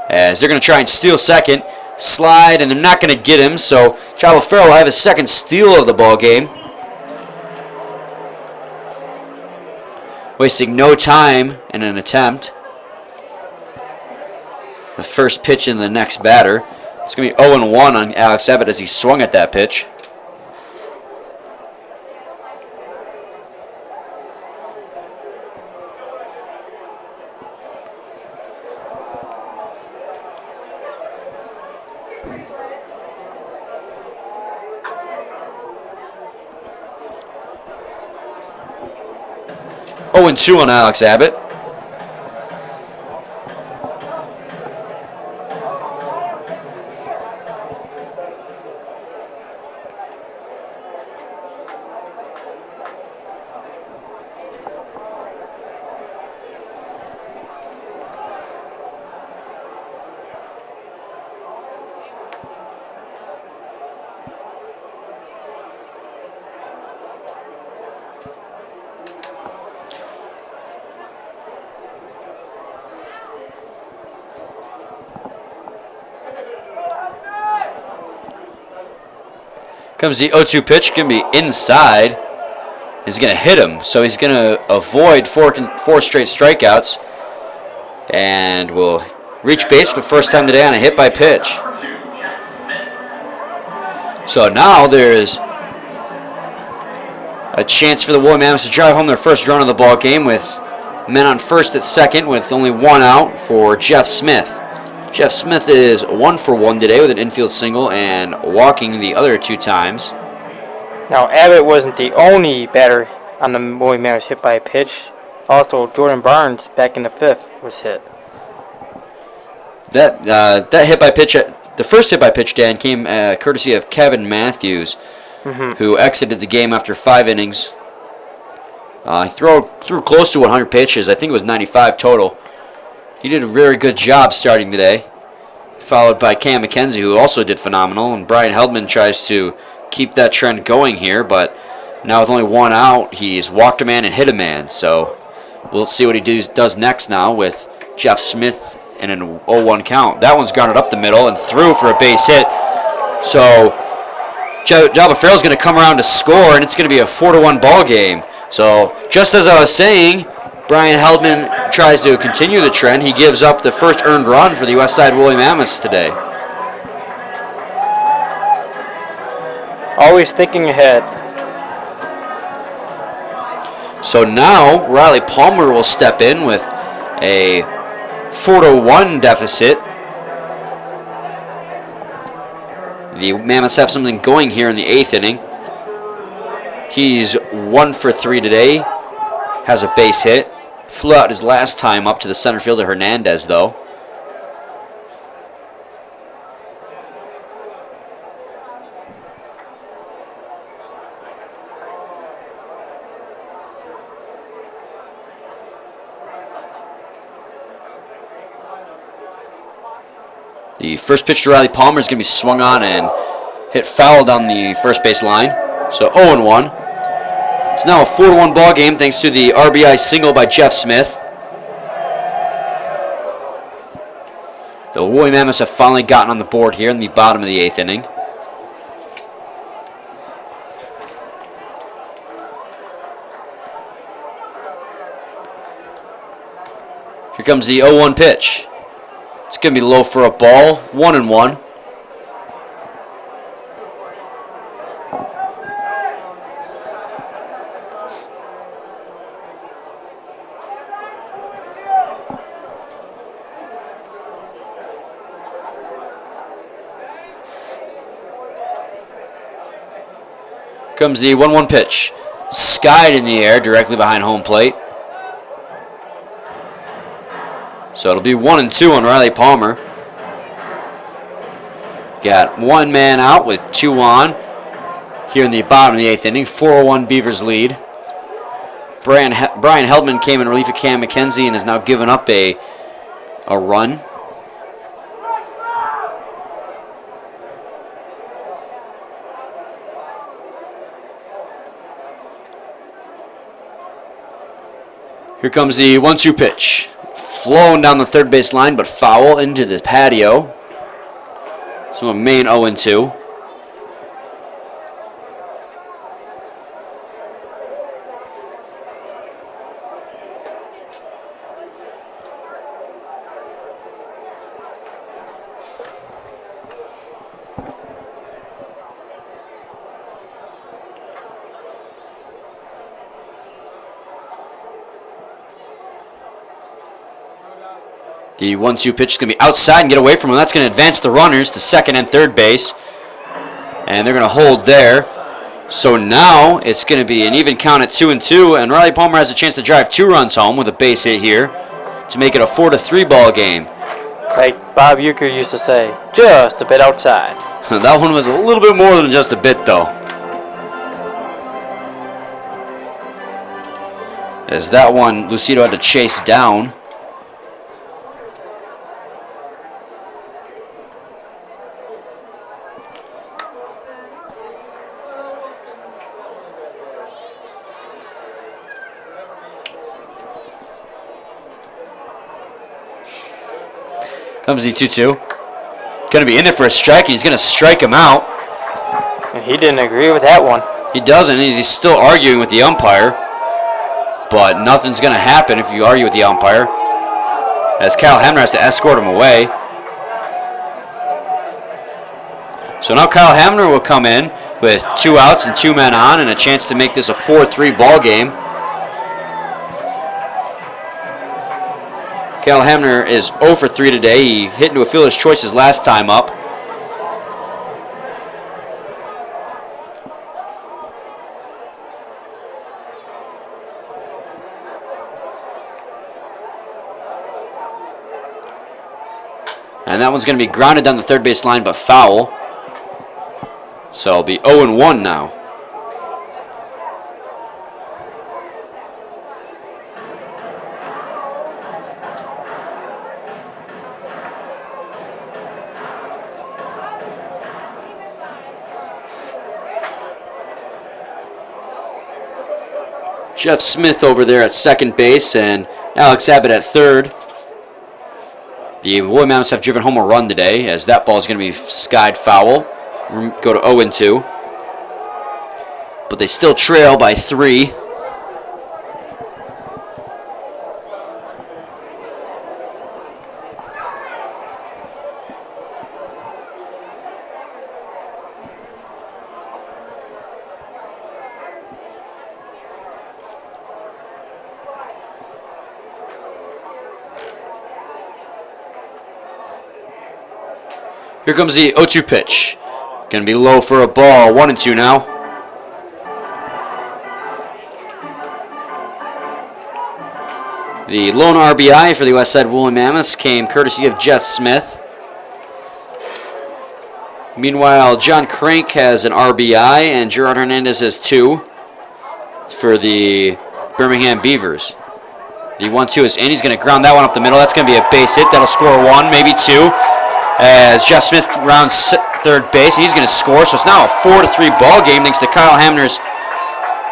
As they're going to try and steal second. Slide, and they're not going to get him, so Jabba Farrell will have his second steal of the ball game. Wasting no time in an attempt. The first pitch in the next batter. It's going to be 0-1 on Alex Abbott as he swung at that pitch. Oh, and 2 on Alex Abbott. Comes the 0-2 pitch, going to be inside. And is going to hit him. So he's going to avoid four straight strikeouts and will reach base for the first time today on a hit by pitch. So now there's a chance for the Woolly Mammoths to drive home their first run of the ball game with men on first at second with only one out for Jeff Smith. Jeff Smith is 1 for 1 today with an infield single and walking the other 2 times. Now, Abbott wasn't the only batter on the Woolly Mammoths hit by a pitch. Also, Jordan Barnes, back in the 5th, was hit. That hit by pitch, the first hit by pitch, Dan, came courtesy of Kevin Matthews, who exited the game after 5 innings. He threw close to 100 pitches. I think it was 95 total. He did a very good job starting today, followed by Cam McKenzie, who also did phenomenal. And Brian Heldman tries to keep that trend going here, but now with only 1 out, he's walked a man and hit a man. So we'll see what he does next now with Jeff Smith in an 0-1 count. That one's grounded up the middle and through for a base hit. So Jabba Farrell's going to come around to score, and it's going to be a 4-1 ball game. So just as I was saying, Brian Heldman tries to continue the trend. He gives up the first earned run for the Westside Woolly Mammoths today. Always thinking ahead. So now Riley Palmer will step in with a 4-1 deficit. The Mammoths have something going here in the 8th inning. He's 1 for 3 today. Has a base hit. Flew out his last time up to the center fielder Hernandez, though. The first pitch to Riley Palmer is going to be swung on and hit foul down the first base line. So 0-1. It's now a 4-1 ball game thanks to the RBI single by Jeff Smith. The Woolly Mammoths have finally gotten on the board here in the bottom of the 8th inning. Here comes the 0-1 pitch. It's going to be low for a ball, 1-1. Comes the 1-1 pitch. Skied in the air directly behind home plate. So it'll be 1-2 on Riley Palmer. Got 1 man out with 2 on here in the bottom of the 8th inning. 4-1 Beavers lead. Brian Heldman came in relief of Cam McKenzie and has now given up a run. Here comes the 1-2 pitch. Flown down the third base line, but foul into the patio. So a main 0-2. The 1-2 pitch is going to be outside and get away from him. That's going to advance the runners to second and third base. And they're going to hold there. So now it's going to be an even count at 2-2. And Riley Palmer has a chance to drive 2 runs home with a base hit here to make it a 4-3 ball game. Like Bob Uecker used to say, just a bit outside. That one was a little bit more than just a bit, though. As that one, Lucido had to chase down. Comes the 2-2. Going to be in there for a strike, and he's going to strike him out. He didn't agree with that one. He doesn't. He's still arguing with the umpire. But nothing's going to happen if you argue with the umpire, as Kyle Hamner has to escort him away. So now Kyle Hamner will come in with 2 outs and 2 men on and a chance to make this a 4-3 ball game. Kyle Hamner is 0 for 3 today. He hit into a fielder's choice his last time up. And that one's going to be grounded down the third base line, but foul. So it'll be 0-1 now. Jeff Smith over there at second base and Alex Abbott at third. The Woolly Mammoths have driven home a run today, as that ball is going to be skied foul. Go to 0-2. But they still trail by 3. Here comes the 0-2 pitch. Going to be low for a ball. 1-2 now. The lone RBI for the Westside Woolly Mammoths came courtesy of Jeff Smith. Meanwhile, John Crank has an RBI and Gerard Hernandez has 2 for the Birmingham Beavers. The 1-2 is in. He's going to ground that one up the middle. That's going to be a base hit. That'll score 1, maybe 2. As Jeff Smith rounds third base, he's going to score. So it's now a 4-3 ball game thanks to Kyle Hamner's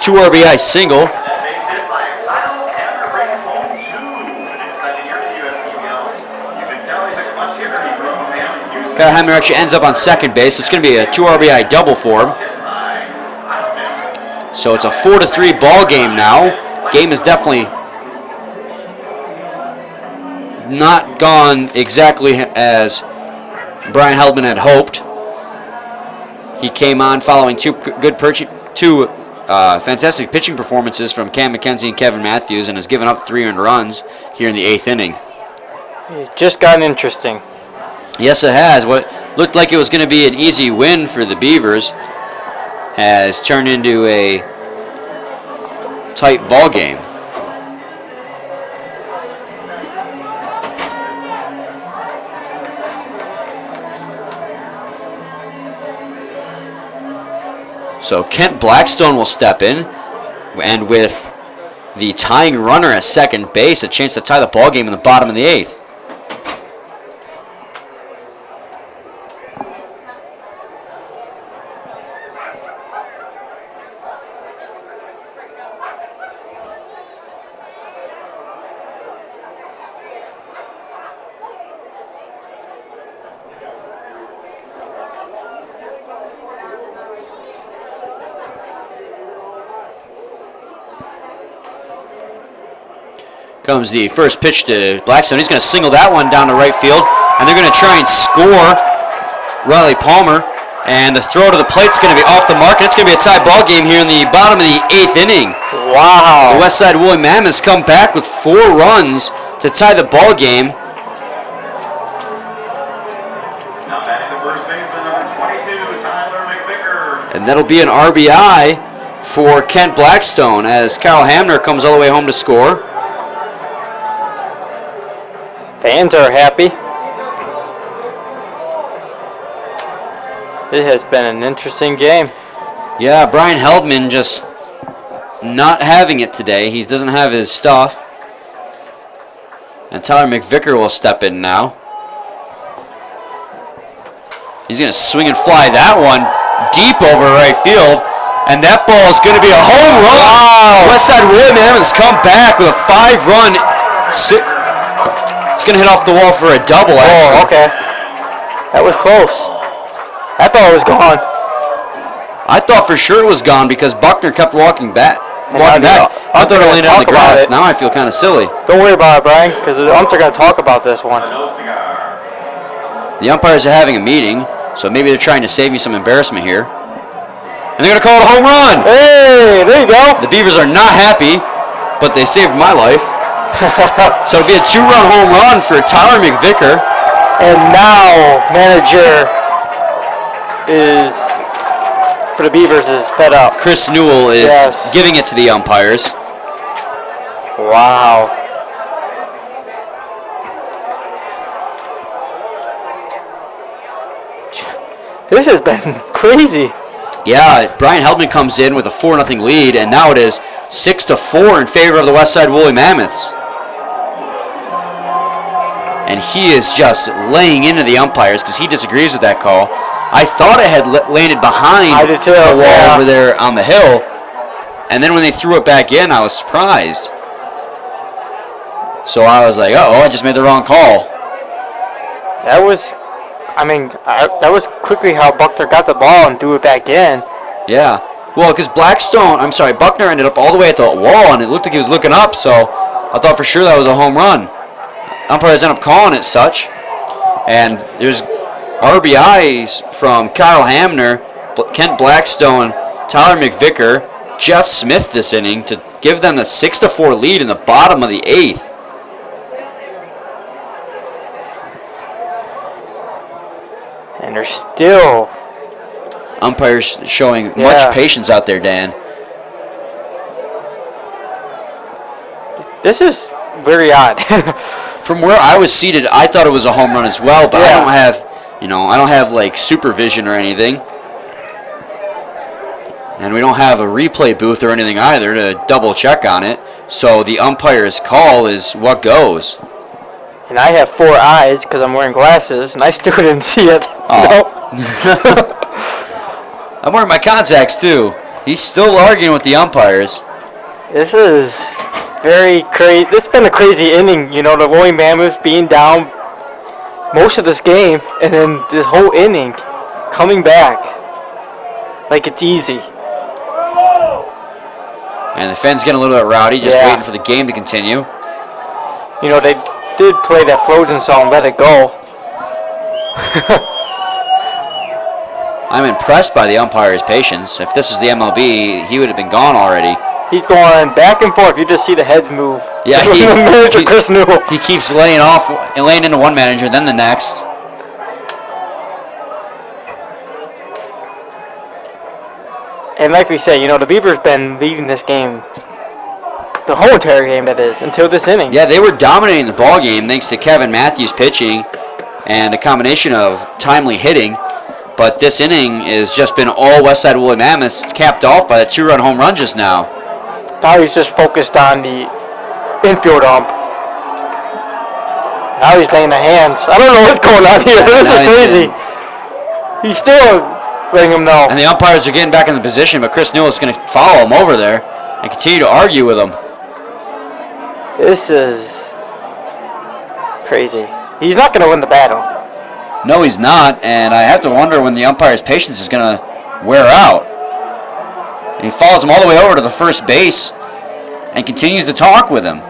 2 RBI single. That base hit by Kyle Hamner brings home 2 in his second year at the USPBL. You can tell he's a clutch hitter. He grew up in Houston. Kyle Hamner actually ends up on second base. So it's going to be a 2 RBI double for him. So it's a 4-3 ball game now. Game is definitely not gone exactly as Brian Heldman had hoped. He came on following two fantastic pitching performances from Cam McKenzie and Kevin Matthews and has given up 3 earned runs here in the 8th inning. It's just gotten interesting. Yes, it has. What looked like it was going to be an easy win for the Beavers has turned into a tight ball game. So Kent Blackstone will step in, and with the tying runner at second base, a chance to tie the ball game in the bottom of the 8th. Comes the first pitch to Blackstone. He's going to single that one down to right field, and they're going to try and score Riley Palmer. And the throw to the plate is going to be off the mark, and it's going to be a tie ball game here in the bottom of the 8th inning. Wow. The Westside Woolly Mammoths come back with 4 runs to tie the ball game. Now batting the first baseman, number 22, Tyler McVicker. And that'll be an RBI for Kent Blackstone as Kyle Hamner comes all the way home to score. Fans are happy. It has been an interesting game. Yeah, Brian Heldman just not having it today. He doesn't have his stuff. And Tyler McVicker will step in now. He's going to swing and fly that one deep over right field. And that ball is going to be a home run. Wow. Westside Woolly Mammoths come back with a 5-run. It's going to hit off the wall for a double, actually. Oh, okay. That was close. I thought it was gone. I thought for sure it was gone because Buckner kept walking back. I thought it landed on the grass. Now I feel kind of silly. Don't worry about it, Brian, because the umpires are going to talk about this one. The umpires are having a meeting, so maybe they're trying to save me some embarrassment here. And they're going to call it a home run. Hey, there you go. The Beavers are not happy, but they saved my life. So it'll be a 2-run home run for Tyler McVicker. And now manager for the Beavers is fed up. Chris Newell is giving it to the umpires. Wow. This has been crazy. Yeah, Brian Heldman comes in with a 4-0 lead, and now it is 6-4 in favor of the Westside Woolly Mammoths. And he is just laying into the umpires because he disagrees with that call. I thought it had landed behind the wall over there on the hill, and then when they threw it back in, I was surprised. So I was like, uh-oh, I just made the wrong call. That was quickly how Buckner got the ball and threw it back in. Yeah. Well, because Buckner ended up all the way at the wall, and it looked like he was looking up, so I thought for sure that was a home run. Umpires end up calling it such. And there's RBIs from Kyle Hamner, Kent Blackstone, Tyler McVicker, Jeff Smith this inning to give them the 6-4 lead in the bottom of the 8th. And they're still umpires showing much patience out there, Dan. This is very odd. From where I was seated, I thought it was a home run as well, but I don't have like supervision or anything. And we don't have a replay booth or anything either to double check on it. So the umpire's call is what goes. And I have 4 eyes because I'm wearing glasses, and I still didn't see it. Oh. I'm wearing my contacts too. He's still arguing with the umpires. This is very crazy. This has been a crazy inning. You know, the Woolly Mammoths being down most of this game, and then this whole inning coming back like it's easy. And the fans getting a little bit rowdy, just waiting for the game to continue. You know, they did play that Frozen song, Let It Go. I'm impressed by the umpire's patience. If this was the MLB, he would have been gone already. He's going back and forth. You just see the heads move. Yeah, Chris Newell. He keeps laying into one manager, then the next. And like we say, you know, the Beavers been leading this game, the whole entire game that is, until this inning. Yeah, they were dominating the ball game thanks to Kevin Matthews pitching and a combination of timely hitting. But this inning has just been all Westside Woolly Mammoths, capped off by a 2-run home run just now. Now he's just focused on the infield ump. Now he's laying the hands. I don't know what's going on here. This is crazy. He's still letting him know. And the umpires are getting back in the position, but Chris Newell is going to follow him over there and continue to argue with him. This is crazy. He's not going to win the battle. No, he's not, and I have to wonder when the umpire's patience is going to wear out. And he follows him all the way over to the first base and continues to talk with him.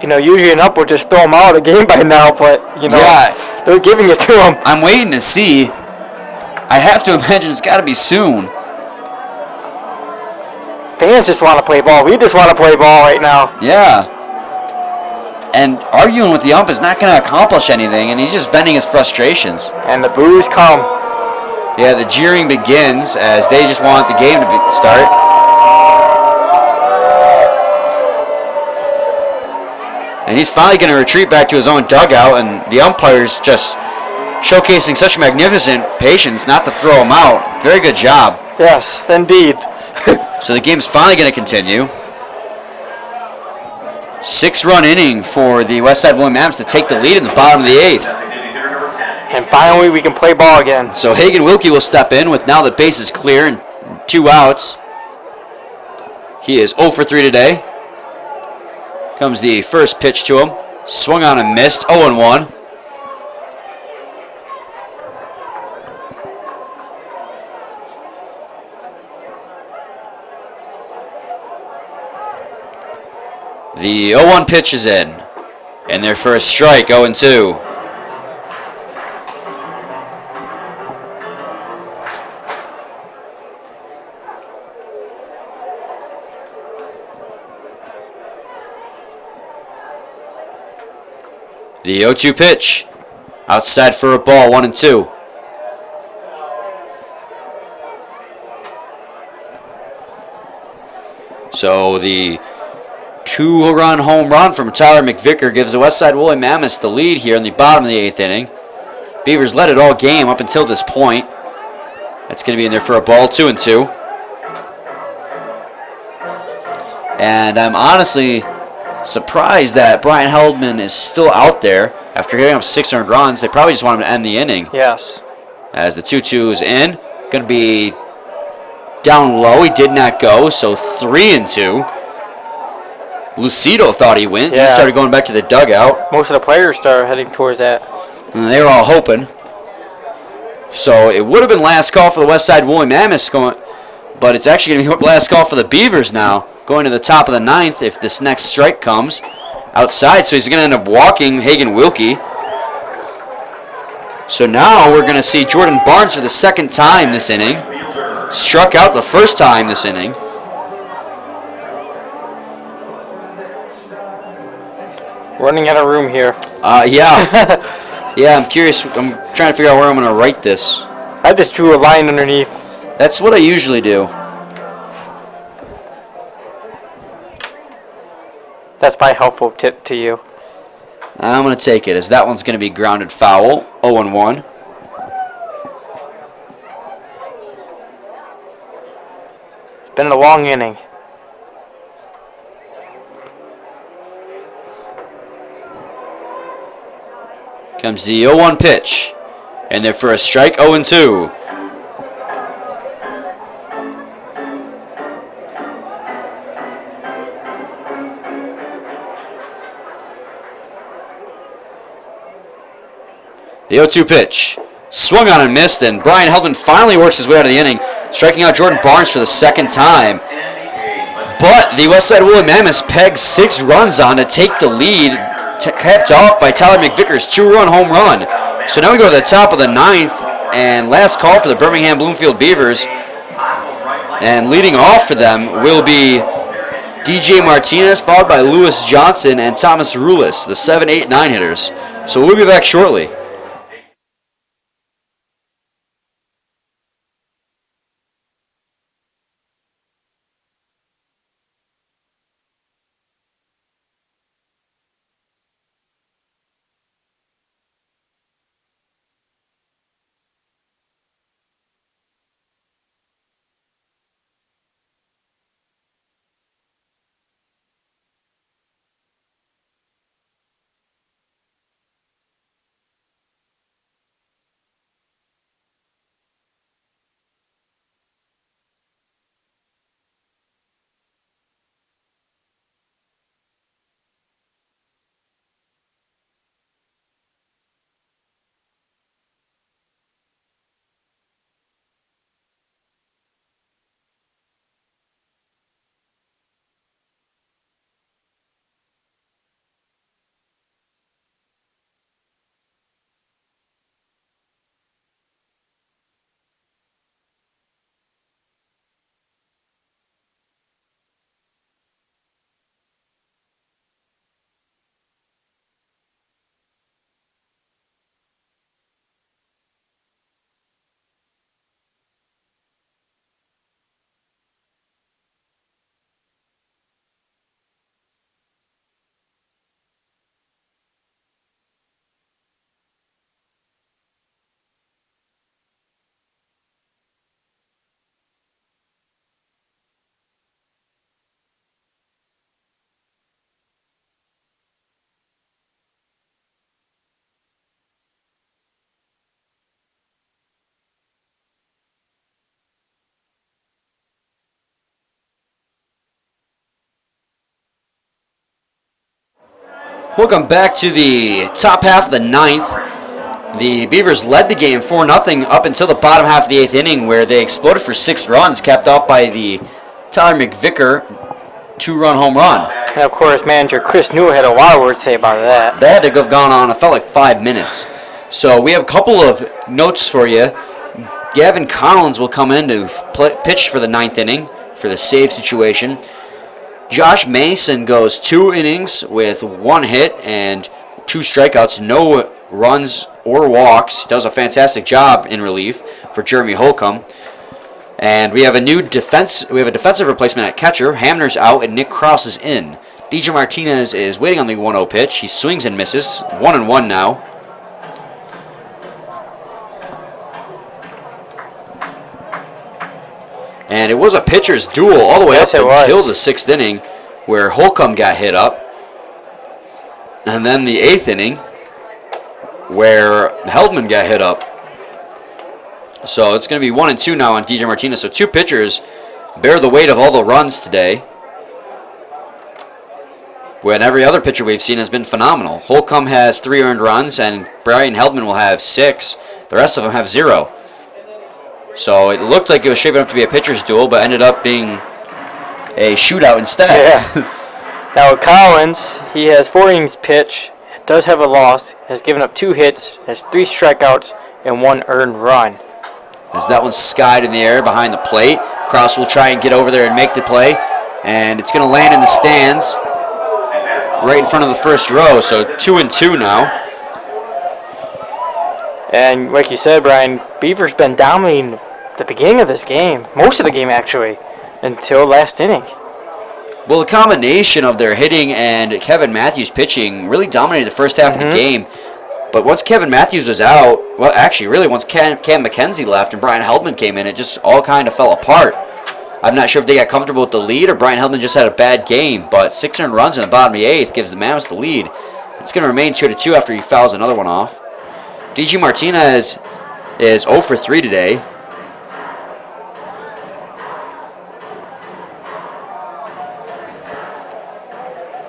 You know, usually an ump would just throw him out of the game by now, but, you know, they're giving it to him. I'm waiting to see. I have to imagine it's got to be soon. Fans just want to play ball. We just want to play ball right now. Yeah. And arguing with the ump is not going to accomplish anything, and he's just venting his frustrations. And the boos come. Yeah, the jeering begins as they just want the game to start. And he's finally going to retreat back to his own dugout, and the umpire's just showcasing such magnificent patience not to throw him out. Very good job. Yes, indeed. So the game's finally going to continue. 6-run inning for the Westside Woolly Mammoths to take the lead in the bottom of the 8th. And finally we can play ball again. So Hagen Wilkie will step in with now the bases clear and 2 outs. He is 0 for 3 today. Comes the first pitch to him. Swung on and missed, 0-1. The 0-1 pitch is in. And their first strike, 0-2. The 0-2 pitch. Outside for a ball, 1-2. So the 2-run home run from Tyler McVicker gives the Westside Woolly Mammoths the lead here in the bottom of the 8th inning. Beavers led it all game up until this point. That's going to be in there for a ball, 2-2. And I'm honestly surprised that Brian Heldman is still out there after giving up 6 earned runs. They probably just want him to end the inning. Yes. As the 2-2 is in. Going to be down low. He did not go, so 3-2. Lucido thought he went. Yeah. He started going back to the dugout. Most of the players started heading towards that. And they were all hoping. So it would have been last call for the Westside Woolly Mammoths, but it's actually going to be last call for the Beavers now, going to the top of the 9th if this next strike comes outside. So he's going to end up walking Hagen Wilkie. So now we're going to see Jordan Barnes for the second time this inning. Struck out the first time this inning. Running out of room here. Yeah. Yeah, I'm curious. I'm trying to figure out where I'm going to write this. I just drew a line underneath. That's what I usually do. That's my helpful tip to you. I'm going to take it as that one's going to be grounded foul, 0-1. It's been a long inning. Comes the 0-1 pitch. And there for a strike, 0-2. The 0-2 pitch. Swung on and missed, and Brian Heldman finally works his way out of the inning, striking out Jordan Barnes for the second time. But the Westside Woolly Mammoths pegged 6 runs on to take the lead, capped off by Tyler McVicker's 2-run home run. So now we go to the top of the 9th, and last call for the Birmingham Bloomfield Beavers. And leading off for them will be DJ Martinez, followed by Lewis Johnson and Thomas Rulis, the 7, 8, 9 hitters. So we'll be back shortly. Welcome back to the top half of the 9th. The Beavers led the game 4-0 up until the bottom half of the 8th inning, where they exploded for 6 runs, capped off by the Tyler McVicker 2-run home run. And of course, manager Chris New had a lot of words to say about that. That had to have gone on, it felt like 5 minutes. So we have a couple of notes for you. Gavin Collins will come in to pitch for the 9th inning for the save situation. Josh Mason goes 2 innings with 1 hit and 2 strikeouts, no runs or walks. He does a fantastic job in relief for Jeremy Holcomb. And we have a defensive replacement at catcher. Hamner's out and Nick Krause is in. DJ Martinez is waiting on the 1-0 pitch. He swings and misses. 1-1 now. And it was a pitcher's duel all the way up until the 6th inning, where Holcomb got hit up. And then the 8th inning, where Heldman got hit up. So it's going to be 1-2 now on DJ Martinez. So 2 pitchers bear the weight of all the runs today, when every other pitcher we've seen has been phenomenal. Holcomb has 3 earned runs, and Brian Heldman will have 6. The rest of them have 0. So it looked like it was shaping up to be a pitcher's duel, but ended up being a shootout instead. Yeah. Now Collins, he has 4 innings pitch, does have a loss, has given up 2 hits, has 3 strikeouts, and 1 earned run. As that one's skied in the air behind the plate, Krause will try and get over there and make the play, and it's going to land in the stands right in front of the first row. So 2-2 now. And like you said, Brian, Beavers been dominating the beginning of this game, most of the game actually, until last inning. Well, the combination of their hitting and Kevin Matthews pitching really dominated the first half of the game. But once Kevin Matthews was out, well, actually, really, once Cam McKenzie left and Brian Heldman came in, it just all kind of fell apart. I'm not sure if they got comfortable with the lead or Brian Heldman just had a bad game, but 6 earned runs in the bottom of the 8th gives the Mammoths the lead. It's going to remain 2-2 after he fouls another one off. DJ Martinez is 0 for 3 today.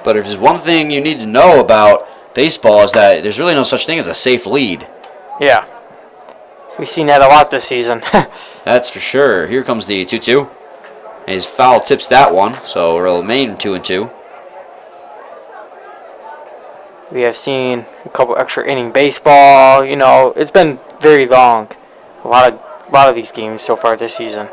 But if there's one thing you need to know about baseball is that there's really no such thing as a safe lead. Yeah. We've seen that a lot this season. That's for sure. Here comes the 2-2. His foul tips that one, so it'll remain 2-2. We have seen a couple extra inning baseball. You know, it's been very long. A lot of these games so far this season.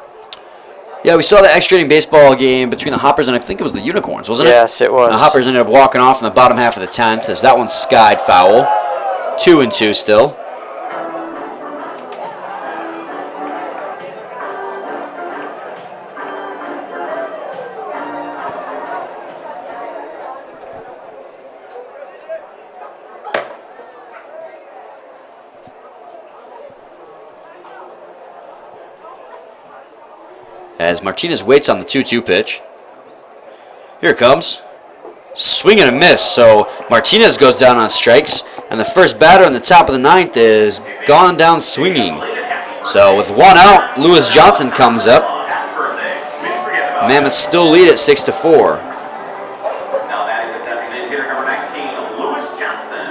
Yeah, we saw the extra inning baseball game between the Hoppers and I think it was the Unicorns, wasn't it? Yes, it was. And the Hoppers ended up walking off in the bottom half of the 10th as that one skied foul. 2-2 still. As Martinez waits on the 2-2 pitch. Here it comes. Swing and a miss. So Martinez goes down on strikes. And the first batter on the top of the 9th is gone down swinging. So with 1 out, Lewis Johnson comes up. Mammoths still lead at 6-4. Now batting the designated hitter number 19, Lewis Johnson.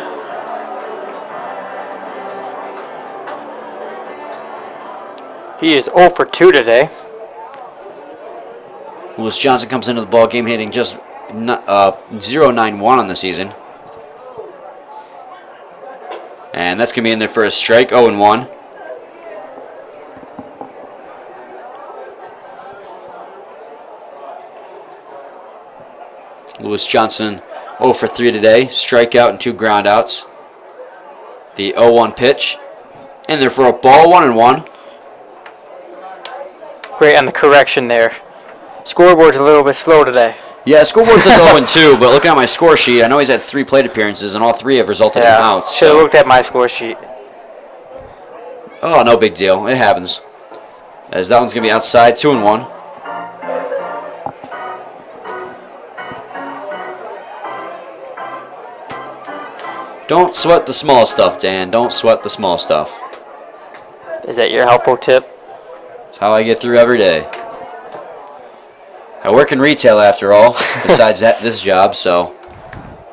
He is 0 for 2 today. Lewis Johnson comes into the ball game hitting just .091 on the season. And that's going to be in there for a strike, 0-1. Lewis Johnson 0 for 3 today. Strikeout and 2 groundouts. The 0-1 pitch. In there for a ball, 1-1. Great on the correction there. Scoreboard's a little bit slow today. Yeah, scoreboard says 0-2, but looking at my score sheet, I know he's had 3 plate appearances, and all 3 have resulted in outs. Should have looked at my score sheet. Oh, no big deal. It happens. As that one's going to be outside, 2-1. Don't sweat the small stuff, Dan. Don't sweat the small stuff. Is that your helpful tip? That's how I get through every day. I work in retail after all, besides this job, so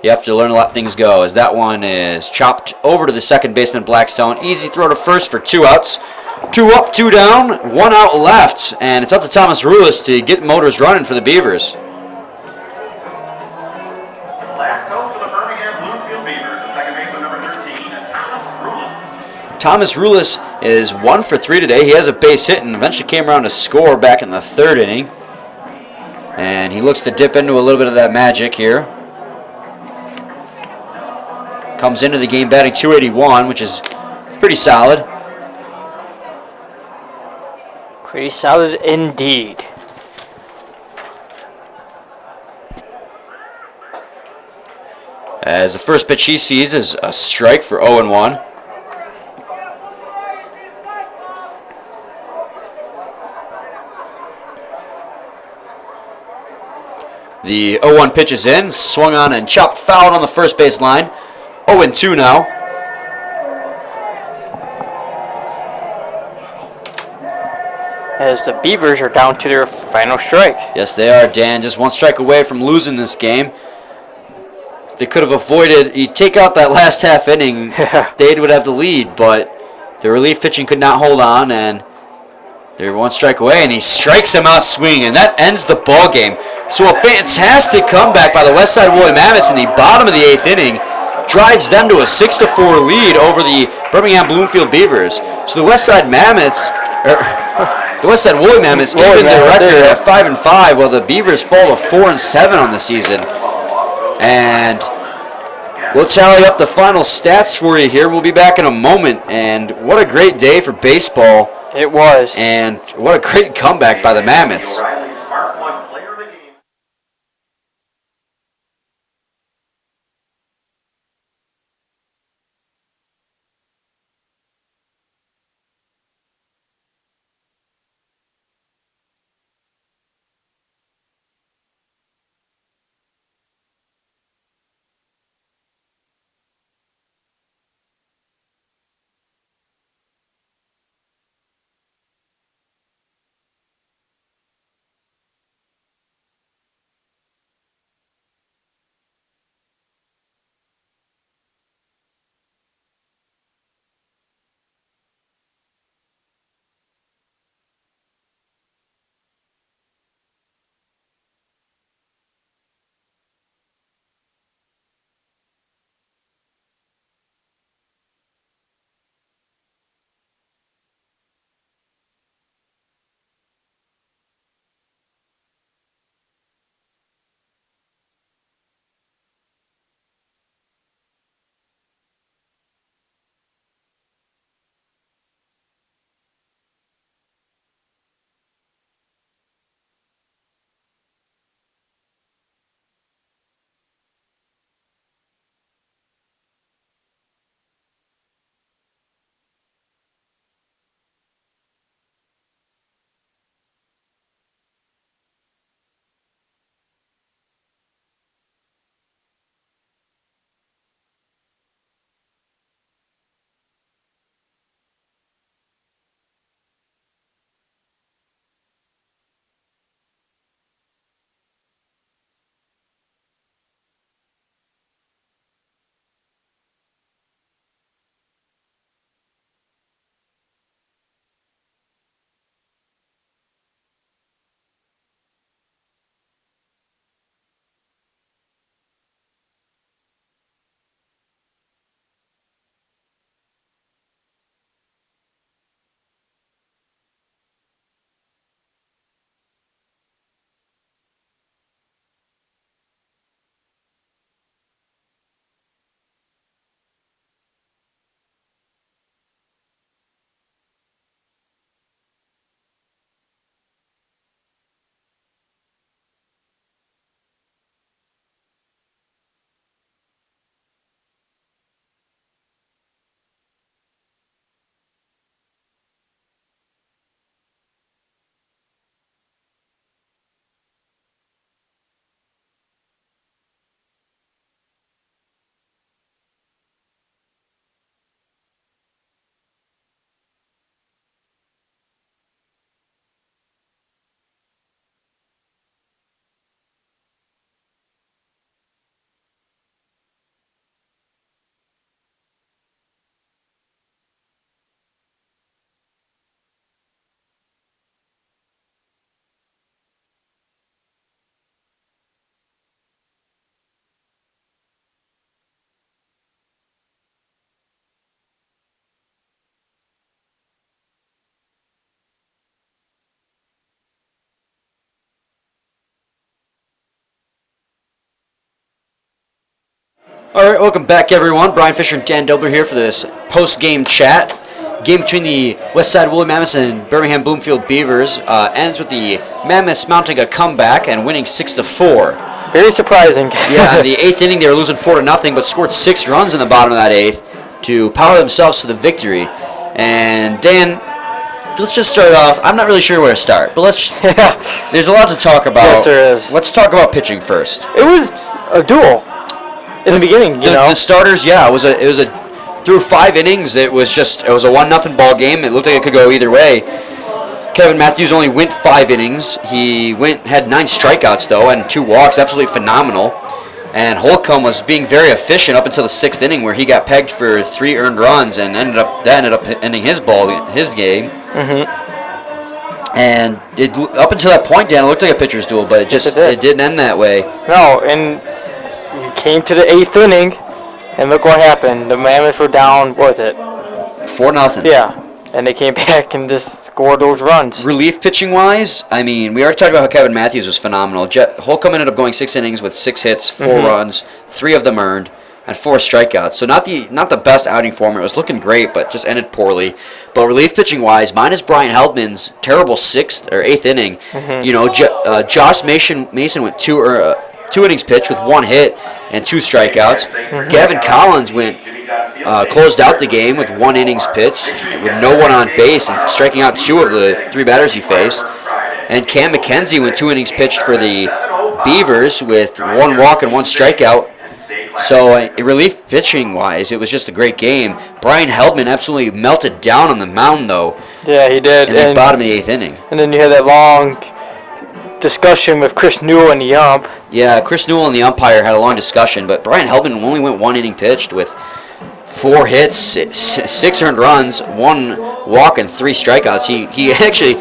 you have to learn to let things go. As that one is chopped over to the second baseman, Blackstone. Easy throw to first for 2 outs. 2 up, 2 down, 1 out left, and it's up to Thomas Rulis to get motors running for the Beavers. Thomas Rulis is 1 for 3 today. He has a base hit and eventually came around to score back in the 3rd inning. And he looks to dip into a little bit of that magic here. Comes into the game batting .281, which is pretty solid. Pretty solid indeed. As the first pitch he sees is a strike for 0-1. The 0-1 pitch is in, swung on and chopped foul on the first base line. 0-2 now. As the Beavers are down to their final strike. Yes, they are, Dan. Just 1 strike away from losing this game. If they could have avoided, you take out that last half inning, they would have the lead, but the relief pitching could not hold on, and they're 1 strike away, and he strikes him out swinging, and that ends the ball game. So a fantastic comeback by the Westside Woolly Mammoths in the bottom of the 8th inning drives them to a 6-4 lead over the Birmingham Bloomfield Beavers. So the Westside Mammoths, the Westside Woolly Mammoths even their record at 5-5, while the Beavers fall to 4-7 on the season. And we'll tally up the final stats for you here. We'll be back in a moment. And what a great day for baseball. It was. And what a great comeback by the Mammoths. All right, welcome back, everyone. Brian Fisher and Dan Dobler here for this post-game chat. Game between the Westside Woolly Mammoths and Birmingham Bloomfield Beavers ends with the Mammoths mounting a comeback and winning 6-4. Very surprising. Yeah, in the 8th inning they were losing 4-0, but scored 6 runs in the bottom of that 8th to power themselves to the victory. And Dan, let's just start off. I'm not really sure where to start, but there's a lot to talk about. Yes, there is. Let's talk about pitching first. It was a duel in the beginning, The starters, yeah, it was a through 5 innings. It was a 1-0 ball game. It looked like it could go either way. Kevin Matthews only went 5 innings. He had 9 strikeouts though and 2 walks, absolutely phenomenal. And Holcomb was being very efficient up until the 6th inning, where he got pegged for 3 earned runs and ended up ending his game. Mm-hmm. And up until that point, Dan, it looked like a pitcher's duel, but it didn't end that way. No, and you came to the 8th inning, and look what happened. The Mammoths were down, what was it? 4-0. Yeah, and they came back and just scored those runs. Relief pitching wise, I mean, we already talked about how Kevin Matthews was phenomenal. Holcomb ended up going 6 innings with 6 hits, 4 runs, 3 of them earned, and 4 strikeouts. So not the best outing for him. It was looking great, but just ended poorly. But relief pitching wise, minus Brian Heldman's terrible 6th or 8th inning. Mm-hmm. You know, Josh Mason went 2 innings pitched with 1 hit and 2 strikeouts. Mm-hmm. Gavin Collins closed out the game with 1 innings pitched with no one on base and striking out 2 of the 3 batters he faced. And Cam McKenzie went 2 innings pitched for the Beavers with 1 walk and 1 strikeout. So relief pitching wise, it was just a great game. Brian Heldman absolutely melted down on the mound though. Yeah, he did. In the bottom of the 8th inning. And then you had that long discussion with Chris Newell and the ump. Yeah, Chris Newell and the umpire had a long discussion, but Brian Heldman only went 1 inning pitched with 4 hits, 6 earned runs, 1 walk, and 3 strikeouts. He actually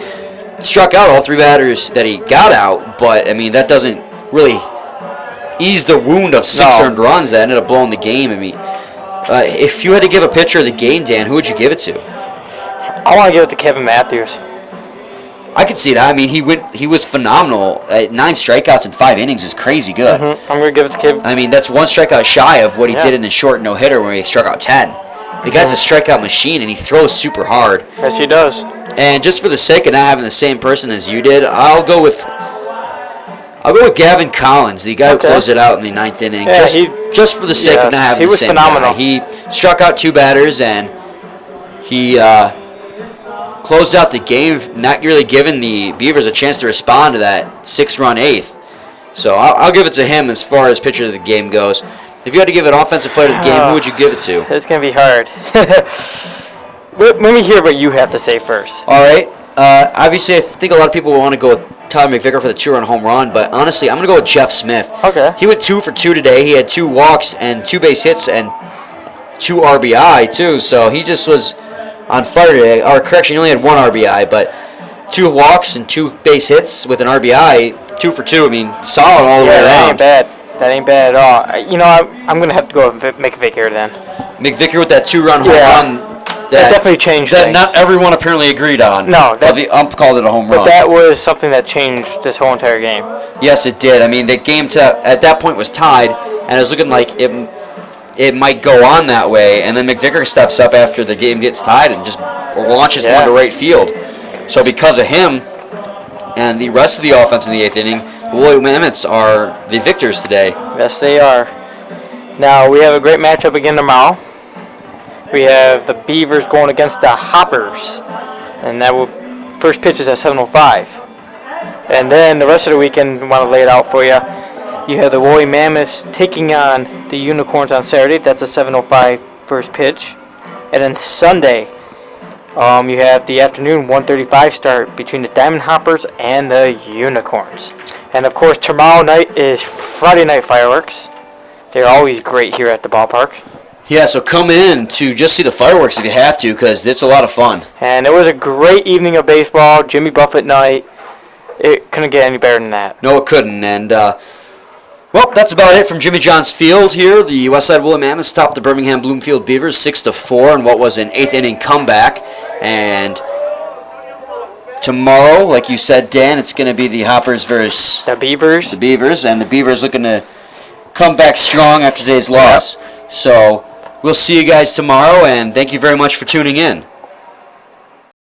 struck out all 3 batters that he got out, but I mean that doesn't really ease the wound of 6 earned runs that ended up blowing the game. I mean, if you had to give a pitcher of the game, Dan, who would you give it to? I want to give it to Kevin Matthews. I could see that. I mean, he was phenomenal. 9 strikeouts in 5 innings is crazy good. Mm-hmm. I'm going to give it to Kevin. I mean, that's 1 strikeout shy of what he did in his short no-hitter where he struck out 10. The guy's a strikeout machine, and he throws super hard. Yes, he does. And just for the sake of not having the same person as you did, I'll go with Gavin Collins, the guy who closed it out in the 9th inning. Yeah, just for the sake of not having the same guy. He struck out 2 batters, and he closed out the game, not really giving the Beavers a chance to respond to that 6-run 8th. So I'll give it to him as far as pitcher of the game goes. If you had to give an offensive player of the game, who would you give it to? It's going to be hard. Let me hear what you have to say first. All right. Obviously, I think a lot of people will want to go with Tyler McVicker for the 2-run home run, but honestly, I'm going to go with Jeff Smith. Okay. He went 2 for 2 today. He had 2 walks and 2 base hits and 2 RBI, too. So he just was on fire today. Or correction, he only had 1 RBI, but 2 walks and 2 base hits with an RBI, 2 for 2. I mean, solid all the way around. That ain't bad at all. You know, I'm going to have to go with McVicker then. McVicker with that 2-run home run. That definitely changed that things. Not everyone apparently agreed on. No. The ump called it a home run. But that was something that changed this whole entire game. Yes, it did. I mean, the game at that point was tied, and it was looking like it might go on that way, and then McVicker steps up after the game gets tied and just launches one to right field. So because of him and the rest of the offense in the 8th inning, the Woolly Mammoths are the victors today. Yes, they are. Now, we have a great matchup again tomorrow. We have the Beavers going against the Hoppers, and first pitch is at 7:05. And then the rest of the weekend, I want to lay it out for you. You have the Woolly Mammoths taking on the Unicorns on Saturday. That's a 7:05 first pitch. And then Sunday, you have the afternoon 1:35 start between the Diamond Hoppers and the Unicorns. And of course, tomorrow night is Friday night fireworks. They're always great here at the ballpark. Yeah, so come in to just see the fireworks if you have to, because it's a lot of fun. And it was a great evening of baseball, Jimmy Buffett night. It couldn't get any better than that. No, it couldn't. And, well, that's about it from Jimmy John's Field here. The Westside Woolly Mammoths topped the Birmingham Bloomfield Beavers 6-4 in what was an 8th inning comeback. And tomorrow, like you said, Dan, it's going to be the Hoppers versus the Beavers. And the Beavers looking to come back strong after today's loss. So we'll see you guys tomorrow, and thank you very much for tuning in.